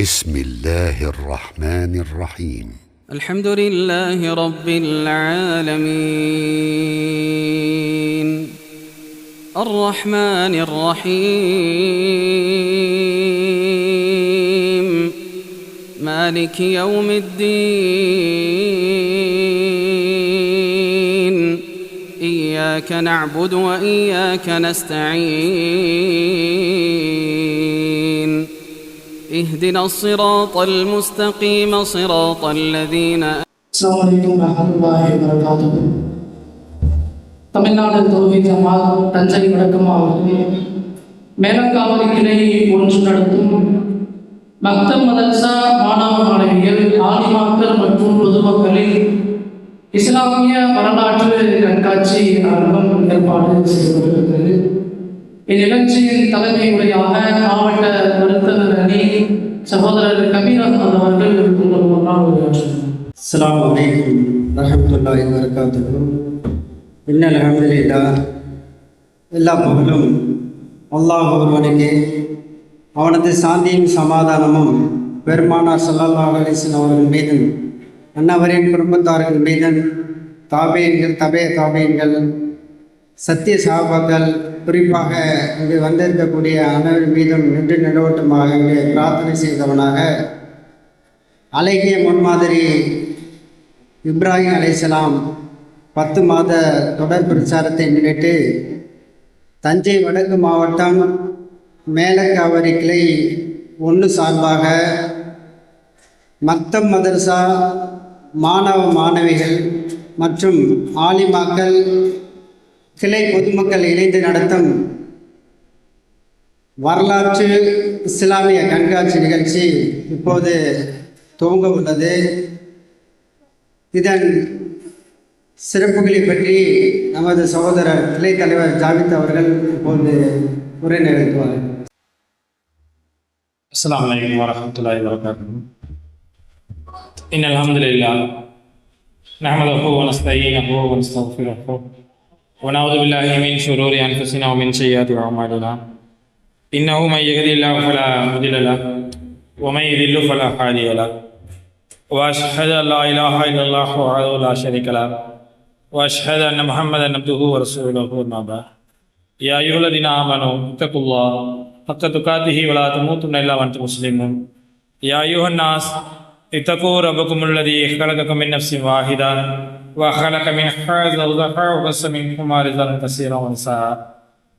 بسم الله الرحمن الرحيم الحمد لله رب العالمين الرحمن الرحيم مالك يوم الدين إياك نعبد وإياك نستعين اهدنا الصراط المستقيم صراط الذين السلام عليكم ورحمة الله وبركاته. தமிழ்நாடு தௌஹீத் ஜமாத் தஞ்சை வடக்கு மாவட்டத்தில் மேலக்காவலி கிளை ஒன்று நடத்தும் மக்தப் மதரசா மாணவ மாணவிகள் ஆலிமாக்கள் மற்றும் பொதுமக்களில் இஸ்லாமிய வரலாற்று கண்காட்சி அரங்கம் ஏற்பாடு செய்யப்பட்டிருக்கிறது. இந்நிகழ்ச்சியின் தலைமை உரையாக மாவட்ட மருத்துவர் அணி சகோதரர் கபீர் அஹ்மத் அவர்கள் உங்கள் முன்னால் உரையாற்றுகிறார். அஸ்ஸலாமு அலைக்கும் வரஹ்மத்துல்லாஹி வபரகாத்துஹு. இன்னல் ஹம்துலில்லாஹ், எல்லா புகழும் அல்லாஹ் ஒருவனுக்கே. அவனது சாந்தியும் சமாதானமும் பெருமானார் ஸல்லல்லாஹு அலைஹி வஸல்லம் அவர்கள் மீதும், அன்னவரின் குடும்பத்தார்கள் மீதும், தாபீன்கள், தாபீன்கள், சத்திய சஹாபாக்கள், குறிப்பாக இங்கு வந்திருக்கக்கூடிய அனைவர் மீதும் நின்று நிலவட்டமாக இங்கே பிரார்த்தனை செய்தவனாக அழகிய முன்மாதிரி இப்ராஹிம் அலைஹிஸ்ஸலாம் 10 மாத தொடர் பிரச்சாரத்தை முன்னிட்டு தஞ்சை வடக்கு மாவட்டம் மேலக்காவரி கிளை 1 சார்பாக மக்தப் மதரசா மாணவ மாணவிகள் மற்றும் ஆலிமாக்கள் கிளை பொதுமக்கள் இணைந்து நடத்தும் வரலாற்று இஸ்லாமிய கண்காட்சி நிகழ்ச்சி இப்போது துவங்க உள்ளது. இதன் சிறப்புகளை பற்றி நமது சகோதரர் கிளை தலைவர் ஜாவித் அவர்கள் இப்போது உரை நிகழ்த்துவார். அஸ்ஸலாமு அலைக்கும் வரஹ்மத்துல்லாஹி வபரகாத்துஹு. இன்னல் ஹம்துலில்லாஹ் நஹ்மதுஹு வ நஸ்தஈனுஹு வ நஸ்தக்ஃபிருஹு வ நஊது பில்லாஹி மின் ஷுரூரி அன்ஃபுஸினா வ மின் ஸய்யிஆத்தி அஅமாலினா. இன்னஹு மன் யஹ்திஹில்லாஹு ஃபலா முதில்ல லஹு வ மன் யுதில்லு ஃபலா ஹாதிய லஹு. வ அஷ்ஹது அன் லா இலாஹா இல்லல்லாஹு வஹ்தஹு லா ஷரீக லஹு வ அஷ்ஹது அன்ன முஹம்மதன் அப்துஹு வ ரசூலுஹு அம்மா பஅத். யா அய்யுஹல்லதீன ஆமனூ இத்தகுல்லாஹ ஹக்க துகாத்திஹி வ லா தமூதுன்ன இல்லா வ அன்தும் முஸ்லிமூன். யா அய்யுஹன் நாஸ் இத்தகூ ரப்பக்குமுல்லதீ خلقكم من نفس واحدة وخلق منها زوجها وبث منهما رجالا كثيرا ونساء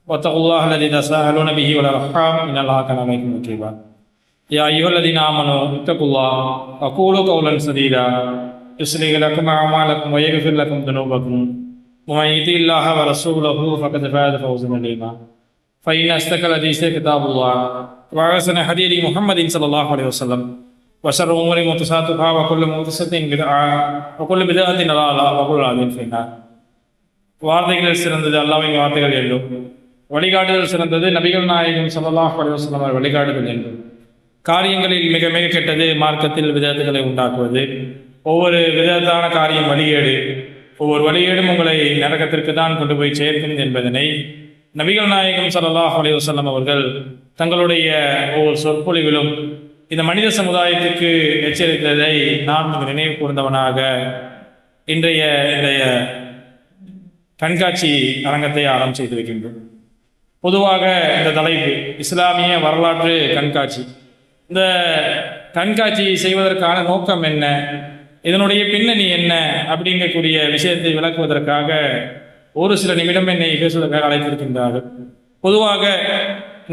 واتقوا الله الذي تساءلون به والأرحام إن الله كان عليكم رقيبا. يا أيها الذين آمنوا اتقوا الله وقولوا قولا سديدا يصلح لكم أعمالكم ويغفر لكم ذنوبكم ومن يطع الله ورسوله فقد فاز فوزا عظيما. فإن أصدق الحديث كتاب الله وأحسن الهدي محمد صلى الله عليه وسلم وشر الأمور محدثاتها وكل محدثة بدعة وكل بدعة ضلالة وكل ضلالة في النار. வார்த்தைகள் சிறந்தது அல்லாஹ்வின் வார்த்தைகள் என்றும், வழிகாட்டுதல் சிறந்தது நபிகள் நாயகம் ஸல்லல்லாஹு அலைஹி வஸல்லம் அவர்கள் வழிகாட்டுதல் என்றும், காரியங்களில் மிக மிக கெட்டது மார்க்கத்தில் விதத்துகளை உண்டாக்குவது. ஒவ்வொரு விதத்தான காரியம் வழிகேடு, ஒவ்வொரு வழிகேடும் உங்களை நரகத்திற்கு தான் கொண்டு போய் சேர்க்கும் என்பதனை நபிகள் நாயகம் ஸல்லல்லாஹு அலைஹி வஸல்லம் அவர்கள் தங்களுடைய ஒவ்வொரு சொற்பொழிவிலும் இந்த மனித சமுதாயத்துக்கு எச்சரித்ததை நான் நினைவு கூர்ந்தவனாக இன்றைய கண்காட்சி அரங்கத்தை ஆரம்பம் செய்து வைக்கின்றோம். பொதுவாக இந்த தலைப்பு இஸ்லாமிய வரலாற்று கண்காட்சி. இந்த கண்காட்சி செய்வதற்கான நோக்கம் என்ன, இதனுடைய பின்னணி என்ன அப்படிங்கக்கூடிய விஷயத்தை விளக்குவதற்காக ஒரு சில நிமிடம் என்னை பேசுவதற்காக அழைத்திருக்கின்றார்கள். பொதுவாக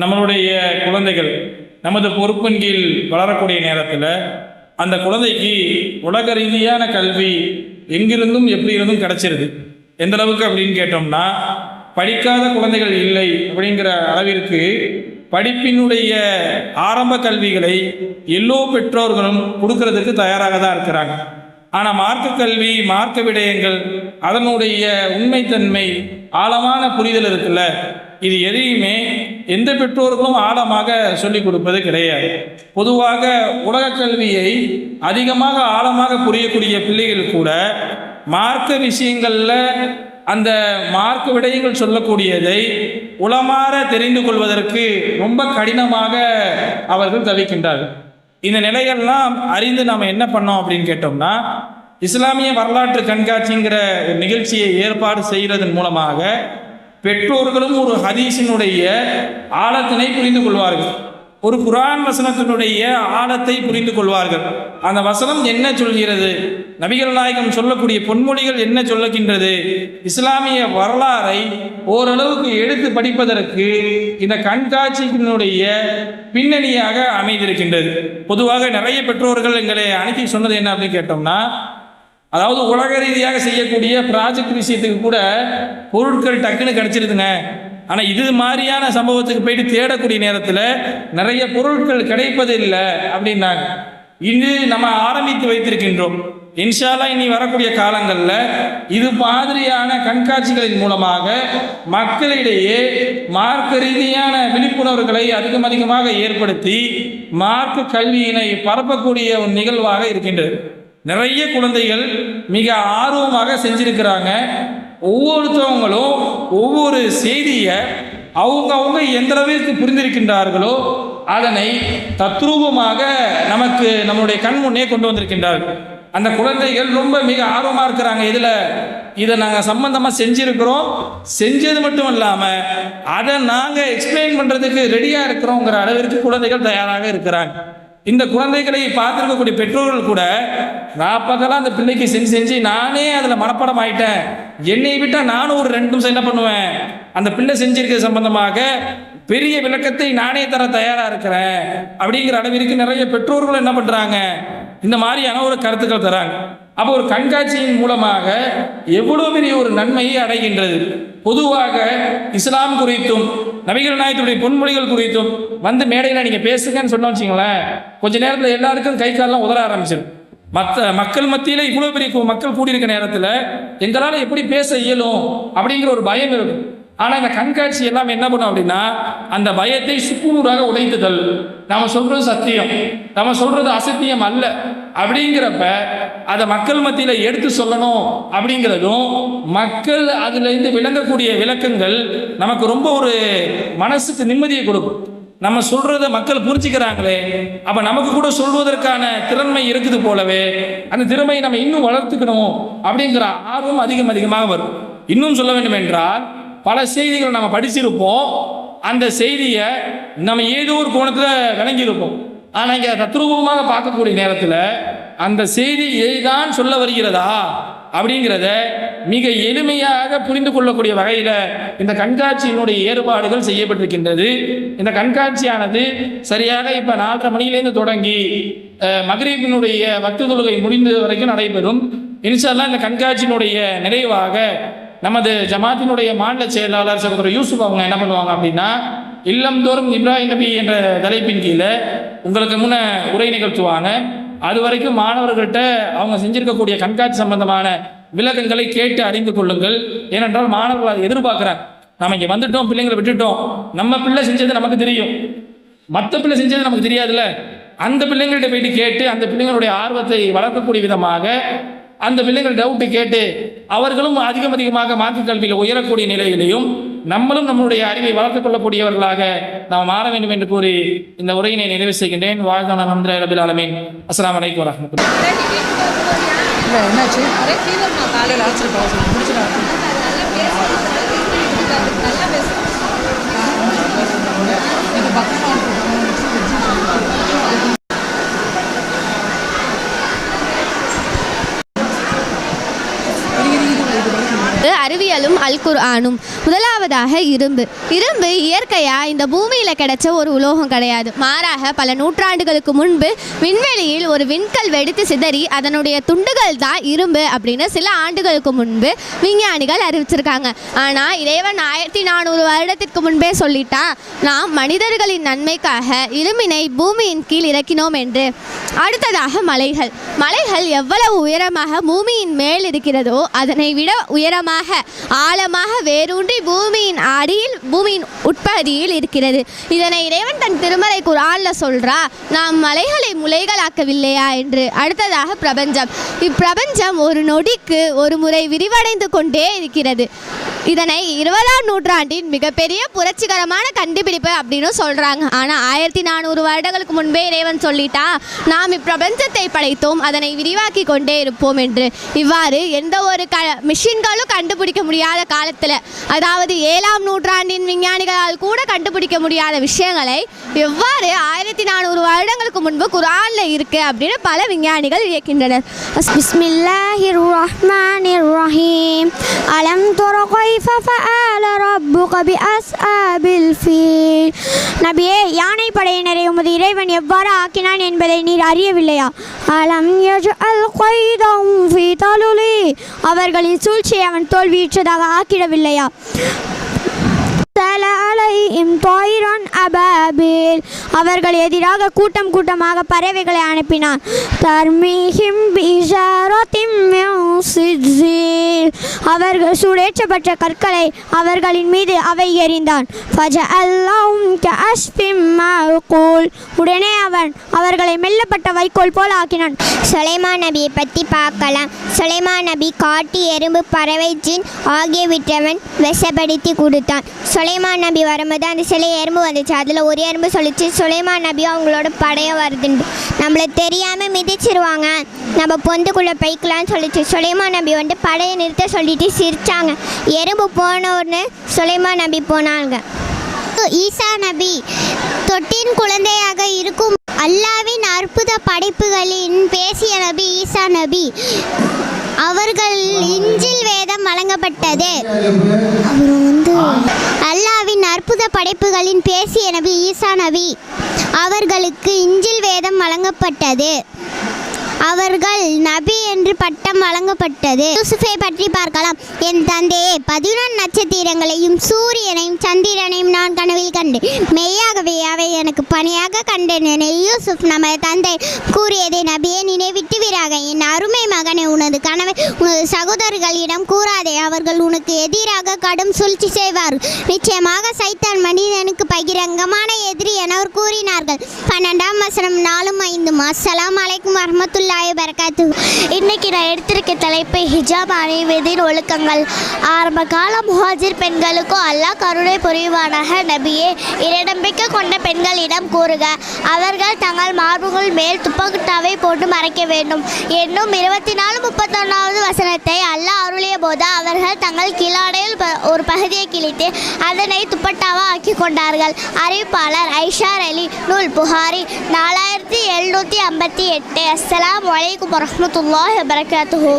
நம்மளுடைய குழந்தைகள் நமது பொறுப்பின் கீழ் வளரக்கூடிய நேரத்தில் அந்த குழந்தைக்கு உலக ரீதியான கல்வி எங்கிருந்தும் எப்படி இருந்தும் கிடைச்சிருது. எந்த அளவுக்கு அப்படின்னு கேட்டோம்னா, படிக்காத குழந்தைகள் இல்லை அப்படிங்கிற அளவிற்கு படிப்பினுடைய ஆரம்ப கல்விகளை எல்லோ பெற்றோர்களும் கொடுக்கறதுக்கு தயாராக தான் இருக்கிறாங்க. ஆனால் மார்க்க கல்வி, மார்க்க விடயங்கள், அதனுடைய உண்மைத்தன்மை, ஆழமான புரிதல் இருக்குல்ல, இது எதையுமே எந்த பெற்றோர்களும் ஆழமாக சொல்லிக் கொடுப்பது கிடையாது. பொதுவாக உலக கல்வியை அதிகமாக ஆழமாக புரியக்கூடிய பிள்ளைகள் கூட மார்க்க விஷயங்களில் அந்த மார்க்க விடயங்கள் சொல்லக்கூடியதை உளமாற தெரிந்து கொள்வதற்கு ரொம்ப கடினமாக அவர்கள் தவிக்கின்றார்கள். இந்த நிலைகள்லாம் அறிந்து நாம் என்ன பண்ணோம் அப்படின்னு கேட்டோம்னா, இஸ்லாமிய வரலாற்று கண்காட்சிங்கிற ஒரு நிகழ்ச்சியை ஏற்பாடு செய்கிறதன் மூலமாக பெற்றோர்களும் ஒரு ஹதீஸினுடைய ஆழத்தினை புரிந்து கொள்வார்கள், ஒரு குர்ஆன் வசனத்தினுடைய ஆழத்தை புரிந்து கொள்வார்கள். அந்த வசனம் என்ன சொல்கிறது, நபிகள் நாயகம் சொல்லக்கூடிய பொன்மொழிகள் என்ன சொல்லுகின்றது, இஸ்லாமிய வரலாறை ஓரளவுக்கு எடுத்து படிப்பதற்கு இந்த கண்காட்சியினுடைய பின்னணியாக அமைந்திருக்கின்றது. பொதுவாக நிறைய பெற்றோர்கள் எங்களை அனுப்பி சொன்னது என்ன அப்படின்னு கேட்டோம்னா, அதாவது உலக ரீதியாக செய்யக்கூடிய ப்ராஜெக்ட் விஷயத்துக்கு கூட பொருட்கள் டக்குன்னு கிடச்சிருதுங்க, ஆனால் இது மாதிரியான சம்பவத்துக்கு போயிட்டு தேடக்கூடிய நேரத்தில் நிறைய பொருட்கள் கிடைப்பதில்லை அப்படின்னாங்க. இது நம்ம ஆரம்பித்து வைத்திருக்கின்றோம். இன்ஷா அல்லாஹ் இனி வரக்கூடிய காலங்களில் இது மாதிரியான கண்காட்சிகளின் மூலமாக மக்களிடையே மார்க்க ரீதியான விழிப்புணர்வுகளை அதிகமாக ஏற்படுத்தி மார்க்க கல்வியினை பரப்பக்கூடிய ஒரு நிகழ்வாக இருக்கின்றது. நிறைய குழந்தைகள் மிக ஆர்வமாக செஞ்சிருக்கிறாங்க. ஒவ்வொருத்தவங்களும் ஒவ்வொரு செய்தியை அவங்க எந்த அளவிற்கு புரிந்திருக்கின்றார்களோ அதனை தத்ரூபமாக நமக்கு நம்முடைய கண் முன்னே கொண்டு வந்திருக்கின்றார்கள். அந்த குழந்தைகள் ரொம்ப மிக ஆர்வமாக இருக்கிறாங்க. இதை நாங்கள் சம்பந்தமாக செஞ்சுருக்கிறோம், செஞ்சது மட்டும் இல்லாமல் அதை நாங்கள் எக்ஸ்பிளைன் பண்ணுறதுக்கு ரெடியாக இருக்கிறோங்கிற அளவிற்கு குழந்தைகள் தயாராக இருக்கிறாங்க. இந்த குழந்தைகளை பார்த்துருக்கக்கூடிய பெற்றோர்கள் கூட நான் பக்கம்லாம் அந்த பிள்ளைக்கு செஞ்சு நானே அதில் மனப்பாடம் ஆகிட்டேன், என்னை விட்டால் நானும் ஒரு 2 நிமிஷம் என்ன பண்ணுவேன், அந்த பிள்ளை செஞ்சிருக்க சம்பந்தமாக பெரிய விளக்கத்தை நானே தர தயாராக இருக்கிறேன் அப்படிங்கிற அளவிற்கு நிறைய பெற்றோர்கள் என்ன பண்ணுறாங்க, இந்த மாதிரியான ஒரு கருத்துக்கள் தராங்க. அப்போ ஒரு கண்காட்சியின் மூலமாக எவ்வளோ பெரிய ஒரு நன்மையை அடைகின்றது. பொதுவாக இஸ்லாம் குறித்தும் நபிகள் நாயகத்துடைய பொன்மொழிகள் குறித்தும் வந்து மேடையில் நீங்கள் பேசுங்கன்னு சொன்ன வச்சிங்களேன், கொஞ்ச நேரத்தில் எல்லாருக்கும் கை காலெல்லாம் உதற ஆரம்பிச்சிடும். மக்கள் மத்தியில் இவ்வளோ பெரிய மக்கள் கூடியிருக்க நேரத்தில் எங்களால் எப்படி பேச இயலும் அப்படிங்கிற ஒரு பயம் இருக்கும். ஆனால் இந்த கண்காட்சி எல்லாம் என்ன பண்ணும் அப்படின்னா, அந்த பயத்தை சுக்குநூறாக உடைத்து தள்ளு. நம்ம சொல்றது சத்தியம், நம்ம சொல்றது அசத்தியம் அல்ல அப்படிங்கிறப்ப அதை மக்கள் மத்தியில் எடுத்து சொல்லணும் அப்படிங்கிறதும், மக்கள் அதுலேருந்து விளங்கக்கூடிய விளக்கங்கள் நமக்கு ரொம்ப ஒரு மனசுக்கு நிம்மதியை கொடுக்கும். நம்ம சொல்றத மக்கள் புரிஞ்சுக்கிறாங்களே, அப்ப நமக்கு கூட சொல்வதற்கான திறன்மை இருக்குது போலவே அந்த திறமையை நம்ம இன்னும் வளர்த்துக்கணும் அப்படிங்கிற ஆர்வம் அதிகமாக வரும். இன்னும் சொல்ல வேண்டும் என்றால், பல செய்திகள் நம்ம படிச்சிருப்போம், அந்த செய்தியை நம்ம ஏதோ ஒரு கோணத்தில் விளங்கியிருப்போம். ஆனால் இங்கே தத்ரூபமாக பார்க்கக்கூடிய நேரத்தில் அந்த செய்தி எதுதான் சொல்ல வருகிறதா அப்படிங்கிறத மிக எளிமையாக புரிந்து கொள்ளக்கூடிய வகையில் இந்த கண்காட்சியினுடைய ஏற்பாடுகள் செய்யப்பட்டிருக்கின்றது. இந்த கண்காட்சியானது சரியாக இப்போ 4:30 மணியிலேருந்து தொடங்கி மக்ரிபினுடைய வக்து தொழுகை முடிந்த வரைக்கும் நடைபெறும். இன்ஷா அல்லாஹ் இந்த கண்காட்சியினுடைய நிறைவாக நமது ஜமாத்தினுடைய மாநில செயலாளர் சகோதரர் யூசுப் அவங்க என்ன பண்ணுவாங்க அப்படின்னா, இல்லம்தோறும் இப்ராஹிம் நபி என்ற தலைப்பின் கீழே உங்களுக்கு முன்ன உரை நிகழ்த்துவாங்க. அது வரைக்கும் மாணவர்கள்ட்ட அவங்க செஞ்சிருக்கக்கூடிய கண்காட்சி சம்பந்தமான விளக்கங்களை கேட்டு அறிந்து கொள்ளுங்கள். ஏனென்றால் மாணவர்கள் அதை எதிர்பார்க்குறாங்க. நம்ம இங்கே வந்துட்டோம், பிள்ளைங்களை விட்டுட்டோம், நம்ம பிள்ளை செஞ்சது நமக்கு தெரியும், மற்ற பிள்ளை செஞ்சது நமக்கு தெரியாதுல்ல. அந்த பிள்ளைங்கள்ட்ட போயிட்டு கேட்டு அந்த பிள்ளைங்களுடைய ஆர்வத்தை வளர்க்கக்கூடிய விதமாக அந்த பிள்ளைகள் டவுட்டு கேட்டு அவர்களும் அதிகமாக மார்க்க கல்வியில் உயரக்கூடிய நிலையிலையும் நம்மளும் நம்மளுடைய அறிவை வளர்த்துக் கொள்ளக்கூடியவர்களாக நாம் மாற வேண்டும் என்று கூறி இந்த உரையினை நிறைவு செய்கின்றேன். வாழ்க அல்ஹம்துலில்லாஹி ரப்பில் ஆலமீன். அஸ்ஸலாமு அலைக்கும் வரஹ்மத்துல்லாஹி. அறிவியலும் அல் குர்ஆனும். முதலாவதாக இரும்பு. இயற்கையாக இந்த பூமியில் கிடைச்ச ஒரு உலோகம் கிடையாது. மாறாக பல நூற்றாண்டுகளுக்கு முன்பு விண்வெளியில் ஒரு விண்கல் வெடித்து சிதறி அதனுடைய துண்டுகள் தான் இரும்பு அப்படின்னு சில ஆண்டுகளுக்கு முன்பு விஞ்ஞானிகள் அறிவிச்சிருக்காங்க. ஆனால் இறைவன் 1400 வருடத்திற்கு முன்பே சொல்லிட்டா, நாம் மனிதர்களின் நன்மைக்காக இரும்பினை பூமியின் கீழ் இறக்கினோம் என்று. அடுத்ததாக மலைகள் எவ்வளவு உயரமாக பூமியின் மேல் இருக்கிறதோ அதனை விட உயரமாக ஆழமாக வேரூன்றி பூமியின் உட்பகுதியில் இருக்கிறது. இதனை இறைவன் தன் திருமறை குர்ஆன்ல சொல்றா, நாம் மலைகளை முளைகளாக்கவில்லையா என்று. அடுத்ததாக பிரபஞ்சம். இப்பிரபஞ்சம் ஒரு நொடிக்கு ஒரு முறை விரிவடைந்து கொண்டே இருக்கிறது. இதனை 20ஆம் நூற்றாண்டின் மிகப்பெரிய புரட்சிகரமான கண்டுபிடிப்பு அப்படின்னு சொல்கிறாங்க. ஆனால் 1400 வருடங்களுக்கு முன்பே இறைவன் சொல்லிட்டா, நாம் இப்பிரபஞ்சத்தை படைத்தோம், அதனை விரிவாக்கி கொண்டே இருப்போம் என்று. இவ்வாறு எந்த ஒரு மிஷின்களும் கண்டுபிடிக்க முடியாத காலத்தில், அதாவது 7ஆம் நூற்றாண்டின் விஞ்ஞானிகளால் கூட கண்டுபிடிக்க முடியாத விஷயங்களை எவ்வாறு 1400 வருடங்களுக்கு முன்பு குர்ஆனில் இருக்குது அப்படின்னு பல விஞ்ஞானிகள் இயக்கின்றனர். பிஸ்மில்லாஹிர் ரஹ்மானிர் ரஹீம். அலம் தர கைஃப ஃபஅல ரப்புக பிஅஸ்ஹாபில் ஃபீல். நபியே, யானை படையினரை உமது இறைவன் எவ்வாறு ஆக்கினான் என்பதை நீர் அறியவில்லையா? அலம் யஜ்அல் கைதஹும் ஃபீ தலுலி. அவர்களின் சூழ்ச்சியை அவன் தோல்வியுற்றதாக ஆக்கிடவில்லையா? அபாபில். அவர்கள் எதிராக கூட்டம் கூட்டமாக பறவைகளை அனுப்பினான். தர்மீஹிம் பிஷாரத்தின் சிஜ்ஜீல். அவர்கள் சூடேற்றப்பட்ட கற்களை அவர்களின் மீது அவை எறிந்தான். ஃபஜஅல்லஹும் கஅஸ்ஃபிம் மஅகூல். உடனே அவன் அவர்களை மெல்லப்பட்ட வைக்கோல் போல ஆக்கினான். சுலைமான் நபியை பற்றி பார்க்கலாம். சுலைமான் நபி காட்டு, எறும்பு, பறவை, ஜின் ஆகியவற்றவன் விஷப்படுத்தி கொடுத்தான். சுலைமான் நபி வரும்போது அந்த சில எறும்பு வந்துச்சு. அதில் ஒரு எறும்பு சொல்லிச்சு, சுலைமான் நபி அவங்களோட படையை வருதுன்னு. நம்மளை தெரியாமல் மிதிச்சிருவாங்க, நம்ம பொந்துக்குள்ளே பைக்கலான்னு சொல்லிச்சு. சுலைமான் நபி வந்து படையை நிறுத்த சொல்லிட்டு சிரித்தாங்க. எறும்பு போனோன்னு சுலைமான் நபி போனாங்க. ஈசா நபி தொட்டின் குழந்தையாக இருக்கும் அல்லாவின் அற்புத படைப்புகளின் பேசிய நபி ஈசா நபி. அவர்கள் இஞ்சில் வேதம் வழங்கப்பட்டது. அல்லாவின் அற்புத படைப்புகளின் பேசிய நபி ஈசா நபி. அவர்களுக்கு இஞ்சில் வேதம் வழங்கப்பட்டது. அவர்கள் நபி என்று பட்டம் வழங்கப்பட்டது. யூசுஃபை பற்றி பார்க்கலாம். என் தந்தையே, 11 நட்சத்திரங்களையும் சூரியனையும் சந்திரனையும் நான் கனவில் கண்டேன். மெய்யாகவே அவை எனக்கு பணியாக கண்டேன். யூசுப் நமது தந்தை கூறியதை நபியை நினைவிட்டு வீராக, என் அருமை மகனை, உனது கனவை உனது சகோதரர்களிடம் கூறாதே. அவர்கள் உனக்கு எதிராக கடும் சூழ்ச்சி செய்வார். நிச்சயமாக சைத்தான் மனிதனுக்கு பகிரங்கமான எதிரி என அவர் கூறினார்கள். 12ஆம் வசனம் 4-5. அஸ்ஸலாமு அலைக்கும் வரஹ்மத்துல்லாஹி வரகாத்து. இன்னைக்கு நான் எடுத்திருக்க தலைப்பு ஹிஜாப் அணிவதின் ஒழுக்கங்கள். ஆரம்ப கால முஹாஜிர் பெண்களுக்கும் அல்லாஹ் கருணை புரிவானாக. நபியே, இறைநம்பிக்கை கொண்ட பெண்களிடம் கூறுக, அவர்கள் தங்கள் மார்புகள் மேல் துப்பட்டாவை போட்டு மறைக்க வேண்டும் என்னும் 24-31வது வசனத்தை அல்லாஹ் அருளிய போது அவர்கள் தங்கள் கிளாடையில் ஒரு பகுதியை கிழித்து அதனை துப்பட்டாவா ஆக்கி கொண்டார்கள். அறிவிப்பாளர் ஐஷார் அலி, நூல் புகாரி 4758. அஸ்ஸலாமு அலைக்கும் வரஹ்மத்துல்லாஹி வபரகாத்துஹு.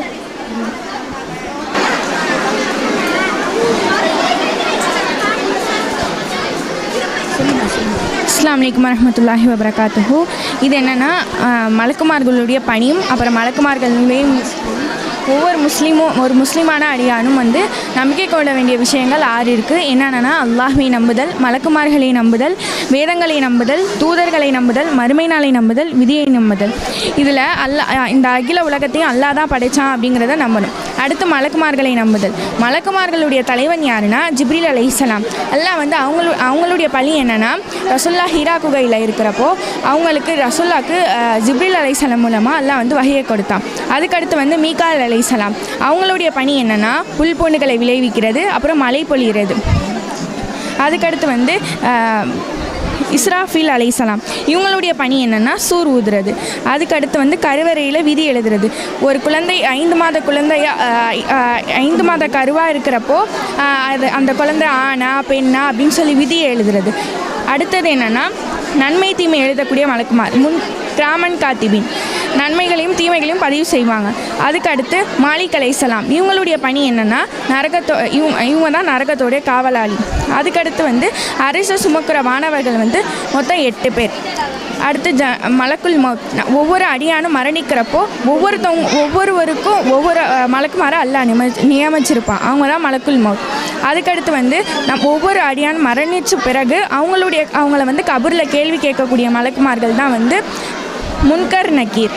அஸ்ஸலாமு அலைக்கும் வரஹ்மத்துல்லாஹி வபரகாத்துஹு. இது என்னென்னா, மலக்குமார்களுடைய பணியும் அப்புறம் மலக்குமார்களுடைய ஒரு முஸ்லீமான அடியானும் வந்து நம்பிக்கை கொள்ள வேண்டிய விஷயங்கள் 6 இருக்குது. என்னென்னா, அல்லாஹ்வை நம்புதல், மலக்குமார்களை நம்புதல், வேதங்களை நம்புதல், தூதர்களை நம்புதல், மறுமை நாளை நம்புதல், விதியை நம்புதல். இதில் இந்த அகில உலகத்தையும் அல்லாஹ் தான் படைத்தான் அப்படிங்கிறத நம்பணும். அடுத்து மலக்குமார்களை நம்புதல். மலக்குமார்களுடைய தலைவன் யாருன்னா ஜிப்ரீல் அலைஹிஸ்ஸலாம். அல்லாஹ் வந்து அவங்களுடைய பழி என்னென்னா, ரசூல்லா ஹீரா குகையில் இருக்கிறப்போ அவங்களுக்கு ரசூல்லாக்கு ஜிப்ரீல் அலைஹிஸ்ஸலாம் மூலமாக அல்லாஹ் வந்து வஹியை கொடுத்தான். அதுக்கடுத்து வந்து மீகால் அலைஹிஸ்ஸலாம். அவங்களுடைய பணி என்னென்னா புல் பூண்டுகளை விளைவிக்கிறது, அப்புறம் மழை பொழிகிறது. அதுக்கடுத்து வந்து இஸ்ராஃபீல் அலைஹிஸ்ஸலாம். இவங்களுடைய பணி என்னென்னா சூர் ஊதுறது. அதுக்கடுத்து வந்து கருவறையில் விதி எழுதுறது. ஒரு குழந்தை 5 மாத குழந்தையாக 5 மாத கருவாக இருக்கிறப்போ அந்த குழந்தை ஆணா பெண்ணா அப்படின்னு சொல்லி விதியை எழுதுறது. அடுத்தது என்னென்னா, நன்மை தீமை எழுதக்கூடிய மலக்குமார் கிராமன் காத்திபின். நன்மைகளையும் தீமைகளையும் பதிவு செய்வாங்க. அதுக்கு அடுத்து மாலிக் அலைஹிஸ்ஸலாம். இவங்களுடைய பணி என்னென்னா இவங்க தான் நரகத்தோடைய காவலாளி. அதுக்கடுத்து வந்து அரசு சுமக்கிற மாணவர்கள் வந்து மொத்தம் 8 பேர். அடுத்து மலக்குல் மௌத். ஒவ்வொரு அடியானும் மரணிக்கிறப்போ ஒவ்வொருவருக்கும் ஒவ்வொரு மலக்குமாரை அல்லாஹ் நியமிச்சிருப்பான். அவங்க தான் மலக்குல் மௌத். அதுக்கடுத்து வந்து ஒவ்வொரு அடியானும் மரணிச்ச பிறகு அவங்கள வந்து கபூரில் கேள்வி கேட்கக்கூடிய மலக்குமார்கள் தான் வந்து முன்கர் நக்கீர்.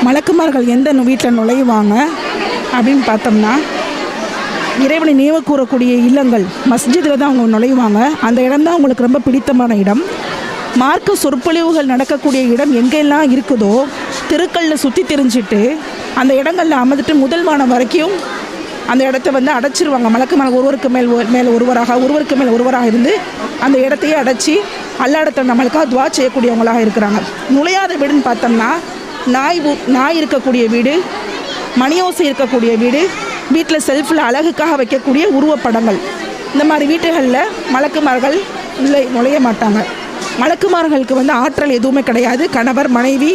மலக்குமார்கள் எந்த வீட்டில் நுழைவாங்க அப்படின்னு பார்த்தோம்னா, இறைவனை நினைவு கூறக்கூடிய இல்லங்கள் மஸ்ஜிதில் தான் அவங்க நுழைவாங்க. அந்த இடம் தான் அவங்களுக்கு ரொம்ப பிடித்தமான இடம். மார்க்க சொற்பொழிவுகள் நடக்கக்கூடிய இடம் எங்கெல்லாம் இருக்குதோ தெருக்களில் சுற்றி திரிஞ்சிட்டு அந்த இடங்களில் அமர்ந்துட்டு முதல் வானம் வரைக்கும் அந்த இடத்த வந்து அடைச்சிருவாங்க. மலக்குமார்கள் ஒருவருக்கு மேல் ஒருவராக இருந்து அந்த இடத்தையே அடைச்சி அல்லாஹ்விடத்தில் நம்மளுக்காக துவா செய்யக்கூடியவங்களாக இருக்கிறாங்க. நுழையாத வீடுன்னு பார்த்தோம்னா நாய் இருக்கக்கூடிய வீடு, மணியோசை இருக்கக்கூடிய வீடு, வீட்டில் செல்ஃபில் அழகுக்காக வைக்கக்கூடிய உருவப்படங்கள், இந்த மாதிரி வீட்டுகளில் மலக்குமார்கள் நுழைய மாட்டாங்க. மலக்குமார்களுக்கு வந்து ஆற்றல் எதுவுமே கிடையாது. கணவர் மனைவி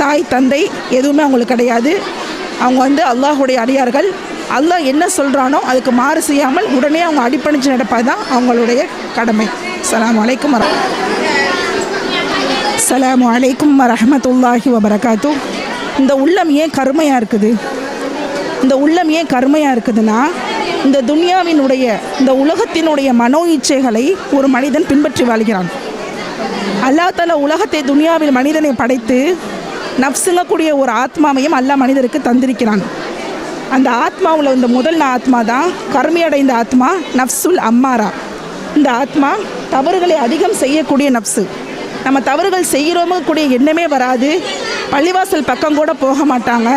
தாய் தந்தை எதுவுமே அவங்களுக்கு கிடையாது. அவங்க வந்து அல்லாஹுடைய அடியார்கள். அல்லாஹ் என்ன சொல்கிறானோ அதுக்கு மாறு செய்யாமல் உடனே அவங்க அடிப்பணிச்சு நடப்பது தான் அவங்களுடைய கடமை. அஸ்ஸலாமு அலைக்கும் வரஹ்மத்துல்லாஹி வபரகாத்து. இந்த உள்ளம் ஏன் கருமையாக இருக்குது? இந்த உள்ளம் ஏன் கருமையாக இருக்குதுன்னா, இந்த துன்யாவினுடைய இந்த உலகத்தினுடைய மனோ இச்சைகளை ஒரு மனிதன் பின்பற்றி வாழ்கிறான். அல்லாஹ் தஆலா உலகத்தை துன்யாவில் மனிதனை படைத்து நஃப்ஸுங்கக்கூடிய ஒரு ஆத்மாவையும் அல்லாஹ் மனிதருக்கு தந்திருக்கிறான். அந்த ஆத்மாவில் இந்த முதல் ஆத்மா தான் கருமையடைந்த ஆத்மா, நஃப்ஸுல் அம்மாரா. இந்த ஆத்மா தவறுகளை அதிகம் செய்யக்கூடிய நஃப்ஸு. நம்ம தவறுகள் செய்கிறோமோ கூடிய எண்ணமே வராது, பள்ளிவாசல் பக்கம் கூட போக மாட்டாங்க.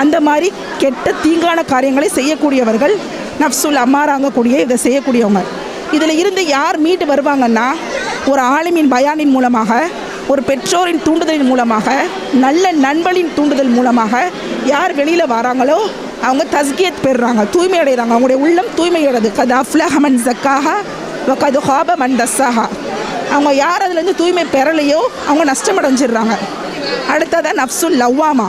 அந்த மாதிரி கெட்ட தீங்கான காரியங்களை செய்யக்கூடியவர்கள் நஃப்ஸுல் அம்மாராங்கக்கூடிய இதை செய்யக்கூடியவங்க. இதில் இருந்து யார் மீண்டு வருவாங்கன்னா, ஒரு ஆலிமின் பயானின் மூலமாக, ஒரு பெற்றோரின் தூண்டுதலின் மூலமாக, நல்ல நண்பனின் தூண்டுதல் மூலமாக யார் வெளியில் வராங்களோ அவங்க தஸ்கியத் பெறுறாங்க, தூய்மை அடைகிறாங்க. அவங்களுடைய உள்ளம் தூய்மையடைது. கத் அஃப்லஹ மன் ஸக்காஹா வ கத் ஹாப மன் தஸ்ஸாஹா. அவங்க யார் அதுலேருந்து தூய்மை பெறலையோ அவங்க நஷ்டமடைஞ்சிடுறாங்க. அடுத்ததான் நஃப்ஸுல் லவ்வாமா.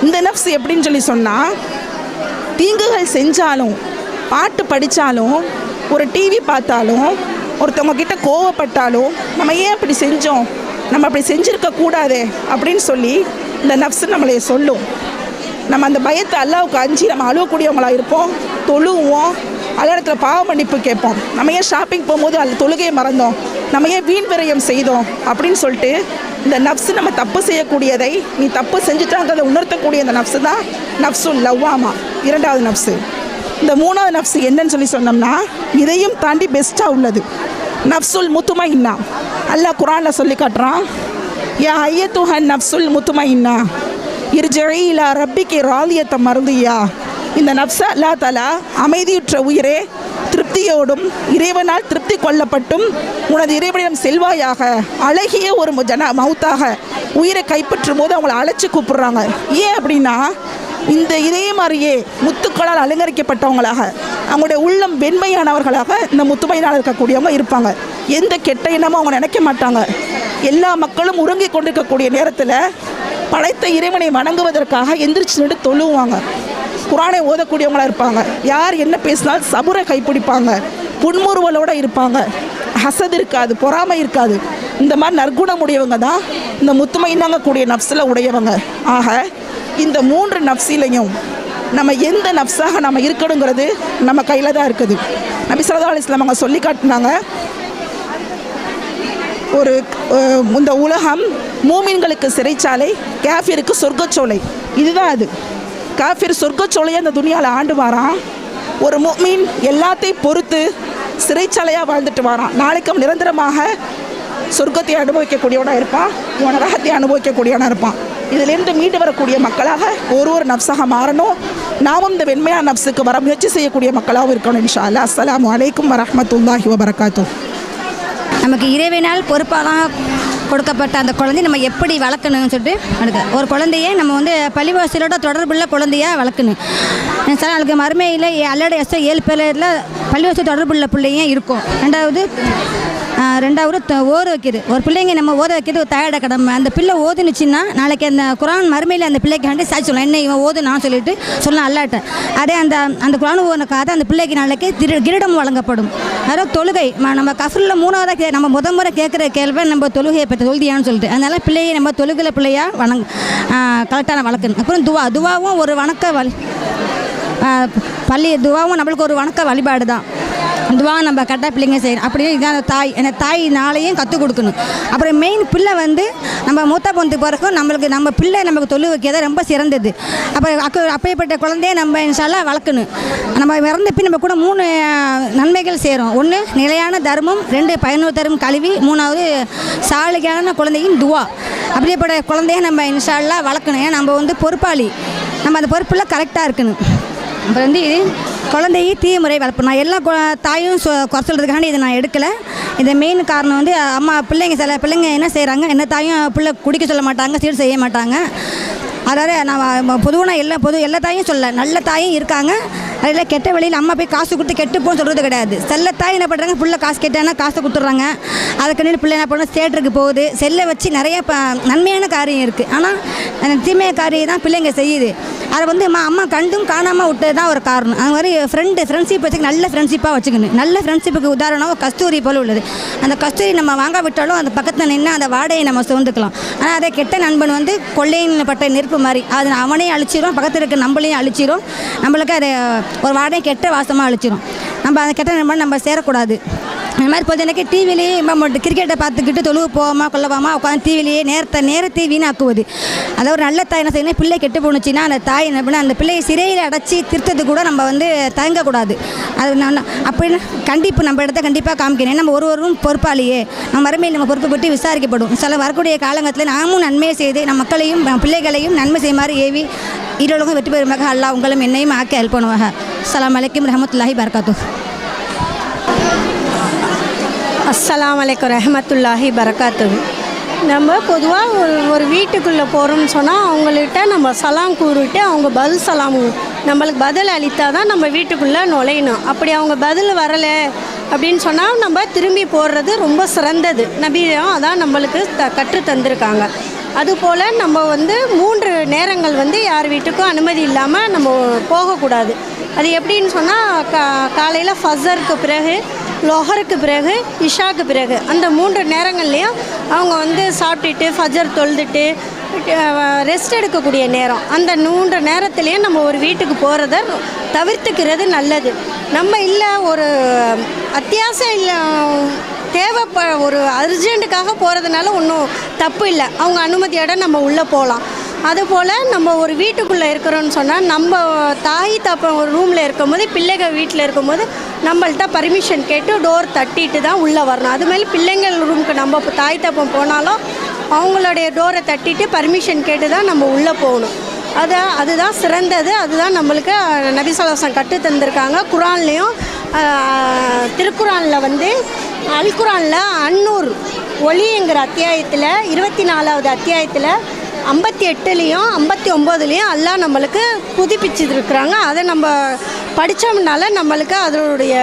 இந்த நஃப்ஸ் எப்படின்னு சொல்லி சொன்னால், தீங்குகள் செஞ்சாலும், பாட்டு படித்தாலும், ஒரு டிவி பார்த்தாலும், ஒருத்தவங்க கிட்ட கோவப்பட்டாலும், நம்ம ஏன் அப்படி செஞ்சோம், நம்ம அப்படி செஞ்சுருக்கக்கூடாது அப்படின்னு சொல்லி இந்த நஃப்ஸ் நம்மளைய சொல்லும். நம்ம அந்த பயத்தை அல்லாஹ்வுக்கு அஞ்சி நம்ம அழுவக்கூடியவங்களாக இருப்போம், தொழுவோம், அல்லாஹ்விடத்தில் பாவ மன்னிப்பு கேட்போம். நம்ம ஏன் ஷாப்பிங் போகும்போது அதில் தொழுகையை மறந்தோம், நம்ம ஏன் வீண் விரயம் செய்தோம் அப்படின்னு சொல்லிட்டு இந்த நஃப்ஸ் நம்ம தப்பு செய்யக்கூடியதை நீ தப்பு செஞ்சுட்டாங்கிறத உணர்த்தக்கூடிய இந்த நஃப்ஸ் தான் நஃப்ஸுல் லவ்வாமா, இரண்டாவது நஃப்ஸு. இந்த மூணாவது நஃப்ஸ் என்னன்னு சொல்லி சொன்னோம்னா, இதையும் தாண்டி பெஸ்ட்டாக உள்ளது நஃப்ஸுல் முத்துமையின்னா. அல்லாஹ் குர்ஆனில் சொல்லி காட்டுறான், யா ஐயத்துஹன் நஃப்ஸுல் முத்துமையின்னா இர்ஜஇ இலா ரப்பிகி ராலியத்த மர்தியா. இந்த நஃப்ஸ அல்லாஹ் தஆலா அமைதியுற்ற உயிரே, திருப்தியோடும் இறைவனால் திருப்தி கொள்ளப்பட்டும் உனது இறைவனிடம் செல்வாயாக. அழகிய ஒரு மௌத்தாக உயிரை கைப்பற்றும் போது அவங்கள அழைச்சி கூப்பிடுறாங்க. ஏன் அப்படின்னா, இந்த இதே மாதிரியே முத்துக்களால் அலங்கரிக்கப்பட்டவங்களாக, அவங்களுடைய உள்ளம் வெண்மையானவர்களாக இந்த முத்துமையினால் இருக்கக்கூடியவங்க இருப்பாங்க. எந்த கெட்ட எண்ணமும் அவங்க நினைக்க மாட்டாங்க. எல்லா மக்களும் உறங்கி கொண்டிருக்கக்கூடிய நேரத்தில் படைத்த இறைவனை வணங்குவதற்காக எந்திரிச்சு நின்று தொழுவாங்க. குர்ஆனை ஓதக்கூடியவங்களாக இருப்பாங்க. யார் என்ன பேசினாலும் சபுரை கைப்பிடிப்பாங்க, புன்முறுவலோடு இருப்பாங்க, ஹசத் இருக்காது, பொறாமை இருக்காது. இந்த மாதிரி நற்குணம் உடையவங்க தான் இந்த முத்துமையினாங்கக்கூடிய நஃப்ஸில் உடையவங்க. ஆக இந்த மூன்று நஃப்ஸிலையும் நம்ம எந்த நஃப்ஸாக நம்ம இருக்கணுங்கிறது நம்ம கையில் தான் இருக்குது. நபி ஸல்லல்லாஹு அலைஹி வஸல்லம் அவங்க சொல்லி காட்டினாங்க, ஒரு இந்த உலகம் மூமின்களுக்கு சிறைச்சாலை, காஃபிருக்கு சொர்க்கச்சோலை. இதுதான் அது. காஃபிர் சொர்க்கச்சோலையை அந்த துனியாவில் ஆண்டு வாரான். ஒரு முஃமின் எல்லாத்தையும் பொறுத்து சிறைச்சாலையாக வாழ்ந்துட்டு வாரான். நாளைக்கும் நிரந்தரமாக சொர்க்கத்தை அனுபவிக்கக்கூடியவனாக இருப்பான், நரகத்தை அனுபவிக்கக்கூடியவனாக இருப்பான். இதிலிருந்து மீண்டு வரக்கூடிய மக்களாக ஒரு நஃப்ஸாக மாறணும். நாமும் இந்த வெண்மையான நஃப்ஸுக்கு வர முயற்சி செய்யக்கூடிய மக்களாகவும் இருக்கணும் இன்ஷா அல்லாஹ். அஸ்ஸலாமு அலைக்கும் வரஹ்மத்துல்லாஹி வபரகாத்துஹ். நமக்கு இறைவனால் பொறுப்பாக கொடுக்கப்பட்ட அந்த குழந்தைய நம்ம எப்படி வளர்க்கணும்னு சொல்லிட்டு ஒரு குழந்தைய நம்ம வந்து பள்ளிவாசலோட தொடர்புள்ள குழந்தையாக வளர்க்கணும். சில நாளுக்கு மறுமையில் அல்லோட 7 பேரில் பள்ளிவாசல் தொடர்புள்ள பிள்ளைங்க இருக்கும். ரெண்டாவது ஓத வைக்கிறது. ஒரு பிள்ளைங்க நம்ம ஓத வைக்கிறது ஒரு தயாராக கடமை. அந்த பிள்ளை ஓதுனுச்சுன்னா நாளைக்கு அந்த குர்ஆன் மறுமையில் அந்த பிள்ளைக்கு சாட்சி சொல்லலாம், என்ன இவன் ஓதுனான்னு சொல்லிட்டு சொல்லலாம் அல்லாட்ட. அதே அந்த குர்ஆன் ஓதுனக்காக அந்த பிள்ளைக்கு நாளைக்கு கிரீடம் வழங்கப்படும். அதாவது தொழுகை நம்ம கஃப்ரில் 3ஆவதாக நம்ம முறை கேட்குற கேள்வி நம்ம தொழுகையை பற்றி தொழுதியான்னு சொல்லிட்டு, அதனால் பிள்ளையை நம்ம தொழுகிற பிள்ளையாக கரெக்டான வளர்க்கணும். அப்புறம் துவாவும் ஒரு வணக்க துவாவும் நம்மளுக்கு ஒரு வணக்க வழிபாடு தான். துவா நம்ம கரெக்டாக பிள்ளைங்க செய்யணும். அப்படியே இதான் தாய், அந்த தாயினாலையும் கற்றுக் கொடுக்கணும். அப்புறம் மெயின் பிள்ளை வந்து நம்ம மூத்த பொண்ணு பிறக்கும் நம்மளுக்கு நம்ம பிள்ளை நமக்கு தொழில் வைக்கிறத ரொம்ப சிறந்தது. அப்புறம் அப்பேற்பட்ட குழந்தைய நம்ம இன்ஷால்லா வளர்க்கணும். நம்ம இறந்தப்பி நம்ம கூட 3 நன்மைகள் சேரும். 1 நிலையான தர்மம், 2 பயனுள்ள தரும் கல்வி, 3வது சாலிகான குழந்தையின் துவா. அப்படியேப்பட்ட குழந்தைய நம்ம இன்ஷால்லா வளர்க்கணும். ஏன்னா நம்ம வந்து பொறுப்பாளி, நம்ம அந்த பொறுப்பில் கரெக்டாக இருக்கணும். அப்புறம் வந்து குழந்தையை தீமுறை வளர்ப்பணும். நான் எல்லா தாயும் குறை சொல்கிறதுக்காண்டி இதை நான் எடுக்கலை. இந்த மெயின் காரணம் வந்து அம்மா சில பிள்ளைங்க என்ன செய்கிறாங்க, என்ன தாயும் பிள்ளை குடிக்க சொல்ல மாட்டாங்க, சீர் செய்ய மாட்டாங்க. அதாவது நான் பொதுவாக எல்லா தாயும் சொல்ல, நல்ல தாயும் இருக்காங்க. அதில் கெட்ட வழியில் அம்மா போய் காசு கொடுத்து கெட்டு போன்னு சொல்கிறது கிடையாது. செல்ல தாய் என்ன பண்ணுறாங்க, பிள்ளை காசு கேட்டாங்கன்னா காசு கொடுத்துட்றாங்க. அதுக்கு பிள்ளை என்ன பண்ண தேட்டருக்கு போகுது. செல்லை வச்சு நிறைய நன்மையான காரியம் இருக்குது, ஆனால் தீமையான காரியம் தான் பிள்ளைங்க செய்யுது. அதை வந்து அம்மா கண்டும் காணாமல் விட்டது தான் ஒரு காரணம். அது மாதிரி ஃப்ரெண்ட்ஷிப் வச்சுக்க, நல்ல ஃப்ரெண்ட்ஷிப்பாக வச்சுக்கணும். நல்ல ஃப்ரெண்ட்ஷிப்புக்கு உதாரணம் கஸ்தூரி போல் உள்ளது. அந்த கஸ்தூரி நம்ம வாங்க விட்டாலும் அந்த பக்கத்தில் நின்று அந்த வாடையை நம்ம சுமந்துக்கலாம். ஆனால் அதே கெட்ட நண்பன் வந்து கொள்ளையின் பட்ட நெருப்பு மாதிரி, அது அவனையும் அழிச்சிடும், பக்கத்தில் இருக்க நம்மளையும் அழிச்சிடும். நம்மளுக்கு அது ஒரு வாடையை கெட்ட வாசமாக அழிச்சிடும். நம்ம அந்த கெட்ட நண்பன் நம்ம சேரக்கூடாது. அந்த மாதிரி போது எனக்கு டிவிலேயே கிரிக்கெட்டை பார்த்துக்கிட்டு தொழுவு போகாமா கொள்ளவாமா உட்காந்து டிவிலேயே நேரத்தை வீணாக்குவது. அதாவது ஒரு நல்ல தாய் என்ன செய்யணும், பிள்ளை கெட்டு போணுச்சுன்னா அந்த தாய் என்ன பண்ண அந்த பிள்ளையை சிறையில் அடைச்சி திருத்தது கூட நம்ம வந்து தயங்கக்கூடாது. அது அப்படின்னு நம்ம இடத்த கண்டிப்பாக காமிக்கணும். நம்ம ஒருவரும் பொறுப்பாளியே, நம்ம மறுமையில் நம்ம பொறுப்புப்பட்டு விசாரிக்கப்படும். சில வரக்கூடிய காலங்கத்தில் நாமும் நன்மையை செய்து நம் மக்களையும் பிள்ளைகளையும் நன்மை செய்யுமாறு ஏவி இருளுக்கும் வெற்றி பெறுமாக அல்லாஹ் உங்களும் என்னையும் ஆக்கி ஹெல்ப் பண்ணுவாங்க. அஸ்ஸலாமு அலைக்கும் ரஹ்மத்துல்லாஹி பரகாத்துஹ். அஸ்ஸலாமு அலைக்கும் ரஹ்மத்துல்லாஹி பரகாத்துஹு. நம்ம பொதுவாக ஒரு வீட்டுக்குள்ளே போகிறோம்னு சொன்னால் அவங்கள்ட்ட நம்ம சலாம் கூறிட்டு அவங்க பதில் சலாம் நம்மளுக்கு பதில் அளித்தா தான் நம்ம வீட்டுக்குள்ளே நுழையணும். அப்படி அவங்க பதில் வரலை அப்படின்னு சொன்னால் நம்ம திரும்பி போடுறது ரொம்ப சிறந்தது. நபியும் அதான் நம்மளுக்கு கற்று தந்திருக்காங்க. அதுபோல் நம்ம வந்து 3 நேரங்கள் வந்து யார் வீட்டுக்கும் அனுமதி இல்லாமல் நம்ம போகக்கூடாது. அது எப்படின்னு சொன்னால் காலையில் ஃபஜருக்கு பிறகு, லொஹருக்கு பிறகு, இஷாக்கு பிறகு, அந்த 3 நேரங்கள்லேயும் அவங்க வந்து சாப்பிட்டுட்டு ஃபஜர் தொழுதுட்டு ரெஸ்ட் எடுக்கக்கூடிய நேரம். அந்த 3 நேரத்துலேயும் நம்ம ஒரு வீட்டுக்கு போகிறத தவிர்த்துக்கிறது நல்லது. நம்ம இல்லை ஒரு அத்தியாவசியம் இல்லை ஒரு அர்ஜென்ட்டுக்காக போகிறதுனால ஒன்றும் தப்பு இல்லை, அவங்க அனுமதியோட நம்ம உள்ளே போகலாம். அதுபோல் நம்ம ஒரு வீட்டுக்குள்ளே இருக்கிறோன்னு சொன்னால் நம்ம தாய் தாப்பன் ஒரு ரூமில் இருக்கும்போது, பிள்ளைகள் வீட்டில் இருக்கும்போது நம்மள்ட்ட பர்மிஷன் கேட்டு டோர் தட்டிட்டு தான் உள்ளே வரணும். அதுமாதிரி பிள்ளைங்கள் ரூமுக்கு நம்ம தாய் தாப்பன் போனாலும் அவங்களுடைய டோரை தட்டிட்டு பர்மிஷன் கேட்டு தான் நம்ம உள்ளே போகணும். அதுதான் சிறந்தது. அதுதான் நம்மளுக்கு நபி ஸல்லல்லாஹு அலைஹி வஸல்லம் கற்று தந்திருக்காங்க. குரான்லேயும் திருக்குரானில் வந்து அல்குரானில் அன்னூர் ஒளிங்கிற அத்தியாயத்தில் 24வது அத்தியாயத்தில் 58லேயும் 59லேயும் அல்லாஹ் நம்மளுக்கு புதுப்பிச்சுருக்குறாங்க. அதை நம்ம படித்தோம்னால நம்மளுக்கு அதனுடைய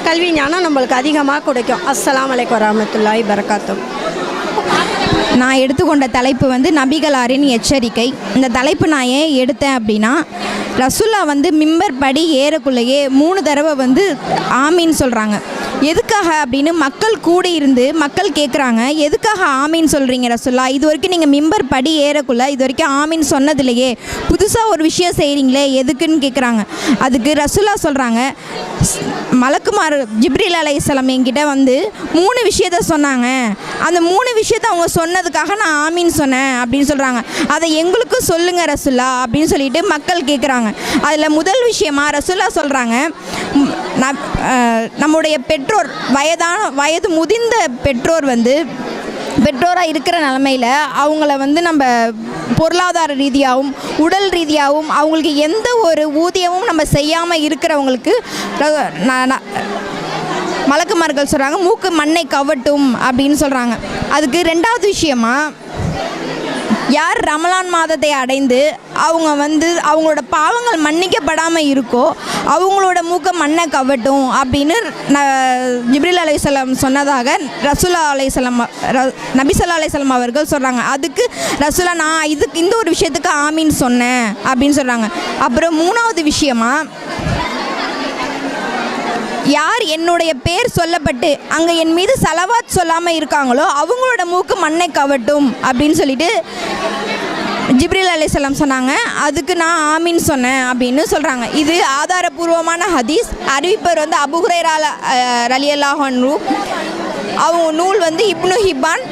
கல்வி ஞானம் நம்மளுக்கு அதிகமாக கிடைக்கும். அஸ்ஸலாமு அலைக்கும் வரஹ்மத்துல்லாஹி பரகாத்துஹு. நான் எடுத்துக்கொண்ட தலைப்பு வந்து நபிகளாரின் எச்சரிக்கை. இந்த தலைப்பு நான் ஏன் எடுத்தேன் அப்படின்னா, ரசூல்லா வந்து மிம்பர் படி ஏறக்குள்ளேயே 3 தடவை வந்து ஆமீன் சொல்கிறாங்க. எதுக்காக அப்படின்னு மக்கள் கூடி இருந்து மக்கள் கேட்குறாங்க, எதுக்காக ஆமீன் சொல்கிறீங்க ரசூல்லா? இது வரைக்கும் நீங்கள் மிம்பர் படி ஏறக்குள்ள இது வரைக்கும் ஆமீன் சொன்னதில்லையே, புதுசாக ஒரு விஷயம் செய்கிறீங்களே, எதுக்குன்னு கேட்குறாங்க. அதுக்கு ரசூல்லா சொல்கிறாங்க, மலக்குமார் ஜிப்ரீல் அலைஹிஸ்ஸலாம் என்கிட்ட வந்து 3 விஷயத்த சொன்னாங்க. அந்த 3 விஷயத்த அவங்க சொன்னதுக்காக நான் ஆமீன் சொன்னேன் அப்படின்னு சொல்கிறாங்க. அதை எங்களுக்கும் சொல்லுங்கள் ரசூல்லா அப்படின்னு சொல்லிட்டு மக்கள் கேட்குறாங்க. அதில் முதல் விஷயமா ரசூல்லா சொல்கிறாங்க, நம்முடைய பெற்றோர் வயது முதிர்ந்த பெற்றோர் வந்து பெற்றோராக இருக்கிற நிலமையில் அவங்கள வந்து நம்ம பொருளாதார ரீதியாகவும் உடல் ரீதியாகவும் அவங்களுக்கு எந்த ஒரு ஊதியமும் நம்ம செய்யாமல் இருக்கிறவங்களுக்கு மலக்குமார்கள் சொல்கிறாங்க மூக்கு மண்ணை கவட்டும் அப்படின்னு சொல்கிறாங்க. அதுக்கு 2வது விஷயமா, யார் ரமலான் மாதத்தை அடைந்து அவங்க வந்து அவங்களோட பாவங்கள் மன்னிக்கப்படாமல் இருக்கோ அவங்களோட மூக்க மண்ணை கவட்டும் அப்படின்னு ஜிப்ரீல் அலைஹிஸ்ஸலாம் சொன்னதாக ரசூலா அலைஹிஸ்ஸலாம் நபி ஸல்லல்லாஹு அலைஹி வஸல்லம் அவர்கள் சொல்கிறாங்க. அதுக்கு ரசூலா நான் இந்த ஒரு விஷயத்துக்கு ஆமீன் சொன்னேன் அப்படின்னு சொல்கிறாங்க. அப்புறம் 3வது விஷயமா, யார் என்னுடைய பேர் சொல்லப்பட்டு அங்கே என் மீது சலவாத் சொல்லாமல் இருக்காங்களோ அவங்களோட மூக்கு மண்ணை கவட்டும் அப்படின்னு சொல்லிட்டு ஜிப்ரீல் அலைஹிஸ்ஸலாம் சொன்னாங்க, அதுக்கு நான் ஆமீன் சொன்னேன் அப்படின்னு சொல்கிறாங்க. இது ஆதாரபூர்வமான ஹதீஸ். அறிவிப்பர் வந்து அபூ ஹுரைரா ரலியல்லாஹு அன்ஹு. அவங்க நூல் வந்து இப்னு ஹிப்பான்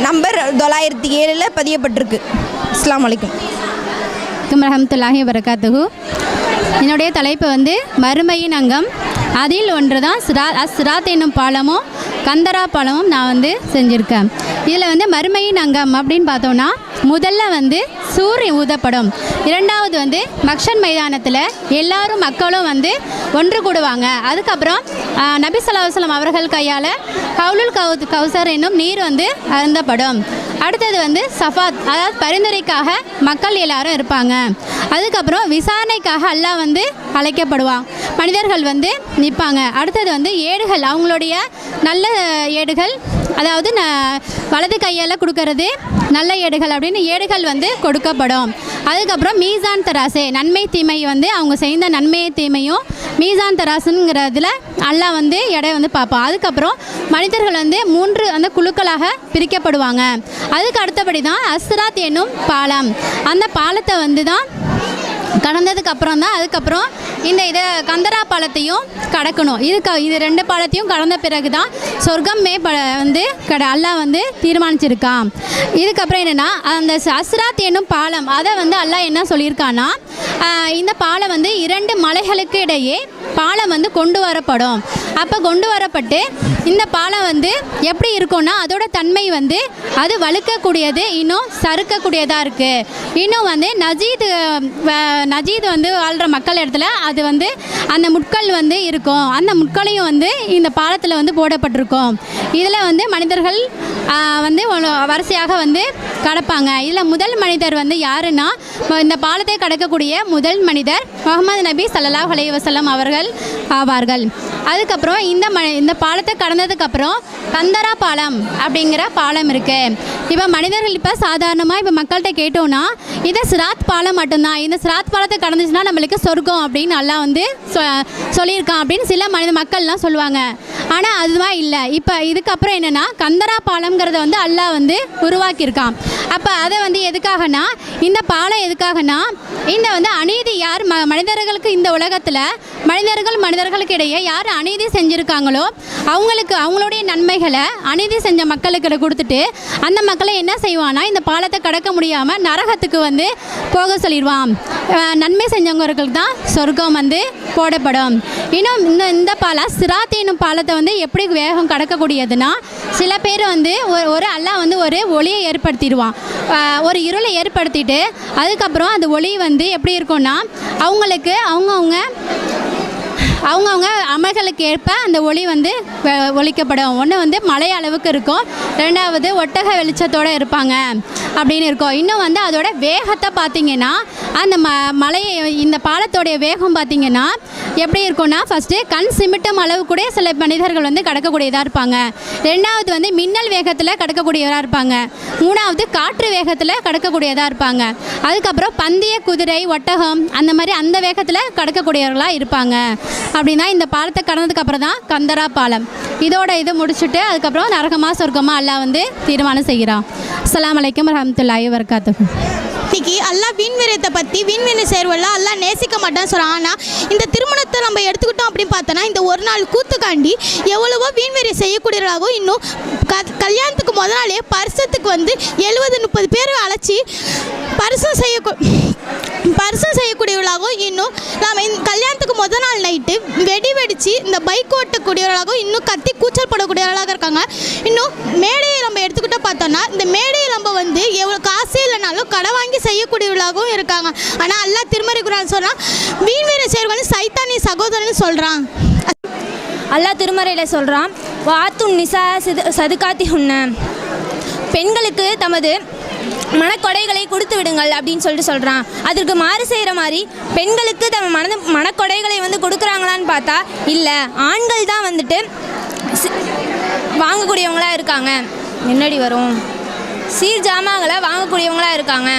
நம்பர் 907 பதியப்பட்டிருக்கு. அஸ்ஸலாமு அலைக்கும் ரஹ்மத்துல்லாஹி வபரகாத்துஹு. என்னுடைய தலைப்பு வந்து மறுமையின் அங்கம். அதில் ஒன்று தான் சிராத் என்னும் பாலமும் கந்தரா பாலமும் நான் வந்து செஞ்சுருக்கேன். இதில் வந்து மறுமையின் அங்கம் அப்படின்னு பார்த்தோன்னா, முதல்ல வந்து சூரியன் ஊதப்படும். இரண்டாவது வந்து மக்ஷன் மைதானத்தில் எல்லாரும் மக்களும் வந்து ஒன்று கூடுவாங்க. அதுக்கப்புறம் நபி ஸல்லல்லாஹு அலைஹி வஸல்லம் அவர்கள் கையால் ஹவுலுல் கௌசர் என்னும் நீர் வந்து அருந்தப்படும். அடுத்தது வந்து சஃபாத், அதாவது பரிந்துரைக்காக மக்கள் எல்லாரும் இருப்பாங்க. அதுக்கப்புறம் விசாரணைக்காக அல்லாஹ் வந்து அழைக்கப்படுவான், மனிதர்கள் வந்து நிற்பாங்க. அடுத்தது வந்து ஏடுகள், அவங்களுடைய நல்ல ஏடுகள், அதாவது வலது கையால் கொடுக்கறது நல்ல ஏடுகள் அப்படின்னு ஏடுகள் வந்து கொடுக்கப்படும். அதுக்கப்புறம் மீசான் தராசு, நன்மை தீமை வந்து அவங்க செய்த நன்மையை தீமையும் மீசான் தராசுங்கிறதுல அல்லாஹ் வந்து எடை வந்து பார்ப்போம். அதுக்கப்புறம் மனிதர்கள் வந்து 3 அந்த குழுக்களாக பிரிக்கப்படுவாங்க. அதுக்கு அடுத்தபடி தான் அஸ்ராத் என்னும் பாலம். அந்த பாலத்தை வந்து தான் கடந்ததுக்கு அப்புறம் தான் அதுக்கப்புறம் இதை கந்தரா பாலத்தையும் கடக்கணும். இது 2 பாலத்தையும் கடந்த பிறகு தான் சொர்க்கமே வந்து அல்லாஹ் வந்து தீர்மானிச்சிருக்கான். இதுக்கப்புறம் என்னென்னா, அந்த அஸ்ராத் என்னும் பாலம் அதை வந்து அல்லாஹ் என்ன சொல்லியிருக்கான்னா, இந்த பாலம் வந்து 2 மலைகளுக்கு இடையே பாலம் வந்து கொண்டு வரப்படும். அப்போ கொண்டு வரப்பட்டு இந்த பாலம் வந்து எப்படி இருக்கும்னா, அதோட தன்மை வந்து அது வழுக்கக்கூடியது, இன்னும் சறுக்கக்கூடியதாக இருக்குது. இன்னும் வந்து நஜீத் வந்து வாழ்கிற மக்கள் இடத்துல அது வந்து அந்த முட்கள் வந்து இருக்கும். அந்த முட்களையும் வந்து இந்த பாலத்தில் வந்து போடப்பட்டிருக்கும். இதில் வந்து மனிதர்கள் வந்து வரிசையாக வந்து கடப்பாங்க. இதில் முதல் மனிதர் வந்து யாருன்னா, இந்த பாலத்தை கடக்கக்கூடிய முதல் மனிதர் முஹம்மது நபி ஸல்லல்லாஹு அலைஹி வஸல்லம் அவர்கள் ஆவார்கள். அதுக்கப்புறம் இந்த பாலத்தை கடந்ததுக்கப்புறம் கந்தரா பாலம் அப்படிங்கிற பாலம் இருக்குது. இப்போ மனிதர்கள் இப்போ சாதாரணமாக இப்போ மக்கள்கிட்ட கேட்டோன்னா, இதை சிராத் பாலம் மட்டும்தான், இந்த சிராத் பாலத்தை கடந்துச்சுன்னா நம்மளுக்கு சொர்க்கம் அப்படின்னு அல்லாஹ் வந்து சொல்லியிருக்கான் அப்படின்னு சில மக்கள்லாம் சொல்லுவாங்க. ஆனால் அதுதான் இல்லை. இப்போ இதுக்கப்புறம் என்னென்னா, கந்தரா பாலம்ங்கிறத வந்து அல்லாஹ் வந்து உருவாக்கியிருக்கான். அப்போ அதை வந்து எதுக்காகனா, இந்த பாலம் எதுக்காகனா, இந்த வந்து அநீதி யார் மனிதர்களுக்கு இந்த உலகத்தில் மனிதர்களுக்கு இடையே யார் அநீதி செஞ்சுருக்காங்களோ அவங்களுடைய நன்மைகளை அநீதி செஞ்ச மக்களுக்கு கொடுத்துட்டு அந்த மக்களை என்ன செய்வான்னா, இந்த பாலத்தை கடக்க முடியாமல் நரகத்துக்கு வந்து போக சொல்லிடுவான். நன்மை செஞ்சவங்களுக்கு தான் சொர்க்கம் வந்து போடப்படும். இன்னும் இந்த பாலம் சிராத் என்னும் பாலத்தை வந்து எப்படி வேகம் கடக்கக்கூடியதுன்னா, சில பேர் வந்து அல்லாஹ் வந்து ஒரு ஒளியை ஏற்படுத்திடுவான், ஒரு இருளை ஏற்படுத்திட்டு அதுக்கப்புறம் அந்த ஒளி வந்து எப்படி இருக்கும்னா, அவங்களுக்கு அவங்கவுங்க அமல்களுக்கு ஏற்ப அந்த ஒளி வந்து ஒலிக்கப்படும். ஒன்று வந்து மலை அளவுக்கு இருக்கும், 2வது ஒட்டக வெளிச்சத்தோடு இருப்பாங்க அப்படின்னு இருக்கும். இன்னும் வந்து அதோட வேகத்தை பார்த்திங்கன்னா, அந்த மலையை இந்த பாலத்தோடைய வேகம் பார்த்திங்கன்னா எப்படி இருக்கும்னா, ஃபஸ்ட்டு கண் சிமிட்டும் அளவு கூட சில மனிதர்கள் வந்து கடக்கக்கூடியதாக இருப்பாங்க. 2வது வந்து மின்னல் வேகத்தில் கடக்கக்கூடியவராக இருப்பாங்க. 3வது காற்று வேகத்தில் கடக்கக்கூடியதாக இருப்பாங்க. அதுக்கப்புறம் பந்தய குதிரை ஒட்டகம் அந்த மாதிரி அந்த வேகத்தில் கடக்கக்கூடியவர்களாக இருப்பாங்க. அப்படின்னா இந்த பாலத்தை கடந்ததுக்கப்புறம் தான் கந்தரா பாலம். இதோட இது முடிச்சுட்டு அதுக்கப்புறம் நரகமா சொர்க்கமா அல்லாஹ் வந்து தீர்மானம் செய்கிறான். அஸ்ஸலாமு அலைக்கும் வரஹ்மத்துல்லாஹி வபரகாத்துஹு. இன்னைக்கு அல்லாஹ் வீண்விரயத்தை பற்றி வீண்வினை சேர்வெல்லாம் அல்லாஹ் நேசிக்க மாட்டான்னு சொல்கிறான். ஆனால் இந்த திருமணத்தை நம்ம எடுத்துக்கிட்டோம் அப்படின்னு பார்த்தோன்னா, இந்த ஒரு நாள் கூத்துக்காண்டி எவ்வளவோ வீண்விரயம் செய்யக்கூடியவர்களாகவும், இன்னும் கல்யாணத்துக்கு முத நாளே பரிசத்துக்கு வந்து 70-30 பேர் அழைச்சி பரிசம் செய்யக்கூடியவர்களாகவும், இன்னும் நாம் கல்யாணத்துக்கு முத நாள் நைட்டு வெடிச்சு இந்த பைக் ஓட்டக்கூடியவர்களாகவும், இன்னும் கத்தி கூச்சல் போடக்கூடியவர்களாக இருக்காங்க. இன்னும் மேடையை நம்ம எடுத்துக்கிட்ட பார்த்தோன்னா, இந்த மேடையை நம்ம வந்து எவ்வளோ காசே இல்லைனாலும் கடை வாங்கி செய்யக்கூடியவர்களாகவும் இருக்காங்க. ஆனால் அல்லாஹ் திருமறை குர்ஆன் சொல்கிறான், வீண்வீர சேர்வன் சைத்தானி சகோதரன் சொல்கிறான். அல்லாஹ் திருமறையில் சொல்கிறான், வாத்துன் நிசா சதுகாத்தி ஹுன்ன, பெண்களுக்கு தமது மனக்கொடைகளை கொடுத்து விடுங்கள் அப்படின்னு சொல்லிட்டு சொல்கிறான். அதற்கு மாறு செய்கிற மாதிரி பெண்களுக்கு தம் மனக்கொடைகளை வந்து கொடுக்குறாங்களான்னு பார்த்தா இல்லை, ஆண்கள் தான் வந்துட்டு வாங்கக்கூடியவங்களாக இருக்காங்க. முன்னாடி வரும் சீர் ஜாமான்களை வாங்கக்கூடியவங்களாக இருக்காங்க.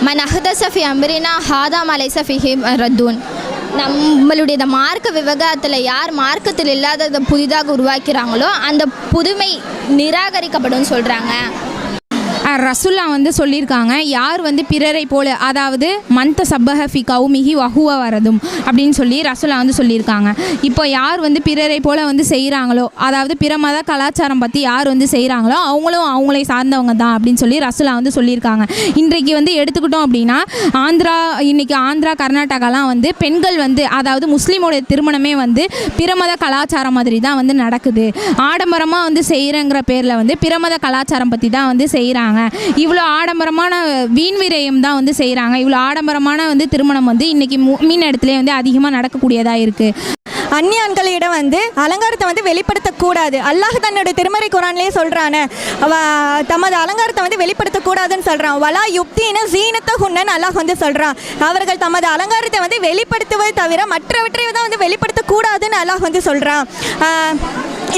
மன் அஹ்தஸஃபி அம்ரினா ஹாதா மலைஸ ஃபிஹி ரத்தூன், நம்மளுடைய இந்த மார்க்க விவகாரத்தில் யார் மார்க்கத்தில் இல்லாததை புதிதாக உருவாக்கிறாங்களோ அந்த புதுமை நிராகரிக்கப்படும் சொல்கிறாங்க. ரசுல்லா வந்து சொல்லியிருக்காங்க, யார் வந்து பிறரை போல, அதாவது மந்த சப்பஹ ஃபி கௌமிஹி வஹுவ வரதும் அப்படின்னு சொல்லி ரசுல்லா வந்து சொல்லியிருக்காங்க. இப்போ யார் வந்து பிறரை போல வந்து செய்கிறாங்களோ, அதாவது பிற மத கலாச்சாரம் பற்றி யார் வந்து செய்கிறாங்களோ அவங்களும் அவங்களை சார்ந்தவங்க தான் அப்படின்னு சொல்லி ரசுல்லா வந்து சொல்லியிருக்காங்க. இன்றைக்கு வந்து எடுத்துக்கிட்டோம் அப்படின்னா இன்றைக்கி ஆந்திரா கர்நாடகாலாம் வந்து பெண்கள் வந்து, அதாவது முஸ்லீமோடைய திருமணமே வந்து பிற மத கலாச்சாரம் மாதிரி தான் வந்து நடக்குது. ஆடம்பரமாக வந்து செய்கிறங்கிற பேரில் வந்து பிற மத கலாச்சாரம் பற்றி தான் வந்து செய்கிறாங்க. இவ்வளோ ஆடம்பரமான வீண் விரயம் தான் வந்து செய்கிறாங்க. இவ்வளோ ஆடம்பரமான வந்து திருமணம் வந்து இன்றைக்கி மீன் இடத்துல வந்து அதிகமாக நடக்கக்கூடியதாக இருக்குது. அந்நியான்களிடம் வந்து அலங்காரத்தை வந்து வெளிப்படுத்தக்கூடாது. அல்லாஹ் தன்னுடைய திருமறை குரான்லேயே சொல்கிறானே, தமது அலங்காரத்தை வந்து வெளிப்படுத்தக்கூடாதுன்னு சொல்கிறான். வலா யுப்தீன ஜீனத்த ஹுன்னன் அல்லாஹ் வந்து சொல்கிறான். அவர்கள் தமது அலங்காரத்தை வந்து வெளிப்படுத்துவதை தவிர மற்றவற்றை தான் வந்து வெளிப்படுத்தக்கூடாதுன்னு அல்லாஹ் வந்து சொல்கிறான்.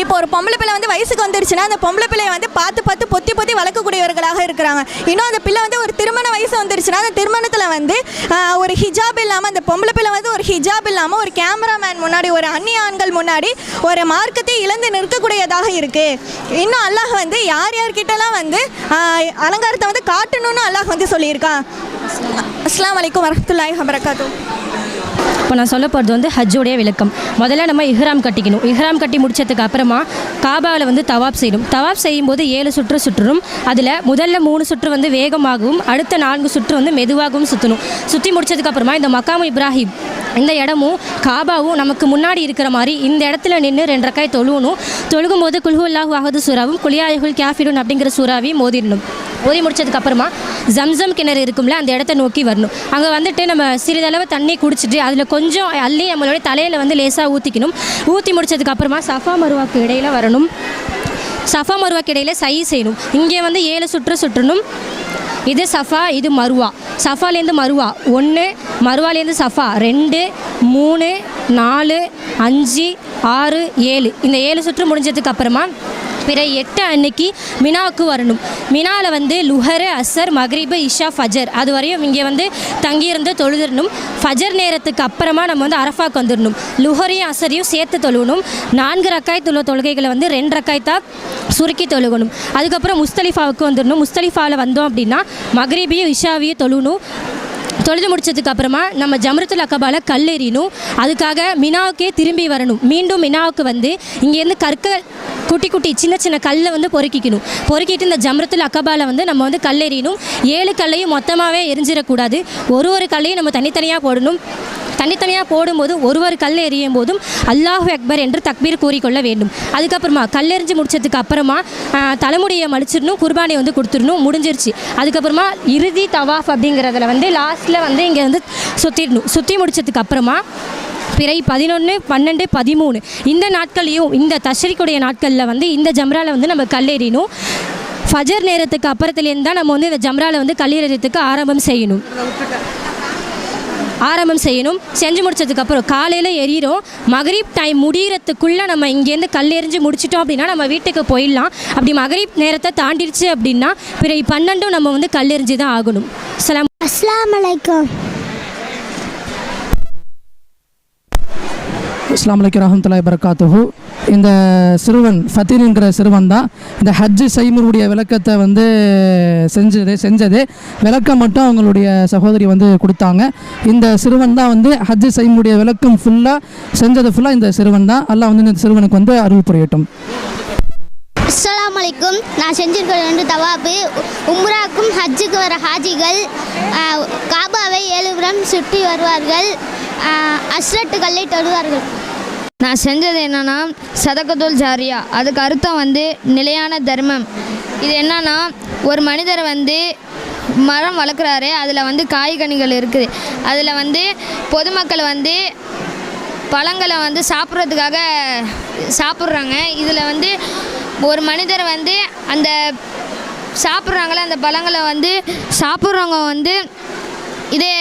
இப்போ ஒரு பொம்பளை பிள்ளை வந்து வயசுக்கு வந்துருச்சுன்னா அந்த பொம்பளை பிள்ளையை வந்து பார்த்து பார்த்து பொத்தி பொத்தி வளர்க்கக்கூடியவர்களாக இருக்கிறாங்க. இன்னும் அந்த பிள்ளை வந்து ஒரு திருமண வயசு வந்துருச்சுன்னா அந்த திருமணத்தில் வந்து ஒரு ஹிஜாப் இல்லாமல், அந்த பொம்பளை பிள்ளை வந்து ஒரு ஹிஜாப் இல்லாமல் ஒரு கேமராமேன் முன்னாடி, ஒரு அந்நிய ஆண்கள் முன்னாடி ஒரு மார்க்கத்தை இழந்து நிற்கக்கூடியதாக இருக்குது. இன்னும் அல்லாஹ் வந்து யார்கிட்டலாம் வந்து அலங்காரத்தை வந்து காட்டணும்னு அல்லாஹ் வந்து சொல்லியிருக்கான். அஸ்ஸலாமு அலைக்கும் வரஹ்மத்துல்லாஹி வபரகாத்துஹு. இப்போ நான் சொல்ல போகிறது வந்து ஹஜ்ஜோடைய விளக்கம். முதல்ல நம்ம இஹ்ராம் கட்டிக்கணும். இஹ்ராம் கட்டி முடிச்சதுக்கு அப்புறமா காபாவில் வந்து தவாப் செய்யணும். தவாப் செய்யும்போது 7 சுற்று சுற்றணும். அதில் முதல்ல 3 சுற்று வந்து வேகமாகவும் அடுத்த 4 சுற்று வந்து மெதுவாகவும் சுற்றணும். சுற்றி முடிச்சதுக்கப்புறமா இந்த மக்காமு இப்ராஹிம் இந்த இடமும் காபாவும் நமக்கு முன்னாடி இருக்கிற மாதிரி இந்த இடத்துல நின்று 2 ரக்காய் தொழுவணும். தொழுகும்போது குல்ஹுல்லாஹு அஹது சூறாவும் குலியாயுல் கேஃபிருன் அப்படிங்கிற சூறாவையும் மோதிடணும். ஓதி முடிச்சதுக்கப்புறமா ஜம்சம் கிணறு இருக்கும்ல, அந்த இடத்த நோக்கி வரணும். அங்கே வந்துட்டு நம்ம சிறிதளவு தண்ணி குடிச்சிட்டு அதில் கொஞ்சம் அள்ளி நம்மளுடைய தலையில் வந்து லேசாக ஊற்றிக்கணும். ஊற்றி முடிச்சதுக்கப்புறமா சஃபா மருவாக்கு இடையில் வரணும். சஃபா மருவாக்கு இடையில் சை செய்யணும். இங்கே வந்து 7 சுற்று சுற்றணும். இது சஃபா, இது மருவா. சஃபாலேருந்து மருவா 1, மருவாலேருந்து சஃபா 2, 3, 4, 5, 6, 7. இந்த 7 சுற்று முடிஞ்சதுக்கு அப்புறமா பிற 8 அன்னைக்கு மினாவுக்கு வரணும். மினாவில் வந்து லுஹரு, அசர், மக்ரிபு, இஷா, ஃபஜர் அது வரையும் இங்கே வந்து தங்கியிருந்து தொழுதிடணும். ஃபஜர் நேரத்துக்கு அப்புறமா நம்ம வந்து அரஃபாக்கு வந்துடணும். லுஹரையும் அசரையும் சேர்த்து தொழுகணும். 4 ரக்காய் தொழுகைகளை வந்து 2 ரக்காய்த்தான் சுருக்கி தொழுகணும். அதுக்கப்புறம் முஸ்தலிஃபாவுக்கு வந்துடணும். முஸ்தலிஃபாவில் வந்தோம் அப்படின்னா மக்ரிபையும் இஷாவையும் தொழுகணும். தொழுது முடிச்சதுக்கு அப்புறமா நம்ம ஜம்ரத்துல் அக்கபால கல் எறியணும். அதுக்காக மினாவுக்கே திரும்பி வரணும். மீண்டும் மினாவுக்கு வந்து இங்கேருந்து கற்கள் குட்டி குட்டி சின்ன சின்ன கல்லை வந்து பொறுக்கிக்கணும். பொறுக்கிட்டு இந்த ஜம்ரத்துல் அக்கபால வந்து நம்ம வந்து கல் எறியணும். 7 கல்லையும் மொத்தமாகவே எரிஞ்சிடக்கூடாது. ஒரு கல்லையும் நம்ம தனித்தனியாக போடணும். தனித்தனியாக போடும்போது ஒரு கல் எறியும் போதும் அல்லாஹு அக்பர் என்று தக்பீர் கூறிக்கொள்ள வேண்டும். அதுக்கப்புறமா கல்லெறிஞ்சு முடிச்சதுக்கு அப்புறமா தலைமுடியை மலிச்சிடணும். குர்பானியை வந்து கொடுத்துடணும். முடிஞ்சிருச்சு. அதுக்கப்புறமா இறுதி தவாஃப் அப்படிங்கிறதுல வந்து லாஸ்ட்டில் வந்து இங்கே வந்து சுற்றிடணும். சுற்றி முடிச்சதுக்கு அப்புறமா பிறை 11, 12, 13 இந்த நாட்களையும் இந்த தஷ்ரீக்குடைய நாட்களில் வந்து இந்த ஜம்ராவில் வந்து நம்ம கல்லெறியணும். ஃபஜர் நேரத்துக்கு அப்புறத்துலேருந்து தான் நம்ம வந்து இந்த ஜம்ராவில் வந்து கல்லெறியறதுக்கு ஆரம்பம் செய்யணும். செஞ்சு முடிச்சதுக்கப்புறம் காலையில் எறிகிறோம். மகரீப் டைம் முடிகிறதுக்குள்ளே நம்ம இங்கேருந்து கல் எறிஞ்சு முடிச்சிட்டோம் அப்படின்னா நம்ம வீட்டுக்கு போயிடலாம். அப்படி மகரீப் நேரத்தை தாண்டிடுச்சு அப்படின்னா பிறகு 12 நம்ம வந்து கல் எறிஞ்சு தான் ஆகணும். அஸ்ஸலாமு அலைக்கும். அஸ்ஸலாமு அலைக்கும் வரஹ்மத்துல்லாஹி வபரகாத்துஹு. இந்த சிறுவன் ஃபத்தீன்ங்கிற சிறுவன் தான் இந்த ஹஜ்ஜு செய்முறையுடைய விளக்கத்தை வந்து செஞ்சது விளக்கம் மட்டும் அவங்களுடைய சகோதரி வந்து கொடுத்தாங்க. இந்த சிறுவன் தான் வந்து ஹஜ்ஜு செய்முறையுடைய விளக்கம் செஞ்சது ஃபுல்லாக இந்த சிறுவன் தான். அல்லாஹ் வந்து இந்த சிறுவனுக்கு வந்து அருள் புரியட்டும். அஸ்ஸலாமு அலைக்கும். நான் செஞ்சிருக்கிற 2 தவாப்பு. உம்ராக்கும் ஹஜ்ஜுக்கு வர ஹாஜிகள் காபாவை 7 புறம் சுற்றி வருவார்கள். அஸ்ரட்டு கல்லை தொடுவார்கள். நான் செஞ்சது என்னன்னா சதகத்துல் ஜாரியா. அதுக்கு அர்த்தம் வந்து நிலையான தர்மம். இது என்னன்னா ஒரு மனிதர் வந்து மரம் வளர்க்குறாரு. அதில் வந்து காய்கனிகள் இருக்குது. அதில் வந்து பொதுமக்கள் வந்து பழங்களை வந்து சாப்பிட்றதுக்காக சாப்பிட்றாங்க. இதில் வந்து ஒரு மனிதர் வந்து அந்த சாப்பிட்றாங்களே அந்த பழங்களை வந்து சாப்பிட்றவங்க வந்து இதே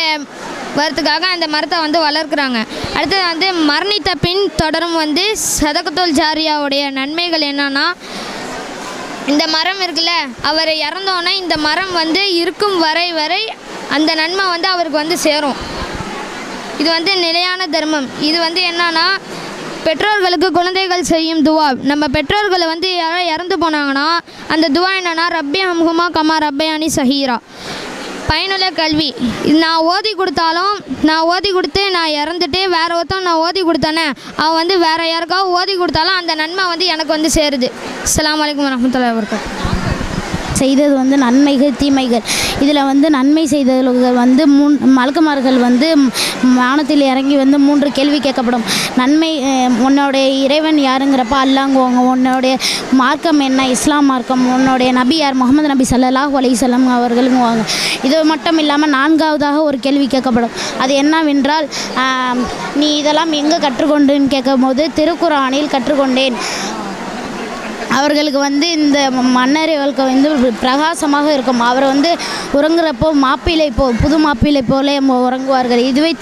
வரத்துக்காக அந்த மரத்தை வந்து வளர்க்குறாங்க. அடுத்தது வந்து மரணித்த பின் தொடரும் வந்து சதகத்துல் ஜாரியாவுடைய நன்மைகள் என்னன்னா, இந்த மரம் இருக்குல்ல, அவர் இறந்தோன்னே இந்த மரம் வந்து இருக்கும் வரை அந்த நன்மை வந்து அவருக்கு வந்து சேரும். இது வந்து நிலையான தர்மம். இது வந்து என்னன்னா பெற்றோர்களுக்கு குழந்தைகள் செய்யும் துவா. நம்ம பெற்றோர்களை வந்து யாராவது இறந்து போனாங்கன்னா அந்த துவா என்னன்னா ரப்பி ஹம்ஹுமா கமா ரப்பயானி சஹீரா. பயனுள்ள கல்வி. நான் ஓதி கொடுத்து நான் இறந்துட்டு வேற ஒருத்தன் நான் ஓதி கொடுத்தானே அவன் வந்து வேற யாருக்காவது ஓதி கொடுத்தாலும் அந்த நன்மை வந்து எனக்கு வந்து சேருது. அஸ்ஸலாமு அலைக்கும் வரஹ்மத்துல்லாஹி வபரகாத்துஹு. செய்தது வந்து நன்மைகள் தீமைகள். இதில் வந்து நன்மை செய்தவர்கள் வந்து மலக்குமார்கள் வந்து வானத்தில் இறங்கி வந்து 3 கேள்வி கேட்கப்படும். நன்மை உன்னுடைய இறைவன் யாருங்கிறப்ப அல்லாங்குவாங்க. உன்னுடைய மார்க்கம் என்ன, இஸ்லாம் மார்க்கம். உன்னுடைய நபி யார், முகமது நபி ஸல்லல்லாஹு அலைஹி வஸல்லம் அவர்களுங்குவாங்க. இது மட்டும் இல்லாமல் 4வதாக ஒரு கேள்வி கேட்கப்படும். அது என்னவென்றால் நீ இதெல்லாம் எங்கே கற்றுக்கொண்டுன்னு கேட்கும் போது திருக்குர்ஆனில் கற்றுக்கொண்டேன். அவர்களுக்கு வந்து இந்த மன்னர்களுக்கு வந்து பிரகாசமாக இருக்கும். அவர் வந்து உறங்குறப்போ புது மாப்பிள்ளை போல உறங்குவார்கள். இதுவே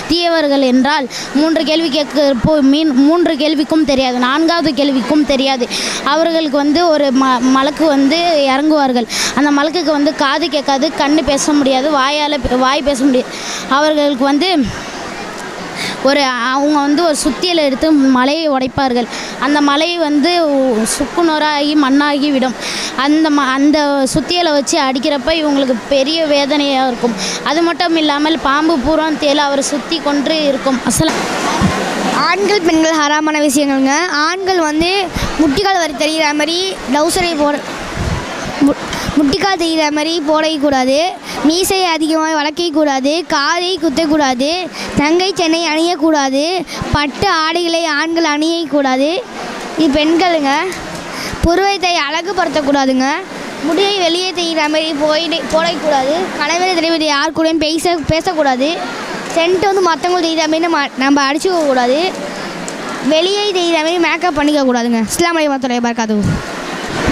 தீயவர்கள் என்றால் 3 கேள்வி கேட்கிறப்போ 3 கேள்விக்கும் தெரியாது, 4வது கேள்விக்கும் தெரியாது. அவர்களுக்கு வந்து ஒரு மலக்கு வந்து இறங்குவார்கள். அந்த மலக்குக்கு வந்து காது கேட்காது, கண்ணு பேச முடியாது, வாய் பேச முடியாது. அவர்களுக்கு வந்து அவங்க வந்து ஒரு சுத்தியலை எடுத்து மலையை உடைப்பார்கள். அந்த மலை வந்து சுக்குநூறாகி மண்ணாகி விடும். அந்த சுத்தியலை வச்சு அடிக்கிறப்ப இவங்களுக்கு பெரிய வேதனையாக இருக்கும். அது மட்டும் இல்லாமல் பாம்பு பூரம் தேல் அவர் சுற்றி கொன்று இருக்கும். ஆண்கள் பெண்கள் ஹராமான விஷயங்கள்ங்க. ஆண்கள் வந்து முட்டிக்கால் வரி தெரிகிற மாதிரி டவுசரை முட்டிக்கால் தெரிகிற மாதிரி போடக்கூடாது. மீசையை அதிகமாக வளர்க்கக்கூடாது. காதை குத்தக்கூடாது. தங்கை சென்னை அணியக்கூடாது. பட்டு ஆடைகளை ஆண்கள் அணியக்கூடாது. இது பெண்களுங்க. புருவத்தை அழகுபடுத்தக்கூடாதுங்க. முடியை வெளியே தெரிகிற மாதிரி போடக்கூடாது. கணவரை தெரிவது யார் கூட பேசக்கூடாது. சென்ட் வந்து மற்றவங்களுக்கு தெரிகிற மாதிரி நம்ம அடிச்சுக்கக்கூடாது. வெளியே தெரிகிற மாதிரி மேக்கப் பண்ணிக்கக்கூடாதுங்க. அஸ்ஸலாமு அலைக்கும் வரஹ்மத்துல்லாஹி வபரகாத்துஹு.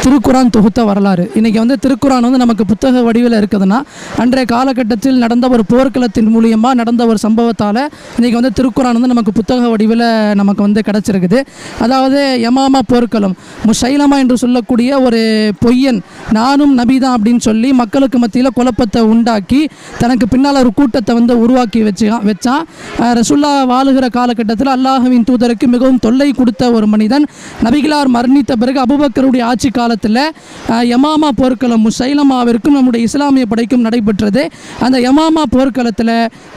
திருக்குரான் தொகுத்த வரலாறு. இன்றைக்கி வந்து திருக்குரான் வந்து நமக்கு புத்தக வடிவில் இருக்குதுன்னா அன்றைய காலகட்டத்தில் நடந்த ஒரு போர்க்களத்தின் மூலியமாக நடந்த ஒரு சம்பவத்தால் இன்றைக்கி வந்து திருக்குரான் வந்து நமக்கு புத்தக வடிவில் நமக்கு வந்து கிடச்சிருக்குது. அதாவது யமாமா போர்க்களம், முசைலமா என்று சொல்லக்கூடிய ஒரு பொய்யன் நானும் நபிதான் அப்படின்னு சொல்லி மக்களுக்கு மத்தியில் குழப்பத்தை உண்டாக்கி தனக்கு பின்னால் ஒரு கூட்டத்தை வந்து உருவாக்கி வச்சான். ரசூல்லா வாழுகிற காலகட்டத்தில் அல்லாஹ்வின் தூதருக்கு மிகவும் தொல்லை கொடுத்த ஒரு மனிதன். நபிகளார் மரணித்த பிறகு அபூபக்கருடைய ஆட்சி காலத்தில் யமாமா போர்க்களம் முசைலமாவிற்கும் நம்முடைய இஸ்லாமிய படைக்கும் நடைபெற்றது. அந்த யமாமா போர்க்களத்தில்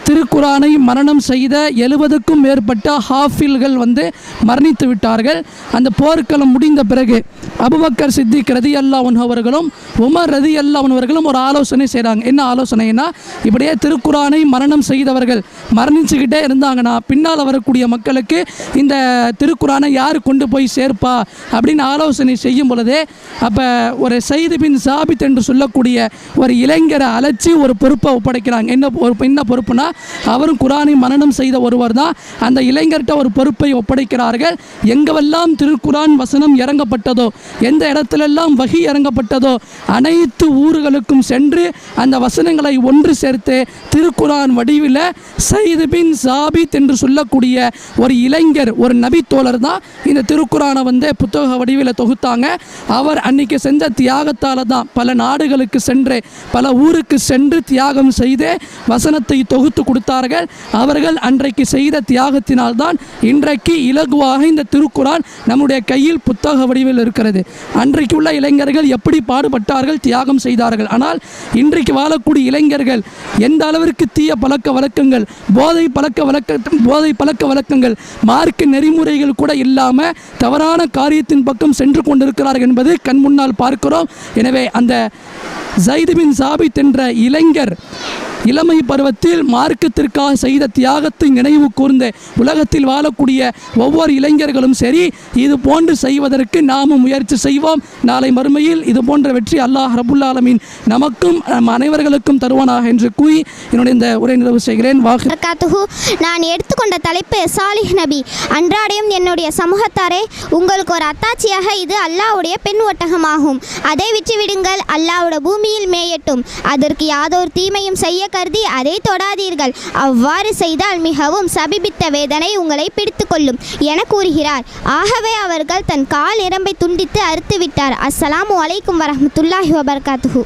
திருக்குரானை மரணம் செய்த 70க்கும் மேற்பட்ட ஹாஃபில்கள் வந்து மரணித்து விட்டார்கள். அந்த போர்க்களம் முடிந்த பிறகு அபூபக்கர் சித்திக் ரலியல்லாஹு அன்ஹு அவர்களும் உமர் ரலியல்லாஹு அன்ஹு அவர்களும் ஒரு ஆலோசனை செய்கிறாங்க. என்ன ஆலோசனைன்னா, இப்படியே திருக்குரானை மரணம் செய்தவர்கள் மரணிச்சுக்கிட்டே இருந்தாங்கன்னா பின்னால் வரக்கூடிய மக்களுக்கு இந்த திருக்குரானை யார் கொண்டு போய் சேர்ப்பா அப்படின்னு ஆலோசனை செய்யும் பொழுதே அப்போ ஒரு ஸைத் பின் சாபித் என்று சொல்லக்கூடிய ஒரு இளைஞரை அழைச்சி ஒரு பொறுப்பை ஒப்படைக்கிறாங்க. என்ன பொறுப்புனா, அவரும் குரானை மரணம் செய்த ஒருவர் தான். அந்த இளைஞர்கிட்ட ஒரு பொறுப்பை ஒப்படைக்கிறார்கள். எங்கெல்லாம் திருக்குரான் வசனம் இறங்கப்பட்டதோ, எந்த இடத்துலெல்லாம் வஹி இறங்கப்பட்டதோ அனைத்து ஊர்களுக்கும் சென்று அந்த வசனங்களை ஒன்று சேர்த்து திருக்குரான் வடிவில் ஸைத் பின் சாபித் என்று சொல்லக்கூடிய ஒரு இளைஞர், ஒரு நபி தோழர் தான் இந்த திருக்குரானை வந்து புத்தக வடிவில் தொகுத்தாங்க. அவர் அன்னைக்கு செஞ்ச தியாகத்தால் தான் பல நாடுகளுக்கு சென்று பல ஊருக்கு சென்று தியாகம் செய்து வசனத்தை தொகுத்து கொடுத்தார்கள். அவர்கள் அன்றைக்கு செய்த தியாகத்தினால்தான் இன்றைக்கு இலகுவாக இந்த திருக்குரான் நம்முடைய கையில் புத்தக வடிவில் இருக்கிறது. அன்றைக்கு உள்ள இளைஞர்கள் எப்படி பாடுபட்டார்கள், தியாகம் செய்தார்கள். ஆனால் இன்றைக்கு வாழக்கூடிய இளைஞர்கள் எந்த அளவிற்கு தீய பழக்க வழக்கங்கள், போதை பழக்க வழக்கங்கள், மார்க்க நெறிமுறைகள் கூட இல்லாமல் தவறான காரியத்தின் பக்கம் சென்று கொண்டிருக்கிறார்கள் என்பது கண் முன்னால் பார்க்கிறோம். எனவே அந்த ஸைத் பின் சாபித் என்ற இளைஞர் இளமை பருவத்தில் மார்க்கத்திற்காக செய்த தியாகத்தை நினைவு கூர்ந்த உலகத்தில் வாழக்கூடிய ஒவ்வொரு இளைஞர்களும் சரி, இது போன்று செய்வதற்கு நாமும் முயற்சி செய்வோம். நாளை மறுமையில் இது போன்ற வெற்றி அல்லாஹ் ரப்புல் ஆலமீன் நமக்கும் நம் அனைவர்களுக்கும் தருவானாக என்று கூறி என்னுடைய இந்த உரை நிறைவு செய்கிறேன். நான் எடுத்துக்கொண்ட தலைப்பு சாலிஹ் நபி. அன்றாடையும் என்னுடைய சமூகத்தாரே, உங்களுக்கு ஒரு அத்தாட்சியாக இது அல்லாஹ்வுடைய பெண் ஒட்டகமாகும். அதை விட்டுவிடுங்கள், அல்லாஹ்வுடைய பூமியில் மேயட்டும். அதற்கு யாதொரு தீமையும் செய்ய கருதி அதை தொடாதீர்கள். அவ்வாறு செய்தால் மிகவும் சபிபித்த வேதனை உங்களை பிடித்து கொள்ளும் என கூறுகிறார். ஆகவே அவர்கள் தன் கால் இரம்பை துண்டித்து அறுத்து விட்டார். அஸ்ஸலாமு அலைக்கும் வரஹ்மத்துல்லாஹி வபரகாத்துஹு.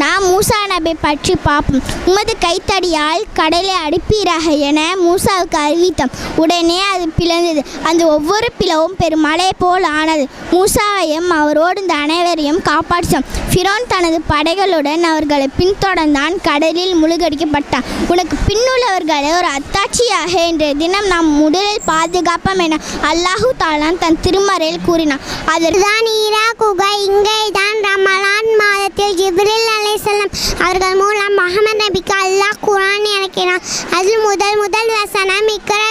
நாம் மூசா நபி பற்றி பார்ப்போம். உமது கைத்தடியால் கடலை அடிப்பீராக என மூசாவுக்கு அறிவித்தோம். உடனே அது பிளந்தது. அந்த ஒவ்வொரு பிளவும் பெருமழை போல் ஆனது. மூசாவையும் அவரோடு இந்த அனைவரையும் காப்பாற்றினோம். ஃபிரௌன் தனது படைகளுடன் அவர்களை பின்தொடர்ந்தான். கடலில் முழுகடிக்கப்பட்டான். உனக்கு பின்னுள்ளவர்களை ஒரு அத்தாட்சியாக இன்றைய தினம் நாம் முதலில் பாதுகாப்போம் என அல்லாஹு தாலான் தன் திருமறையில் கூறினான். அதுதான் ஈரா குகை. இங்கே தான் ரமலான் மாதத்தில் ஜிப்ரில் அலைஹிஸ்ஸலாம் அவர்கள் மூலம் முஹம்மது நபிக்கு அல்லாஹ் குர்ஆன் இறக்கினான். அதில் முதல் வசனம் இக்ரா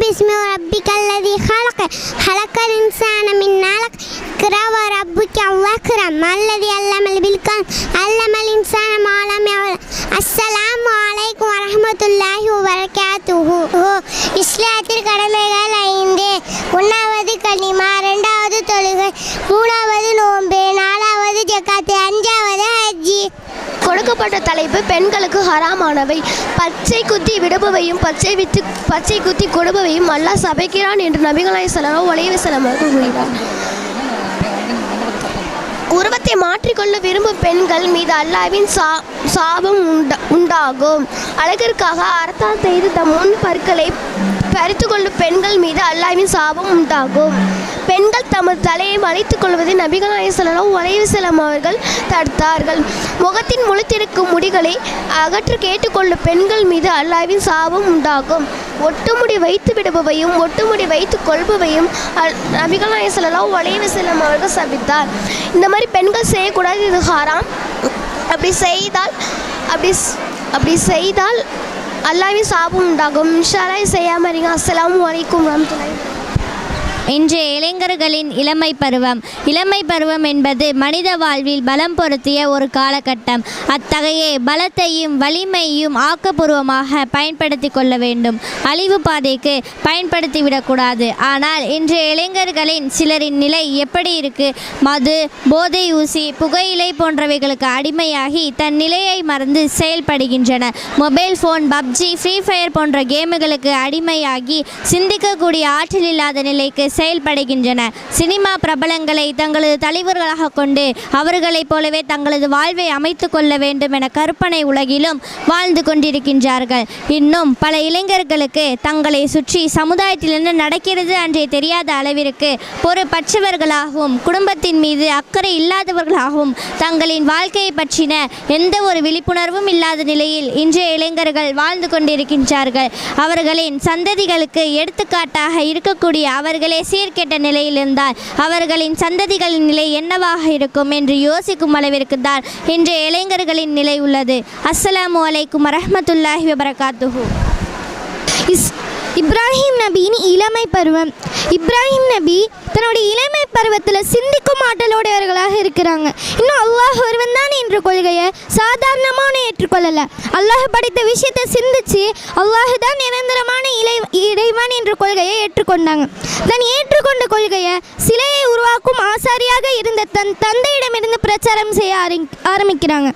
பிஸ்மி ரப்பிக்கல்லதி ஹலக்கல் இன்சான மின் அலக் இக்ரா வ ரப்புக்க அக்ரம் அல்லதி அல்லமல் பில்கலம் அல்லமல் இன்சான மா லம் யஅலம். அஸ்ஸலாமு அலைக்கும் வரஹ்மத்துல்லாஹி வபரகாத்துஹு. இஸ்லாத்தில் கடமைகள் 5. 1வது கலிமா, 2வது தொழுகை, 3வது நோன்பு, 4வது ஜகாத், 5வது ஹஜ்ஜி. கொடுக்கப்பட்ட தலைப்பு பெண்களுக்கு ஹராமானவை. பச்சை குத்தி விடுபவையும் பச்சை குத்தி கொடுப்பவையும் அல்லாஹ் சபைக்கிறான் என்று நபிகள் ஸல்லல்லாஹு அலைஹி வஸல்லம் அவர்கள் கூறினார். உருவத்தை மாற்றிக்கொள்ள விரும்பும் பெண்கள் மீது அல்லாஹ்வின் சாபம் உண்டாகும். அழகிற்காக அர்த்தம் செய்து தம் முன் பற்களை பறித்து கொள்ளும் பெண்கள் மீது அல்லாஹ்வின் சாபம் உண்டாகும். பெண்கள் தமது தலையை மறைத்துக் கொள்வதை நபிகள் ஸல்லல்லாஹு அலைஹி வஸல்லம் அவர்கள் தடுத்தார்கள். முகத்தின் முளைத்திருக்கும் முடிகளை அகற்ற கேட்டுக்கொள்ளும் பெண்கள் மீது அல்லாஹ்வின் சாபம் உண்டாகும். ஒட்டுமுடி வைத்து விடுபவையும் ஒட்டுமுடி வைத்து கொள்பவையும் நபிகள் ஸல்லல்லாஹு அலைஹி வஸல்லம் அவர்கள் சபித்தார். இந்த மாதிரி பெண்கள் செய்யக்கூடாது, இது ஹராம். அப்படி செய்தால் அல்லாஹ்வின் சாபம் உண்டாகும். இன்ஷா அல்லாஹ் செய்யாமல் இருங்க. அஸ்ஸலாமு அலைக்கும் வரஹ்மத்துல்லாஹி. இன்றைய இளைஞர்களின் இளமை பருவம் என்பது மனித வாழ்வில் பலம் பொருத்திய ஒரு காலகட்டம். அத்தகைய பலத்தையும் வலிமையும் ஆக்கப்பூர்வமாக பயன்படுத்தி கொள்ள வேண்டும். அழிவு பாதைக்கு பயன்படுத்திவிடக்கூடாது. ஆனால் இன்றைய இளைஞர்களின் சிலரின் நிலை எப்படி இருக்கு? மது, போதை ஊசி, புகையிலை போன்றவைகளுக்கு அடிமையாகி தன் நிலையை மறந்து செயல்படுகின்றனர். Mobile phone, PUBG, Free Fire போன்ற கேமுகளுக்கு அடிமையாகி சிந்திக்கக்கூடிய ஆற்றல் இல்லாத நிலைக்கு செயல்படுகின்றன. சினிமா பிரபலங்களை தங்களது தலைவர்களாக கொண்டு அவர்களைப் போலவே தங்களது வாழ்வை அமைத்து கொள்ள வேண்டும் என கற்பனை உலகிலும் வாழ்ந்து கொண்டிருக்கின்றார்கள். இன்னும் பல இளைஞர்களுக்கு தங்களை சுற்றி சமுதாயத்தில் என்ன நடக்கிறது என்றே தெரியாத அளவிற்கு பொறுப்பற்றவர்களாகவும் குடும்பத்தின் மீது அக்கறை இல்லாதவர்களாகவும் தங்களின் வாழ்க்கையை பற்றின எந்த ஒரு விழிப்புணர்வும் இல்லாத நிலையில் இன்றைய இளைஞர்கள் வாழ்ந்து கொண்டிருக்கின்றார்கள். அவர்களின் சந்ததிகளுக்கு எடுத்துக்காட்டாக இருக்கக்கூடிய அவர்களே சீர்கெட்ட நிலையில் இருந்தால் அவர்களின் சந்ததிகளின் நிலை என்னவாக இருக்கும் என்று யோசிக்கும் அளவிற்கு தான் இன்றைய இளைஞர்களின் நிலை உள்ளது. அஸ்ஸலாமு அலைக்கும் வரஹ்மத்துல்லாஹி வபரகாத்துஹு. இப்ராஹிம் நபியின் இளமை பருவம். இப்ராஹிம் நபி தன்னுடைய இளமை பருவத்தில் சிந்திக்கும் ஆற்றலோடையவர்களாக இருக்கிறாங்க. இன்னும் அல்லாஹ் ஒருவன் தான் என்ற கொள்கையை சாதாரணமான ஏற்றுக்கொள்ளலை. அல்லாஹ் படைத்த விஷயத்தை சிந்திச்சு அல்லாஹ் தான் நிரந்தரமான இறைவன் என்ற கொள்கையை ஏற்றுக்கொண்டாங்க. தன் ஏற்றுக்கொண்ட கொள்கையை சிலையை உருவாக்கும் ஆசாரியாக இருந்த தன் தந்தையிடமிருந்து பிரச்சாரம் செய்ய ஆரம்பிக்கிறாங்க.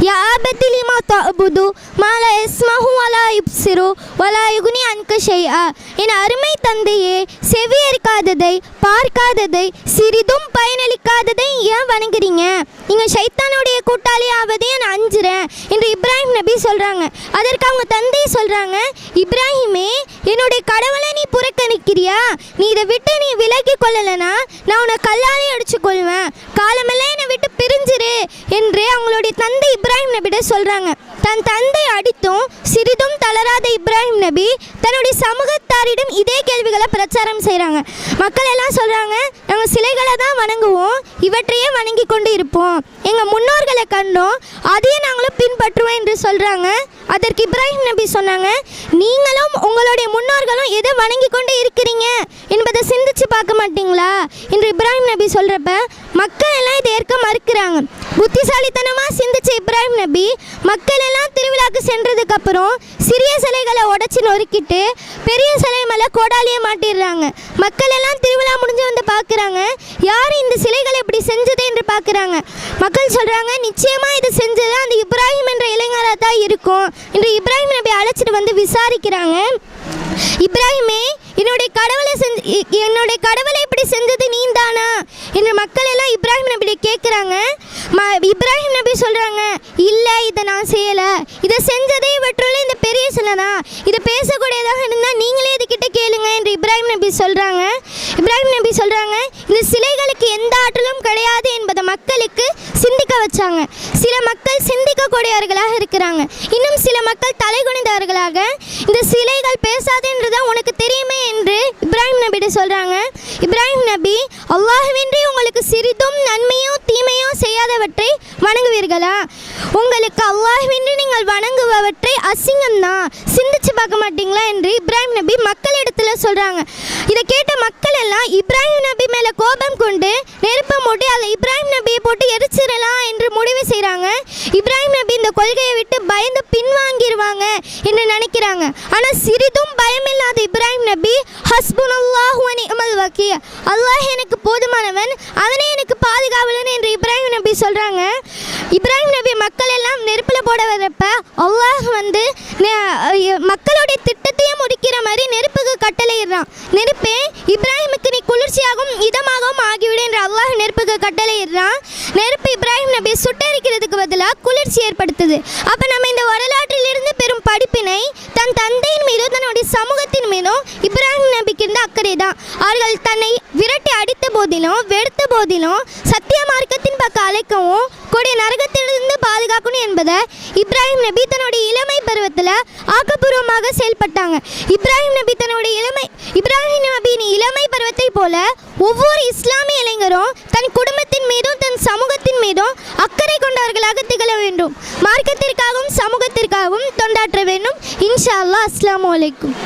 யா ஆபத்திலிமா தஅபுது மாலா இஸ்மஹு வலா யுப்சிரு வலா யுக்னி அன்க ஷைஆ. என் அருமை தந்தையே, செவியறிக்காததை, பார்க்காததை, சிறிதும் பயனளிக்காததை ஏன் வணங்குறீங்க? நீங்கள் சைத்தானுடைய கூட்டாளி ஆவதே நான் அஞ்சுறேன் என்று இப்ராஹிம் நபி சொல்கிறாங்க. அதற்கு அவங்க தந்தை சொல்கிறாங்க, இப்ராஹிமே, என்னுடைய கடவுளை நீ புறக்கணிக்கிறியா? நீ இதை விட்டு நீ விலகி கொள்ளலைன்னா நான் உன்னை கல்லாலே அடிச்சு கொள்வேன். காலமெல்லாம் என்னை விட்டு பிரிஞ்சிரு என்று அவங்களுடைய தந்தை இப்ராஹிம் நபிட சொல்கிறாங்க. தன் தந்தை அடித்தும் சிறிதும் தளராத இப்ராஹிம் நபி தன்னுடைய சமூகத்தாரிடம் இதே கேள்விகளை பிரச்சாரம் செய்கிறாங்க. மக்கள் எல்லாம் சொல்கிறாங்க, நாங்கள் சிலைகளை தான் வணங்குவோம், இவற்றையே வணங்கி கொண்டு இருப்போம், எங்கள் முன்னோர்களை கண்டோம், அதையே நாங்களும் பின்பற்றுவோம் என்று சொல்கிறாங்க. அதற்கு இப்ராஹிம் நபி சொன்னாங்க, நீங்களும் உங்களுடைய முன்னோர்களும் எதை வணங்கி கொண்டு இருக்கிறீங்க என்பதை சிந்திச்சு பார்க்க மாட்டீங்களா என்று இப்ராஹிம் நபி சொல்கிறப்ப மக்கள் எல்லாம் இதை ஏற்க மறுக்கிறாங்க. புத்திசாலித்தனமாக சிந்திச்ச இப்ராஹிம் நபி மக்கள் எல்லாம் திருவிழாக்கு சென்றதுக்கு அப்புறம் சிறிய சிலைகளை உடைச்சி நொறுக்கிட்டு பெரிய சிலை மேலே கோடாலியை மாட்டிடுறாங்க. மக்கள் எல்லாம் திருவிழா முடிஞ்சு வந்து பார்க்குறாங்க, யார் இந்த சிலைகளை இப்படி செஞ்சது என்று பார்க்குறாங்க. மக்கள் சொல்கிறாங்க, நிச்சயமாக இது செஞ்சது அந்த இப்ராஹிம் என்ற இளைஞராக தான் இருக்கும் என்று இப்ராஹிம் நபி அழைச்சிட்டு வந்து விசாரிக்கிறாங்க. இப்ராஹிமே, என்னுடைய கடவுளை இப்படி செஞ்சது நீ தானா என்று மக்கள் எல்லாம் இப்ராஹிம் நபியை கேட்குறாங்க. இப்ராஹிம் நபி சொல்கிறாங்க, நான் செய்யலை, இதை செஞ்சதே இவற்றுள்ள இந்த பெரிய சிலை தான், இதை பேசக்கூடியதாக இருந்தால் நீங்களே இதுக்கிட்ட கேளுங்க என்று இப்ராஹிம் நபி சொல்கிறாங்க. இப்ராஹிம் நபி சொல்கிறாங்க, இந்த சிலைகளுக்கு எந்த ஆற்றலும் கிடையாது என்பதை மக்களுக்கு சிந்திக்க வச்சாங்க. சில மக்கள் சிந்திக்கக்கூடியவர்களாக இருக்கிறாங்க, இன்னும் சில மக்கள் தலைகுனிந்தவர்களாக இந்த சிலைகள் பேசாது என்றுதான் உனக்கு தெரியுமே என்று இப்ராஹிம் நபிட்ட சொல்கிறாங்க. இப்ராஹிம் நபி, அல்லாஹ்வின்றி உங்களுக்கு சிறிதும் நன்மையோ தீமையோ செய்யாதவற்றை வணங்குவீர்களா? உங்களுக்கு அல்லாஹ்வின்றி நீங்கள் வணங்குபவற்றை அசிங்கம்தான், சிந்திச்சு பார்க்க மாட்டீங்களா என்று இப்ராஹிம் நபி மக்களிடத்தில் சொல்கிறாங்க. இதை கேட்ட மக்கள் எல்லாம் இப்ராஹிம் நபி மேலே கோபம் கொண்டு நெருப்ப மூட்டி அதை இப்ராஹிம் நபியை போட்டு எரிச்சிடலாம் என்று முடிவு செய்கிறாங்க. இப்ராஹிம் நபி இந்த கொள்கையை விட்டு பயந்து பின்வாங்கிடுவாங்க என்று நினைக்கிறாங்க. ஆனால் சிறிதும் பயமில்லாத இப்ராஹிம் நபி, ஹஸ்புனல்லாஹு வ நிஅமல் வக்கீல், அல்லாஹ் எனக்கு போதுமானவன், அவனே எனக்கு பாதுகாவலன் என்று இப்ராஹிம் நபி சொல்கிறாங்க. இப்ராஹிம் நபி மக்கள் எல்லாம் நெருப்பில் போட வரப்ப அல்லாஹ் வந்து மக்களுடைய திட்டத்தையே முடிக்கிற மாதிரி நெருப்புக்கு கட்டளையிடுறான். நெருப்பே, இப்ராஹிமுக்கு நீ குளிர்ச்சியாகவும் இதமாகவும் ஆகிவிடு என்று அல்லாஹ் நெருப்புக்கு கட்டளையிடுறான். நெருப்பு இப்ராஹிம் நபி சுட்டரிக்கிறதுக்கு பதிலாக குளிர்ச்சி ஏற்படுத்துது. அப்போ நம்ம இந்த வரலாற்றிலிருந்து பெரும் படிப்பினை தன் தந்தையின் மீதும் தன்னுடைய சமூகத்தின் மீதும் இப்ராஹிம் நபிக்கு இருந்த அக்கறை தான். அவர்கள் தன்னை விரட்டி அடித்த போதிலும் வெறுத்த போதிலும் சத்திய மார்க்கத்தின் பக்கம் அழைக்கவும் கொடிய நரகத்திலிருந்து பாதுகாக்கணும் என்பதை இப்ராஹிம் நபி தன்னுடைய இளமை பருவத்தில் ஆக்கப்பூர்வமாக செயல்பட்டாங்க. இப்ராஹிம் நபியின் இளமை பருவத்தை போல ஒவ்வொரு இஸ்லாமிய இளைஞரும் தன் குடும்பத்தின் மீதும் தன் சமூகத்தின் மீதும் அக்கறை கொண்டவர்களாக திகழ வேண்டும். மார்க்கத்திற்காகவும் சமூகத்திற்காகவும் தொண்டாற்ற வேண்டும். இன்ஷா அல்லாஹ். அஸ்ஸலாமு அலைக்கும்.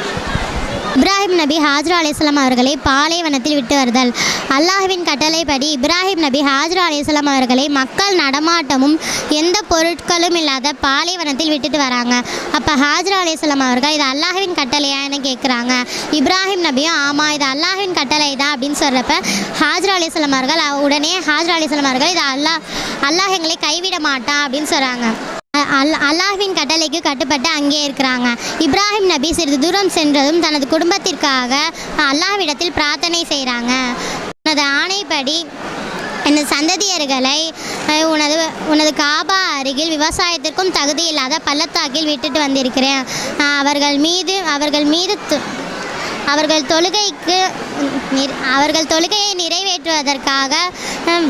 இப்ராஹிம் நபி ஹாஜ்ரா அலைஹிஸ்ஸலாம் அவர்களை பாலைவனத்தில் விட்டு வருதல். அல்லாஹ்வின் கட்டளைப்படி இப்ராஹிம் நபி ஹாஜ்ரா அலைஹிஸ்ஸலாம் அவர்களை மக்கள் நடமாட்டமும் எந்த பொருட்களும் இல்லாத பாலைவனத்தில் விட்டுட்டு வராங்க. அப்போ ஹாஜ்ரா அலைஹிஸ்ஸலாம் அவர்கள் இது அல்லாஹ்வின் கட்டளையான்னு கேட்குறாங்க. இப்ராஹிம் நபியும் ஆமாம் இது அல்லாஹ்வின் கட்டளை தான் அப்படின்னு சொல்கிறப்ப ஹாஜ்ரா அலைஹிஸ்ஸலாம் அவர்கள் உடனே ஹாஜ்ரா அலைஹிஸ்ஸலாம் அவர்கள் இது அல்லாஹ் எங்களை கைவிட மாட்டான் அப்படின்னு சொல்கிறாங்க. அல்லாஹ்வின் கட்டளைக்கு கட்டுப்பட்டு அங்கே இருக்கிறாங்க. இப்ராஹிம் நபி சிறிது தூரம் சென்றதும் தனது குடும்பத்திற்காக அல்லாஹ்விடத்தில் பிரார்த்தனை செய்கிறாங்க. உனது ஆணைப்படி எனது சந்ததியர்களை உனது காபா அருகில் விவசாயத்திற்கும் தகுதி இல்லாத பள்ளத்தாக்கில் விட்டுட்டு வந்திருக்கிறேன். அவர்கள் தொழுகையை நிறைவேற்றுவதற்காக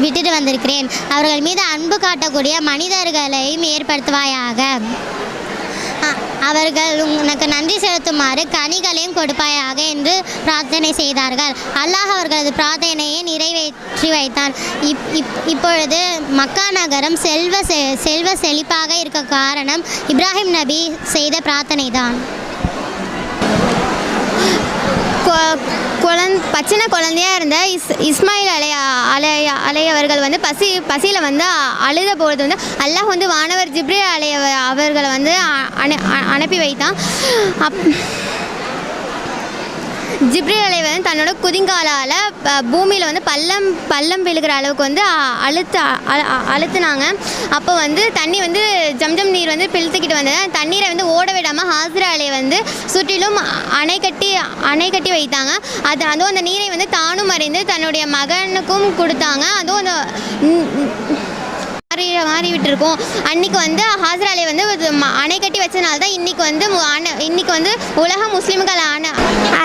விட்டுட்டு வந்திருக்கிறேன். அவர்கள் மீது அன்பு காட்டக்கூடிய மனிதர்களையும் ஏற்படுத்துவாயாக. அவர்கள் உனக்கு நன்றி செலுத்துமாறு கனிகளையும் கொடுப்பாயாக என்று பிரார்த்தனை செய்தார்கள். அல்லாஹ் அவர்களது பிரார்த்தனையை நிறைவேற்றி வைத்தான். இப்பொழுது மக்கா நகரம் செல்வ செழிப்பாக இருக்க காரணம் இப்ராஹிம் நபி செய்த பிரார்த்தனை தான். பச்சின குழந்தையாக இருந்த இஸ்மாயில் அலையவர்கள் வந்து பசியில் வந்து அழுத பொழுது வந்து அல்லாஹ் வந்து வானவர் ஜிப்ரீல் அவர்களை வந்து அனுப்பி வைத்தான். ஜிப்ரீல் அலை வந்து தன்னோட குதிங்காலால் பூமியில் வந்து பள்ளம் விழுகிற அளவுக்கு வந்து அழுத்துனாங்க. அப்போ வந்து தண்ணி வந்து ஜம்ஜம் நீர் வந்து பிழுத்துக்கிட்டு வந்தது. தண்ணீரை வந்து ஓட விடாமல் ஹாஜ்ரா அலையை வந்து சுற்றிலும் அணை கட்டி வைத்தாங்க. அதுவும் அந்த நீரை வந்து தானும் அறிந்து தன்னுடைய மகனுக்கும் கொடுத்தாங்க. அதுவும் அந்த மாறிவிட்டிருக்கோம். அன்றைக்கி வந்து ஹாஜ்ரா அலை வந்து அணை கட்டி வச்சதுனால தான் இன்னைக்கு வந்து உலக முஸ்லீம்கள்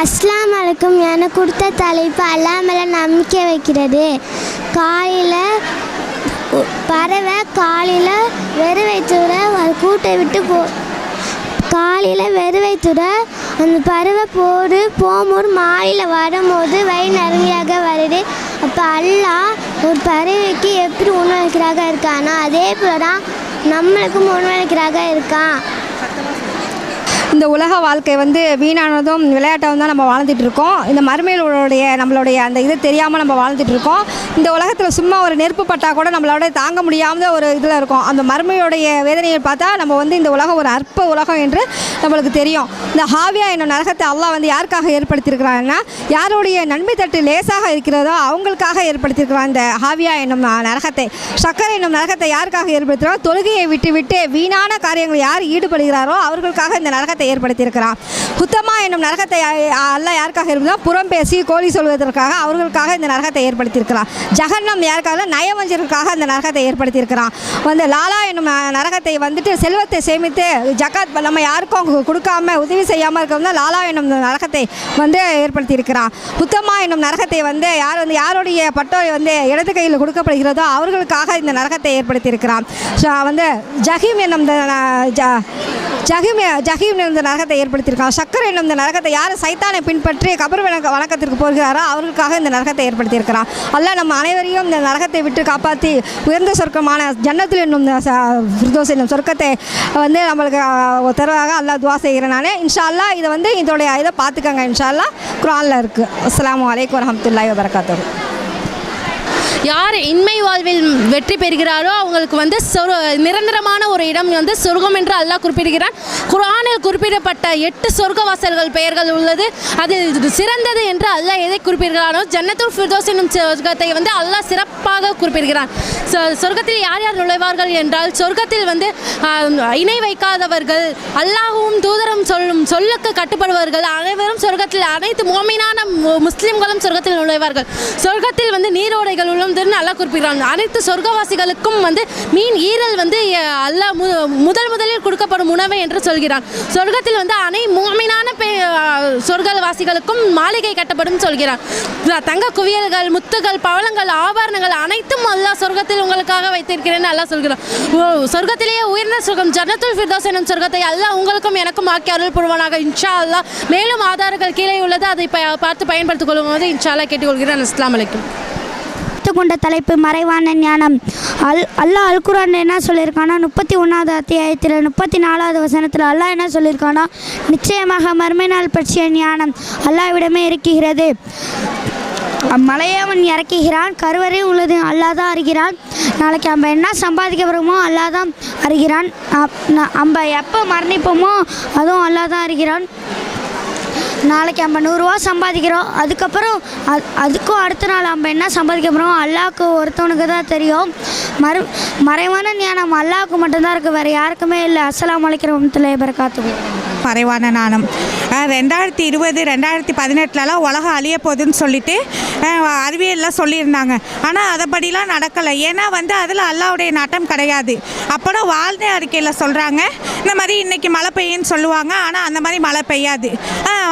அஸ்ஸலாமு அலைக்கும். எனக்கு கொடுத்த தலைப்பு அல்லாஹ் மேலே நம்பிக்கை வைக்கிறது. பறவை காலையில் வெறும் வயிற்றுற கூட்டை விட்டு காலையில் வெறும் வயிற்றுற அந்த பறவை போகும்போது மாலையில் வரும்போது வயிறு நிறையாக வருது. அப்போ அல்லாஹ் ஒரு பறவைக்கு எப்படி உணவளிக்கிறாக இருக்கானா அதே போல் தான் நம்மளுக்கும் உணவளிக்கிறாக இருக்கான். இந்த உலக வாழ்க்கை வந்து வீணானதும் விளையாட்டாகவும் தான் நம்ம வாழ்ந்துட்டு இருக்கோம். இந்த மறுமையிலுடைய நம்மளுடைய அந்த இது தெரியாமல் நம்ம வாழ்ந்துட்டு இருக்கோம். இந்த உலகத்தில் சும்மா ஒரு நெருப்பு பட்டால் கூட நம்மளோட தாங்க முடியாத ஒரு இதில் இருக்கும். அந்த மறுமையுடைய வேதனையை பார்த்தா நம்ம வந்து இந்த உலகம் ஒரு அற்ப உலகம் என்று நம்மளுக்கு தெரியும். இந்த ஹாவியா என்னும் நரகத்தை அல்லாஹ் வந்து யாருக்காக ஏற்படுத்தியிருக்கிறாங்கன்னா யாருடைய நன்மை தட்டு லேசாக இருக்கிறதோ அவங்களுக்காக ஏற்படுத்தியிருக்கிறான். இந்த ஹாவியா என்னும் நரகத்தை, சக்கரை என்னும் நரகத்தை யாருக்காக ஏற்படுத்துகிறோம்? தொழுகையை விட்டு வீணான காரியங்கள் யார் ஈடுபடுகிறாரோ அவர்களுக்காக இந்த நரகத்தை நரகத்தை ஏற்படுத்தியிருக்கிறான். ஹுத்தமா என்னும் நரகத்தை அல்லாஹ் யாருக்காக இருந்தால் புறம் பேசி கோழி சொல்வதற்காக அவர்களுக்காக இந்த நரகத்தை ஏற்படுத்தியிருக்கிறான். ஜஹன்னம் யாருக்காக நயவஞ்சர்களுக்காக அந்த நரகத்தை ஏற்படுத்தியிருக்கிறான். லாலா என்னும் நரகத்தை செல்வத்தை சேமித்து ஜக்காத் நம்ம யாருக்கும் கொடுக்காம உதவி செய்யாமல் இருக்கிறவங்க லாலா என்னும் நரகத்தை ஏற்படுத்தியிருக்கிறான். ஹுத்தமா என்னும் நரகத்தை யாருடைய பட்டோ இடது கையில் கொடுக்கப்படுகிறதோ அவர்களுக்காக இந்த நரகத்தை ஏற்படுத்தியிருக்கிறான். ஜஹீம் என்னும் ஜஹீம் இந்த நரகத்தை ஏற்படுத்தியிருக்கான். சக்கர் என்னும் இந்த நரகத்தை யார் சைத்தானை பின்பற்றி கபர் வணக்கத்திற்கு போகிறாரோ அவர்களுக்காக இந்த நரகத்தை ஏற்படுத்தியிருக்கிறான். அல்லாஹ் நம்ம அனைவரையும் இந்த நரகத்தை விட்டு காப்பாற்றி உயர்ந்த சொர்க்கமான ஜன்னத்தில் என்னும் ஃபிர்தௌஸ் என்னும் சொர்க்கத்தை நம்மளுக்கு தருவாக அல்லாஹ் துவா செய்கிறேன். நான் இன்ஷா அல்லாஹ் இதோடைய இதை பார்த்துக்கோங்க. இன்ஷா அல்லாஹ் குர்ஆனில் இருக்குது. அஸ்ஸலாமு அலைக்கும் வரஹ்மத்துல்லாஹி வபரகாத்துஹு. யார் இன்மை வாழ்வில் வெற்றி பெறுகிறாரோ அவங்களுக்கு நிரந்தரமான ஒரு இடம் சொர்க்கம் என்று அல்லாஹ் குறிப்பிடுகிறான். குர்ஆனில் குறிப்பிடப்பட்ட 8 சொர்க்கவாசல்கள் பெயர்கள் உள்ளது. அதில் சிறந்தது என்று அல்லாஹ் எதை குறிப்பிடுகிறானோ ஜன்னத்துல் ஃபிர்தௌஸ் என்னும் சொர்க்கத்தை அல்லாஹ் சிறப்பாக குறிப்பிடுகிறான். சொர்க்கத்தில் யார் யார் நுழைவார்கள் என்றால் சொர்க்கத்தில் இணை வைக்காதவர்கள், அல்லாஹ்வும் தூதரும் சொல்லுக்கு கட்டுப்படுபவர்கள் அனைவரும் சொர்க்கத்தில், அனைத்து முஃமினான முஸ்லிம்களும் சொர்க்கத்தில் நுழைவார்கள். சொர்க்கத்தில் நீரோடைகள் உள்ள நல்லா குறிப்பிடுறாங்க. அனைத்து சொர்க்கவாசிகளுக்கும் மீன் ஈரல் அல்லாஹ் முதலில் கொடுக்கப்படும் உணவு என்று சொல்கிறான். சொர்க்கத்தில் முஃமினான சொர்க்கவாசிகளுக்கும் மாளிகை கட்டப்படும் சொல்கிறான். தங்க குவியல்கள், முத்துகள், பவளங்கள், ஆபரணங்கள் அனைத்தும் அல்லாஹ் சொர்க்கத்தில் உங்களுக்காக வைத்திருக்கிறேன் அல்லாஹ் சொல்கிறான். சொர்க்கத்திலேயே உயர்ந்த சொர்க்கம் ஜன்னத்துல் ஃபிர்தௌஸ் எனும் சொர்க்கத்தை அல்லாஹ் உங்களுக்கும் எனக்கும் ஆக்கி அருள் புரிவானாக இன்ஷா அல்லாஹ். மேலும் ஆதாரங்கள் கீழே உள்ளது, அதை பார்த்து பயன்படுத்திக் கொள்ளும்போது இன்ஷா அல்லாஹ் கேட்டுக்கொள்கிறேன். அஸ்ஸலாமு அலைக்கும். கொண்ட தலைப்பு மறைவான ஞானம். அல்லாஹ் அல் குர்ஆன் என்ன சொல்லியிருக்கானா 31வது அத்தியாயத்தில் 34வது வசனத்தில் அல்லாஹ் என்ன சொல்லியிருக்கானா, நிச்சயமாக மறுமை நாள் பற்றிய ஞானம் அல்லாஹ்விடமே இருக்கிறது. மலையை அவன் இறக்குகிறான், கருவறை உள்ளது அல்லாஹ் தான் அறிகிறான். நாளைக்கு நம்ம என்ன சம்பாதிக்க போகிறோமோ அல்லாஹ் தான் அறிகிறான். நம்ம எப்போ மரணிப்போமோ அதுவும் அல்லாஹ் தான் அறிகிறான். நாளைக்கு நம்ம 100 ரூபா சம்பாதிக்கிறோம், அதுக்கப்புறம் அதுக்கும் அடுத்த நாள் நம்ம என்ன சம்பாதிக்க போகிறோம் அல்லாஹ்க்கு ஒருத்தவனுக்கு தான் தெரியும். மறைவான ஞானம் அல்லாஹ்க்கு மட்டும்தான் இருக்குது, வேறு யாருக்குமே இல்லை. அஸ்ஸலாமு அலைக்கும் வரஹ்மத்துல்லாஹி வபரகாத்துஹு. மறைவான ஞானம் 2020 2018லலாம் உலகம் அழிய போகுதுன்னு சொல்லிட்டு அறிவியலில் சொல்லியிருந்தாங்க. ஆனால் அதைப்படிலாம் நடக்கலை. ஏன்னா அதில் அல்லாஹ்வுடைய நாட்டம் கிடையாது. அப்புறம் வாழ்ந்த அறிக்கையில் சொல்கிறாங்க இந்த மாதிரி இன்றைக்கி மழை பெய்யுன்னு சொல்லுவாங்க, ஆனால் அந்த மாதிரி மழை பெய்யாது.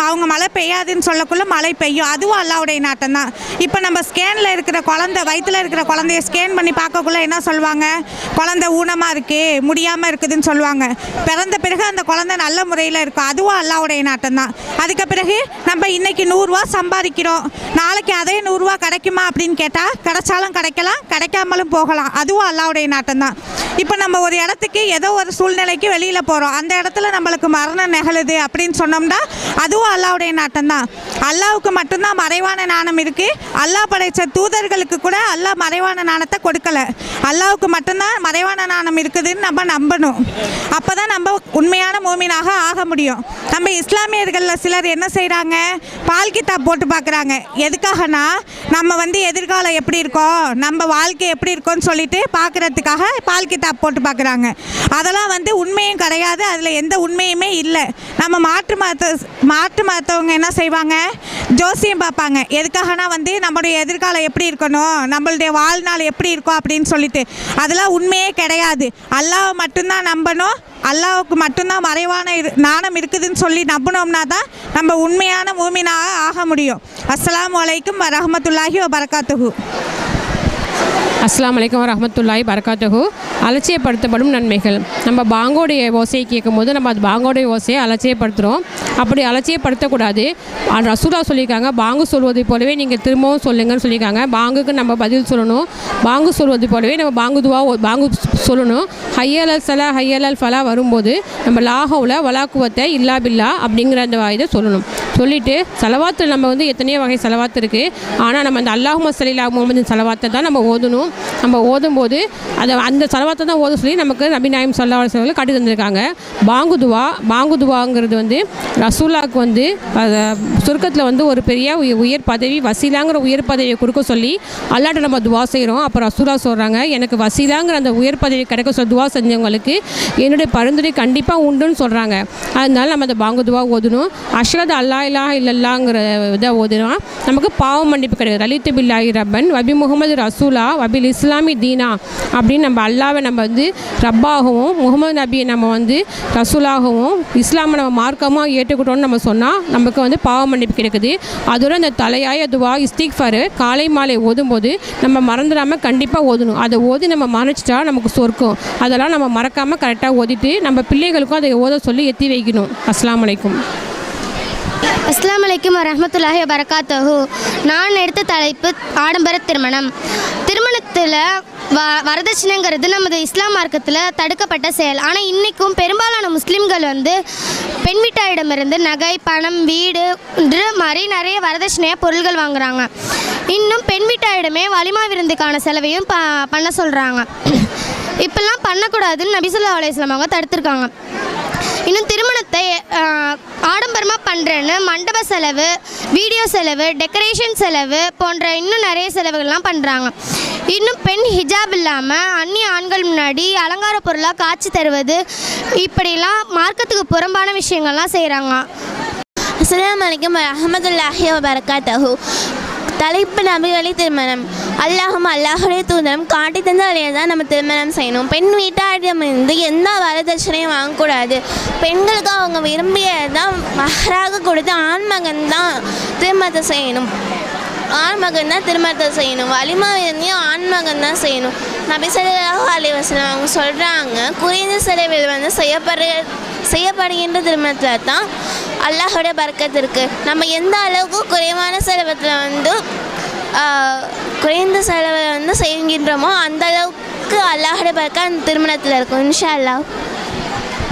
அவங்க மழை பெய்யாதுன்னு சொல்லக்குள்ளே மழை பெய்யும், அதுவும் அல்லாஹ்வுடைய நாட்டம் தான். இப்போ நம்ம ஸ்கேனில் இருக்கிற குழந்தை, வயிற்றில் இருக்கிற குழந்தைய ஸ்கேன் பண்ணி பார்க்கக்குள்ளே என்ன சொல்லுவாங்க, குழந்தை ஊனமாக இருக்குது, முடியாமல் இருக்குதுன்னு சொல்லுவாங்க. பிறந்த பிறகு அந்த குழந்தை நல்ல முறையில் இருக்கும், அதுவும் அல்லாஹ்வுடைய நாட்டம் தான். அதுக்கு பிறகு நம்ம இன்றைக்கி 100 ரூபா சம்பாதிக்கிறோம், நாளைக்கு அதே 100 ரூபா கிடைக்குமா அப்படின்னு கேட்டால் கிடைச்சாலும் கிடைக்கலாம், கிடைக்காமலும் போகலாம், அதுவும் அல்லாஹ்வுடைய நாட்டம் தான். இப்போ நம்ம ஒரு இடத்துக்கு ஏதோ ஒரு சூழ்நிலைக்கு வெளியில் போகிறோம், அந்த இடத்துல நம்மளுக்கு மரணம் நிகழுது அப்படின்னு சொன்னோம்னா அதுவும் அல்லாஹ்வுடைய நாட்டம் தான். அல்லாஹ்வுக்கு மட்டும்தான் மறைவான ஞானம் இருக்குது. அல்லாஹ் படைத்த தூதர்களுக்கு கூட அல்லாஹ் மறைவான ஞானத்தை கொடுக்கல. அல்லாஹ்வுக்கு மட்டும்தான் மறைவான ஞானம் இருக்குதுன்னு நம்ம நம்பணும். அப்போ தான் நம்ம உண்மையான மூமினாக ஆக முடியும். நம்ம இஸ்லாமியர்களில் சிலர் என்ன செய்கிறாங்க, பால் கிதாப் போட்டு பார்க்குறாங்க. எதுக்காகனா நம்ம எதிர்காலம் எப்படி இருக்கோம், நம்ம வாழ்க்கை எப்படி இருக்கோன்னு சொல்லிட்டு பார்க்குறதுக்காக பால் கிதாப் போட்டு பார்க்குறாங்க. அதெல்லாம் உண்மையும் கிடையாது, அதில் எந்த உண்மையுமே இல்லை. நம்ம மாற்று மதத்தவங்க என்ன செய்வாங்க, ஜோசியம் பார்ப்பாங்க. எதுக்காகனா நம்மளுடைய எதிர்காலம் எப்படி இருக்கணும், நம்மளுடைய வாழ்நாள் எப்படி இருக்கும் அப்படின்னு சொல்லிட்டு. அதெல்லாம் உண்மையே கிடையாது. அல்லாஹ் மட்டும்தான் நம்பணும். அல்லாஹ்வுக்கு மட்டும்தான் மறைவான ஞானம் இருக்குதுன்னு சொல்லி நம்பினோம்னா தான் நம்ம உண்மையான மூமினாக ஆக முடியும். அஸ்ஸலாமு அலைக்கும் வரஹ்மத்துல்லாஹி வபரகாத்துஹு. அஸ்ஸலாமு அலைக்கும் வரஹ்மத்துல்லாஹி வபரகாத்துஹு. அலட்சியப்படுத்தப்படும் நன்மைகள். நம்ம பாங்கோடைய ஓசையை கேட்கும்போது நம்ம அது பாங்கோடைய ஓசையை அலட்சியப்படுத்துகிறோம். அப்படி அலட்சியப்படுத்தக்கூடாது. ரசூலா சொல்லியிருக்காங்க, பாங்கு சொல்வதை போலவே நீங்கள் திரும்பவும் சொல்லுங்கன்னு சொல்லியிருக்காங்க. பாங்குக்கு நம்ம பதில் சொல்லணும். பாங்கு சொல்வது போலவே நம்ம பாங்கு சொல்லணும். ஹையலல் சலா ஹையலல் ஃபலா வரும்போது நம்ம லாஹவுல வலாக்குவத்தை இல்லா பில்லா அப்படிங்கிற அந்த இதை சொல்லணும். சொல்லிவிட்டு செலவாத்து நம்ம எத்தனையோ வகை செலவாத்து இருக்குது. ஆனால் நம்ம அந்த அல்லாஹும்ம ஸல்லி அலா முஹம்மதின் செலவாத்தை தான் நம்ம ஓதணும். நம்ம ஓதும்போது அந்த செலவாத்தை தான் ஓத சொல்லி நமக்கு நபி நாயகம் ஸல்லல்லாஹு அலைஹி வஸல்லம் காட்டி தந்திருக்காங்க. பாங்கு துவாங்கிறது ரசூலாவுக்கு வந்து சுருக்கத்தில் வந்து ஒரு பெரிய உயர் பதவி வசீலாங்கிற உயர் பதவியை கொடுக்க சொல்லி அல்லாட்ட நம்ம துவா செய்கிறோம். அப்போ ரசூலா சொல்கிறாங்க, எனக்கு வசீலாங்கிற அந்த உயர் பதவி கிடைக்க சொல்லி துவா செஞ்சவங்களுக்கு என்னுடைய பரிந்துரை கண்டிப்பாக உண்டுன்னு சொல்கிறாங்க. அதனால நம்ம அந்த பாங்கு துவா ஓதணும். அஷ்ஹது அல்லா இலாஹ இல்லல்லாங்கிற இதை ஓதுனா நமக்கு பாவம் மன்னிப்பு கிடையாது. லலித்து பில்லாஹி ரப்பன் வபி முகமது ரசூலா வபில் இஸ்லாமி தீனா அப்படின்னு நம்ம அல்லாவை நம்ம வந்து ரப்பாகவும் முகமது நபியை நம்ம வந்து ரசூலாகவும் இஸ்லாமை நம்ம மார்க்கமாக ஏற்றுக்கிட்டோன்னு நம்ம சொன்னால் நமக்கு வந்து பாவ மன்னிப்பு கிடைக்குது. அதோட அந்த தலையாய துவா இஸ்திக்ஃபார் காலை மாலை ஓதும்போது நம்ம மறந்துடாமல் கண்டிப்பாக ஓதணும். அதை ஓதி நம்ம மறைச்சிட்டா நமக்கு சொர்க்கம். அதெல்லாம் நம்ம மறக்காமல் கரெக்டாக ஓதிட்டு நம்ம பிள்ளைகளுக்கும் அதை ஓத சொல்லி எத்தி வைக்கணும். அஸ்ஸலாமு அலைக்கும். அஸ்ஸலாமு அலைக்கும் வரஹ்மத்துல்லாஹி வபரகாத்துஹு. நான் எடுத்த தலைப்பு ஆடம்பர திருமணம். திருமணத்தில் வரதட்சணைங்கிறது நமது இஸ்லாம் மார்க்கத்தில் தடுக்கப்பட்ட செயல். ஆனால் இன்றைக்கும் பெரும்பாலான முஸ்லீம்கள் வந்து பெண் வீட்டாரிடமிருந்து நகை, பணம், வீடு மாதிரி நிறைய வரதட்சணையாக பொருள்கள் வாங்குகிறாங்க. இன்னும் பெண் வீட்டாரிடமே வலிமா விருந்துக்கான செலவையும் பண்ண சொல்கிறாங்க. இப்பெல்லாம் பண்ணக்கூடாதுன்னு நபி ஸல்லல்லாஹு அலைஹி வஸல்லம் அவங்க தடுத்துருக்காங்க. இன்னும் திருமணத்தை ஆடம்பரமாக பண்ணுறேன்னு மண்டப செலவு, வீடியோ செலவு, டெக்கரேஷன் செலவு போன்ற இன்னும் நிறைய செலவுகள்லாம் பண்ணுறாங்க. இன்னும் பெண் ஹிஜாப் இல்லாமல் அந்நிய ஆண்கள் முன்னாடி அலங்கார பொருளாக காட்சி தருவது, இப்படிலாம் மார்க்கத்துக்கு புறம்பான விஷயங்கள்லாம் செய்கிறாங்க. அஸ்ஸலாமு அலைக்கும் வரஹ்மத்துல்லாஹி வபரகாத்துஹு. தலைப்பு நபிகளை திருமணம். அல்லாஹுடைய தூதரம் காட்டி தந்த வழியை தான் நம்ம திருமணம் செய்யணும். பெண் வீட்டாரிடமிருந்து எந்த வரதட்சணையும் வாங்கக்கூடாது. பெண்களுக்கு அவங்க விரும்பியதான் மஹராக கொடுத்து ஆண்மகன் தான் திருமணத்தை செய்யணும். ஆண்மகன் தான் திருமணத்தை செய்யணும். வலிமா விருந்தையும் ஆண்மகன் தான் செய்யணும். நபி ஸல்லல்லாஹு அலைஹி வஸல்லம் அவங்க சொல்கிறாங்க, குறைந்த செலவில் வந்து செய்யப்படுகின்ற திருமணத்தில் தான் அல்லாஹோடைய பரக்கத்து இருக்குது. நம்ம எந்த அளவுக்கு குறைவான செலவத்தில் வந்து குறைந்த செலவில் வந்து செய்கின்றோமோ அந்த அளவுக்கு அல்லாஹோடைய பரக்கத் அந்த திருமணத்தில் இருக்கும். இன்ஷா அல்லாஹ்.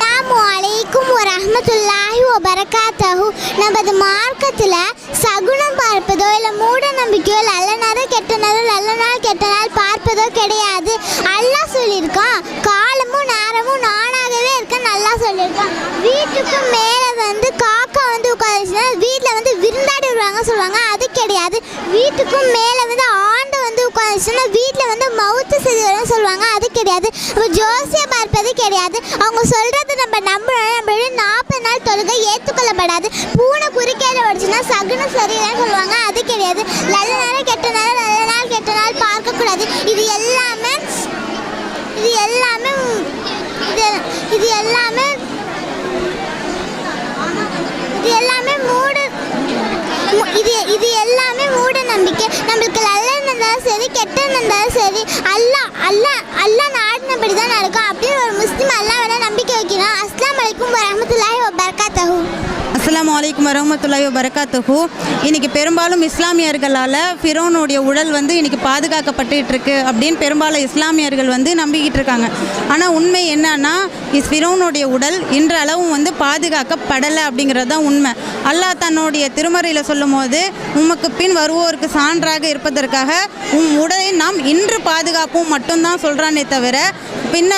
அஸ்ஸலாமு அலைக்கும் வரஹ்மத்துல்லாஹி வபரகாத்துஹு. நமது மார்க்கத்தில் சகுனம் பார்ப்பதோ இல்லை மூட நம்பிக்கையோ நல்ல நேரம் கெட்ட நேரம் நல்ல நாள் கெட்ட நாள் பார்ப்பதோ கிடையாது. அல்லாஹ் சொல்லியிருக்கான், காலமும் நேரமும் நானாகவே இருக்க நல்லா சொல்லியிருக்கான். வீட்டுக்கு மேலே வந்து காக்கா வந்து உட்காந்துச்சுன்னா வீட்டில் வந்து விருந்தாடி வருவாங்க சொல்லுவாங்க, அது கிடையாது. வீட்டுக்கும் மேலே வந்து ஆண்டை வந்து உட்காந்துச்சுன்னா வீட்டில் வந்து மவுத்து செய்து வரும்னு சொல்லுவாங்க, அது கிடையாது. அப்போ ஜோசியம் பார்ப்பது கிடையாது. அவங்க சொல்கிறது நம்ம நம்புறோம். நம்மளோட 40 நாள் தொழுகை ஏற்றுக்கொள்ளப்படாது. பூனை குறுக்கேல வச்சுன்னா சகுனம் சரியில்லைன்னு சொல்லுவாங்க, அது கிடையாது. நல்ல நேரம் கெட்ட நேரம் நல்ல நாள் கெட்ட நாள் பார்க்கக்கூடாது. இது எல்லாமே மூட நம்பிக்கை. நம்மளுக்கு நல்ல இருந்தாலும் சரி கெட்ட இருந்தாலும் சரி அல்லாஹ் நாடினபடி தான் நடக்கும் அப்படின்னு ஒரு முஸ்லீம் அல்லாஹ்வோட நம்பிக்கை வைக்கணும். அஸ்ஸலாமு அலைக்கும் வரஹ்மத்துல்லாஹி வபரகாத்துஹு. அஸ்ஸலாமு அலைக்கும் வரஹ்மத்துல்லாஹி வபரகாத்துஹு. இன்றைக்கி பெரும்பாலும் இஸ்லாமியர்களால் ஃபிரௌனுடைய உடல் வந்து இன்றைக்கி பாதுகாக்கப்பட்டுட்டு இருக்கு அப்படின்னு பெரும்பாலும் இஸ்லாமியர்கள் வந்து நம்பிக்கிட்டு இருக்காங்க. ஆனால் உண்மை என்னன்னா ஃபிரௌனுடைய உடல் இன்றளவும் வந்து பாதுகாக்கப்படலை அப்படிங்கிறது தான் உண்மை. அல்லாஹ் தன்னுடைய திருமறையில் சொல்லும் போது, உமக்கு பின் வருவோருக்கு சான்றாக இருப்பதற்காக உம் உடலை நாம் இன்று பாதுகாப்போம் மட்டும்தான் சொல்கிறானே தவிர பின்ன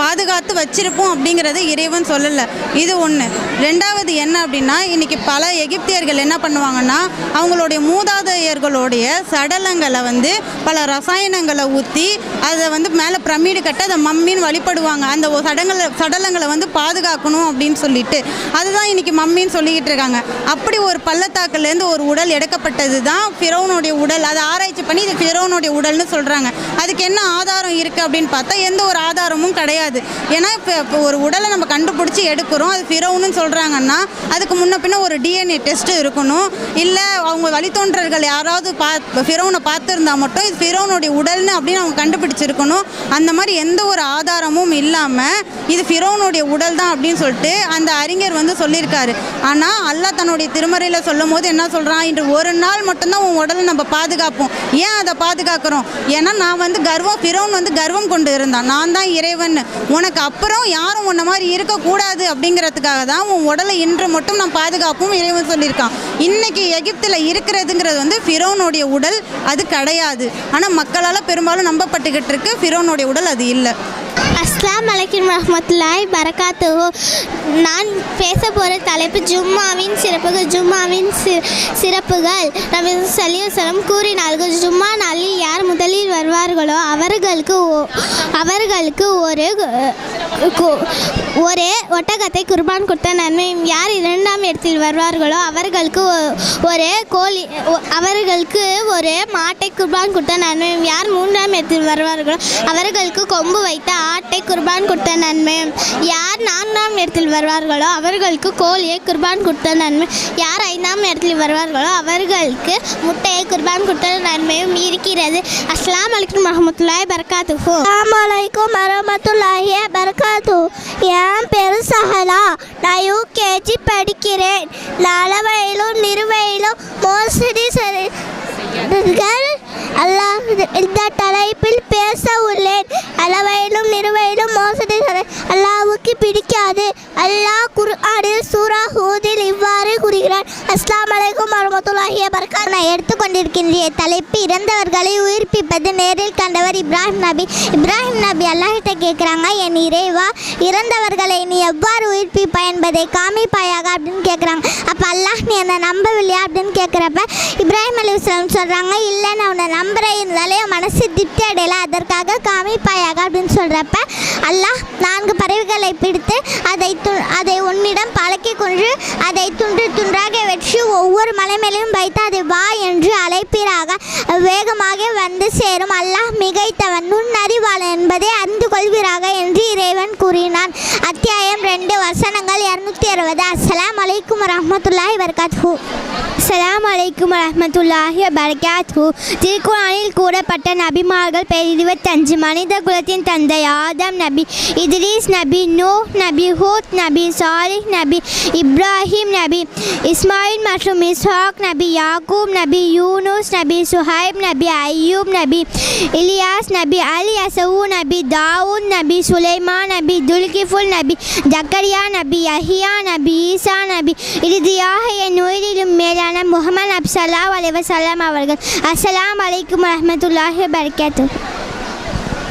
பாதுகாத்து வச்சிருப்போம் அப்படிங்கிறது இறைவன் சொல்லலை. இது ஒன்று. ரெண்டாவது என்ன அப்படின்னா, இன்றைக்கி பல எகிப்தியர்கள் என்ன பண்ணுவாங்கன்னா, அவங்களுடைய மூதாதையர்களுடைய சடலங்களை வந்து பல ரசாயனங்களை ஊற்றி அதை வந்து மேலே பிரமிடு கட்ட அதை மம்மின்னு வழிபடுவாங்க. அந்த சடலங்களை வந்து பாதுகாக்கணும் அப்படின்னு சொல்லிட்டு அதுதான் இன்றைக்கி மம்மின்னு சொல்லிக்கிட்டு இருக்காங்க. அப்படி ஒரு பள்ளத்தாக்குலேருந்து ஒரு உடல் எடுக்கப்பட்டது தான் ஃபிரௌனுடைய உடல். அதை ஆராய்ச்சி பண்ணி இது ஃபிரௌனுடைய உடல்னு சொல்கிறாங்க. அதுக்கு என்ன ஆதாரம் இருக்குது அப்படின்னு பார்த்தா எந்த ஒரு ஆதாரமும் கிடையாது. ஏன்னா இப்போ ஒரு உடலை நம்ம கண்டுபிடிச்சி எடுக்கிறோம், அது ஃபிரௌன்னு சொல்கிறாங்கன்னா அதுக்கு முன்ன பின்ன ஒரு டிஎன்ஏ டெஸ்ட்டு இருக்கணும். இல்லை அவங்க வழித்தோன்றர்கள் யாராவது ஃபிரௌனை பார்த்துருந்தா மட்டும் இது ஃபிரௌனுடைய உடல்னு அப்படின்னு அவங்க கண்டுபிடிச்சிருக்கணும். அந்த மாதிரி எந்த ஒரு ஆதாரமும் இல்லாமல் இது ஃபிரௌனுடைய உடல் தான் அப்படின்னு சொல்லிட்டு அந்த அறிஞர் வந்து சொல்லியிருக்காரு. ஆனால் அல்லாஹ் தன்னுடைய திருமறையில் சொல்லும் போது என்ன சொல்கிறான், இன்று ஒரு நாள் மட்டும்தான் உன் உடலை நம்ம பாதுகாப்போம். ஏன் அதை பாதுகாக்கிறோம்? ஏன்னா நான் வந்து ஃபிரௌன் வந்து கர்வம் கொண்டு இருந்தான், நான் தான் இறைவன், உனக்கு அப்புறம் யாரும் உன்ன மாதிரி இருக்கக்கூடாது அப்படிங்கிறதுக்காக தான் உன் உடலை இன்று மட்டும் நான் பாதுகாப்பும் இறைவன் சொல்லியிருக்கான். இன்றைக்கி எகிப்தில் இருக்கிறதுங்கிறது வந்து ஃபிரௌனுடைய உடல், அது கிடையாது. ஆனால் மக்களால் பெரும்பாலும் நம்பப்பட்டுக்கிட்டு இருக்கு ஃபிரௌனுடைய உடல் அது இல்லை. அஸ்ஸலாமு அலைக்கும் வரஹ்மத்துல்லாஹி பரகாத்துஹு. நான் பேச போகிற தலைப்பு ஜும்மாவின் சிறப்புகள். சிறப்புகள் நபி ஸல்லல்லாஹு அலைஹி வஸல்லம் கூறினார்கள், ஜும்மா நாளில் யார் முதலில் வருவார்களோ அவர்களுக்கு ஒரு ஒட்டகத்தை குர்பான் கொடுத்த நன்மையும், யார் இரண்டாம் இடத்தில் வருவார்களோ அவர்களுக்கு ஒரு மாட்டை குர்பான் கொடுத்த நன்மையும், யார் மூன்றாம் இடத்தில் வருவார்களோ அவர்களுக்கு கொம்பு வைத்த ஆட்டை குர்பான் கொடுத்த நன்மையும், யார் நான்காம் இடத்தில் வருவார்களோ அவர்களுக்கு கோழியை குர்பான் கொடுத்த நன்மை, யார் ஐந்தாம் இடத்தில் வருவார்களோ அவர்களுக்கு முட்டையை குர்பான் கொடுத்த நன்மையும் இருக்கிறது. அஸ்ஸலாமு அலைக்கும் வரஹ்மத்துல்லாஹி பரகாத்துஹு. அஸ்ஸலாமு அலைக்கும் வரஹ்மத்துல்லாஹி பரகாத்துஹு. என் பேரு சஹலா. நான் யூகேஜி படிக்கிறேன். அளவையிலும் நிறுவையிலும் மோசடி அல்லாஹ் இந்த தலைப்பில் பேச உள்ளேன். அளவையிலும் நிறுவையிலும் மோசடி அல்லாஹ்வுக்கு பிடிக்காது. அல்லாஹ் குர்ஆனில் சூரா ஹூதில் இவ்வாறு கூறுகிறான். அஸ்ஸலாமு அலைக்கும் வரஹ்மத்துல்லாஹி வபரகாத்துஹு. நான் எடுத்துக்கொண்டிருக்கின்ற தலைப்பு இறந்தவர்களை உயிர்ப்பிப்பது. நேரில் கண்டவர் இப்ராஹிம் நபி அல்லாஹ்கிட்ட கேட்குறாங்க, என் இறைவா, இறந்தவர்களை நீ எவ்வாறு உயிர்ப்பிப்பாய் என்பதை காமிப்பாயாக அப்படின்னு கேட்குறாங்க. அப்போ அல்லாஹ் நீ என்னை நம்பவில்லையா அப்படின்னு கேட்குறப்ப இப்ராஹிம் அலைஹிஸ்ஸலாம் சொல்கிறாங்க, இல்லை நான் உன்னை நம்புகிறேன், இருந்தாலே மனசு திருப்தி அடையலை, அதற்காக காமிப்பாயாக அப்படின்னு சொல்கிறப்ப அல்லாஹ் 4 பறவைகளை பிடித்து அதை உன்னிடம் பழக்கி கொண்டு அதை துண்டு துண்டாக வெற்றி ஒவ்வொரு மலை மேலேயும் வைத்து அதை வா என்று அழைப்பீராக, வேகமாக வந்து சேரும். அல்லாஹ் மிகைத்தவன் நுண்ணறிவாளன் என்பதை அறிந்து கொள்வீராக என்று இறைவன் கூறினான். அத்தியாயம் 2 வசனங்கள் 260. அஸ்ஸலாமு அலைக்கும் வரஹ்மத்துல்லாஹி வபரகாத்துஹு. அஸ்ஸலாமு அலைக்கும் வரஹ்மத்துல்லாஹி வபரகாத்துஹு. திருக்குர்ஆனில் கூறப்பட்ட நபிமார்கள் பேர் 25. மனித குலத்தின் தந்தை ஆதம் நபி, இத்ரீஸ் நபி, நூஹ் நபி, ஹூத் நபி, சாலிஹ் நபி, இப்ராஹிம் நபி, இஸ்மாயில் மற்றும் இஸ்ஹாக் நபி, யாக்கூப் நபி, யூனுஸ் நபி, சுஹைப் நபி, அய்யூப் நபி, இலியாஸ் நபி, அல் யசூ நபி, தாவூத் நபி, சுலைமான் நபி, துல்கிஃபுல் நபி, ஜக்கரியா நபி, யஹ்யா நபி, ஈசா நபி, இறுதியாக என் உயிரிலும் மேலான முஹம்மது நபி ஸல்லல்லாஹு அலைஹி வஸல்லம் அவர்கள். அஸ்ஸலாமு அலைக்கும் வரஹ்மத்துல்லாஹி வபரகாத்துஹு.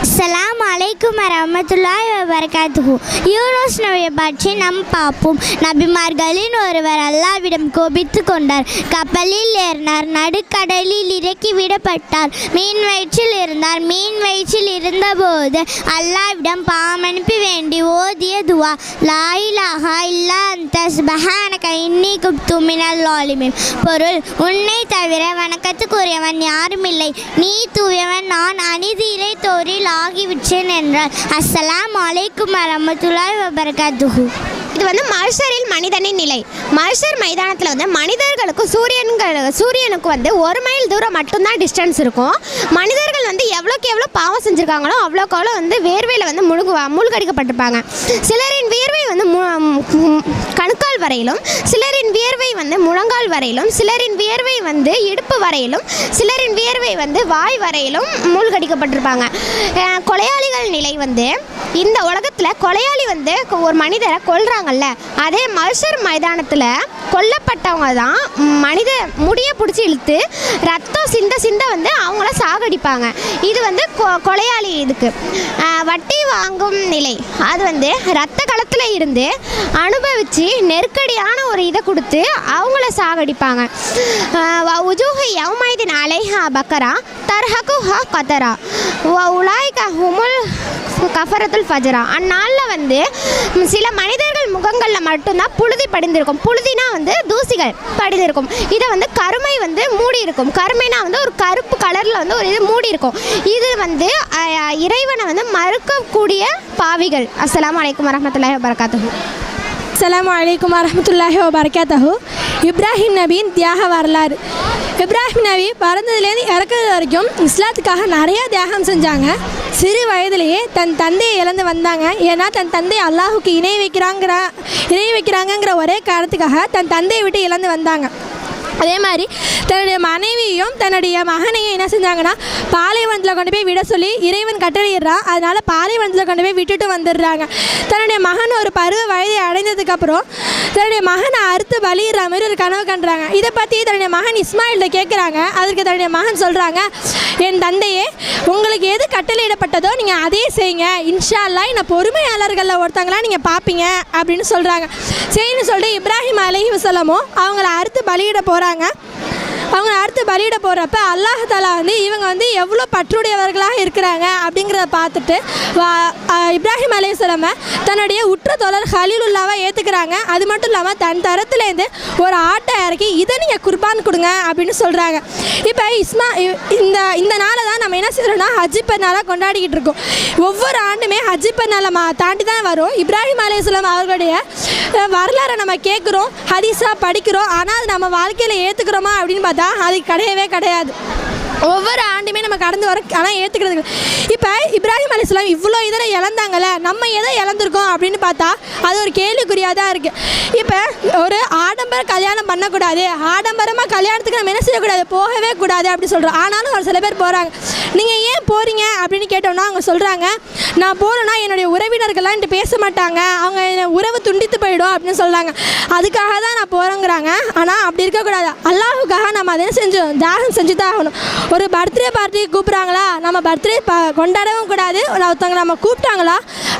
அஸ்ஸலாமு அலைக்கும் வரஹ்மத்துல்லாஹி வபரகாத்துஹு. யூனுஸ் நபியை பற்றி நாம் பார்ப்போம். நபிமார்களின் ஒருவர் அல்லாஹ்விடம் கோபித்து கொண்டார். கப்பலில் ஏறினார். நடுக்கடலில் இறக்கி விடப்பட்டார். மீன் வயிற்றில் இருந்தார். மீன் வயிற்றில் இருந்தபோது அல்லாஹ்விடம் பாவமன்னிப்பு வேண்டி ஓதிய துவா, லா இலாஹா இல்லா அன்த சுப்ஹானக இன்னி குன்து மினல் ஸாலிமீன். பொருள், உன்னை தவிர வணக்கத்துக்குரியவன் யாரும் இல்லை, நீ தூயவன், நான் அநீதி இழைத்தோரில் ஆகிவிட்டேன் என்றார். அஸ்ஸலாமு அலைக்கும் வரஹ்மத்துல்லாஹி வபரகாத்துஹு. இது மஹ்ஷரில் மனிதனின் நிலை. மஹ்ஷர் மைதானத்தில் மனிதர்களுக்கு சூரியனுக்கு 1 மைல் தூரம் மட்டும்தான் டிஸ்டன்ஸ் இருக்கும். மனிதர்கள் எவ்வளோக்கு எவ்வளோ பாவம் செஞ்சுருக்காங்களோ அவ்வளோக்கு அவ்வளோ வேர்வையில் மூழ்கடிக்கப்பட்டிருப்பாங்க. சிலரின் வியர்வை கணுக்கால் வரையிலும், சிலரின் வியர்வை முழங்கால் வரையிலும், சிலரின் வியர்வை இடுப்பு வரையிலும், சிலரின் வியர்வை வாய் வரையிலும் மூழ்கடிக்கப்பட்டிருப்பாங்க. கொலையாளிகள் நிலை இந்த உலகத்தில் கொலையாளி ஒரு மனிதரை கொல்றாங்கல்ல, அதே மஹ்ஷர் மைதானத்தில் கொல்லப்பட்டவங்க தான் மனித முடியை பிடிச்சி இழுத்து ரத்தம் சிந்த அவங்கள சாகடிப்பாங்க. இது கொலையாளி. இதுக்கு வட்டி வாங்கும் நிலை, அது ரத்த களத்தில் இருந்து அனுபவித்து நெருக்கடியான ஒரு இதை கொடுத்து அவங்கள சாகடிப்பாங்க. உஜூஹு யௌமைதின் அலைஹா பக்கரா தர்ஹகுஹா கதரா உலாய்க ஹுமுல் கஃபரத்துல் ஃபஜரா. அந்நாளில் சில மனிதர்கள் முகங்களில் மட்டும்தான் புழுதி படிந்திருக்கும். புழுதினா தூசிகள் படிந்திருக்கும். இதை கருமை மூடி இருக்கும். கருமைனா ஒரு கருப்பு கலரில் ஒரு இது மூடி இருக்கும். இது இறைவனை மறுக்கக்கூடிய பாவிகள். அஸ்ஸலாமு அலைக்கும் வரஹ்மத்துல்லாஹி வபரகாத்துஹு. அஸ்ஸலாமு அலைக்கும் வரஹ்மத்துல்லாஹி வபரகாத்துஹு. இப்ராஹிம் நபியின் தியாக வரலாறு. இப்ராஹிம் நபி பிறந்ததுலேருந்து இறக்குறது வரைக்கும் இஸ்லாத்துக்காக நிறையா தியாகம் செஞ்சாங்க. சிறு வயதிலேயே தன் தந்தையை இழந்து வந்தாங்க. ஏன்னா தன் தந்தை அல்லாஹுக்கு இணை வைக்கிறாங்கங்கிற ஒரே காரணத்துக்காக தன் தந்தையை விட்டு இழந்து வந்தாங்க. அதே மாதிரி தன்னுடைய மனைவியும் தன்னுடைய மகனையும் என்ன செஞ்சாங்கன்னா பாலைவனத்தில் கொண்டு போய் விட சொல்லி இறைவன் கட்டளையிடுறான். அதனால் பாலைவனத்தில் கொண்டு போய் விட்டுட்டு வந்துடுறாங்க. தன்னுடைய மகன் ஒரு பருவ வயதை அடைந்ததுக்கப்புறம் தன்னுடைய மகனை அறுத்து பலியிடுற மாதிரி ஒரு கனவு கண்டுறாங்க. இதை பற்றி தன்னுடைய மகன் இஸ்மாயில்கிட்ட கேட்குறாங்க. அதற்கு தன்னுடைய மகன் சொல்கிறாங்க, என் தந்தையே, உங்களுக்கு எது கட்டளையிடப்பட்டதோ நீங்கள் அதே செய்யுங்க, இன்ஷா அல்லாஹ் நான் பொறுமையாளர்களில் ஒருத்தங்களாம் நீங்கள் பார்ப்பீங்க அப்படின்னு சொல்கிறாங்க. சரின்னு சொல்லிட்டு இப்ராஹிம் அலைஹிஸ்ஸலாமும் அவங்கள அறுத்து பலியிட போகிறாங்க. அவங்க அடுத்து பலியிட போகிறப்ப அல்லாஹ் தஆலா வந்து இவங்க வந்து எவ்வளோ பற்றுடையவர்களாக இருக்கிறாங்க அப்படிங்கிறத பார்த்துட்டு இப்ராஹிம் அலைஹிஸ்ஸலாமை தன்னுடைய உற்ற தோழர் ஹலீலுல்லாவை ஏற்றுக்கிறாங்க. அது மட்டும் இல்லாமல் தன் தரத்துலேருந்து ஒரு ஆட்டை இறக்கி இதை நீங்கள் குர்பான் கொடுங்க அப்படின்னு சொல்கிறாங்க. இப்போ இந்த நாளை தான் நம்ம என்ன செய்கிறோம்னா ஹஜ்ஜி பெருநாளாக கொண்டாடிக்கிட்டு இருக்கோம். ஒவ்வொரு ஆண்டுமே ஹஜ்ஜி பெருநாளை தாண்டி தான் வரும். இப்ராஹிம் அலைஹிஸ்ஸலாம் அவர்களுடைய வரலாறை நம்ம கேட்குறோம், ஹதீஸாக படிக்கிறோம். ஆனால் அது நம்ம வாழ்க்கையில் ஏற்றுக்கிறோமா அப்படின்னு பார்த்தா அது கிடையவே கிடையாது. ஒவ்வொரு ஆண்டுமே நம்ம கடந்து வர, ஆனால் ஏற்றுக்கிறது. இப்போ இப்ராஹிம் அலைஹிஸ்ஸலாம் இவ்வளோ இதில் இழந்தாங்கல்ல, நம்ம எதை இழந்திருக்கோம் அப்படின்னு பார்த்தா அது ஒரு கேள்விக்குறியாக தான் இருக்குது. இப்போ ஒரு ஆடம்பர கல்யாணம் பண்ணக்கூடாது, ஆடம்பரமாக கல்யாணத்துக்கு நம்ம என்ன செய்யக்கூடாது, போகவே கூடாது அப்படி சொல்கிறோம். ஆனாலும் ஒரு சில பேர் போகிறாங்க. நீங்கள் ஏன் போகிறீங்க அப்படின்னு கேட்டோம்னா அவங்க சொல்கிறாங்க, நான் போகணுன்னா என்னுடைய உறவினர்கள்லாம் என்கிட்ட பேச மாட்டாங்க, அவங்க உறவு துண்டித்து போயிடும் அப்படின்னு சொல்கிறாங்க. அதுக்காக தான் நான் போகிறேங்கிறாங்க. ஆனால் அப்படி இருக்கக்கூடாது. அல்லாஹுக்காக நம்ம அதை செஞ்சோம், தியாகம் செஞ்சு தான் ஆகணும். ஒரு பர்த்டே பார்ட்டி கூப்பிட்றாங்களா, நம்ம பர்த்டே கொண்டாடவும் கூடாது. ஒருத்தவங்க நம்ம கூப்பிட்டாங்களா,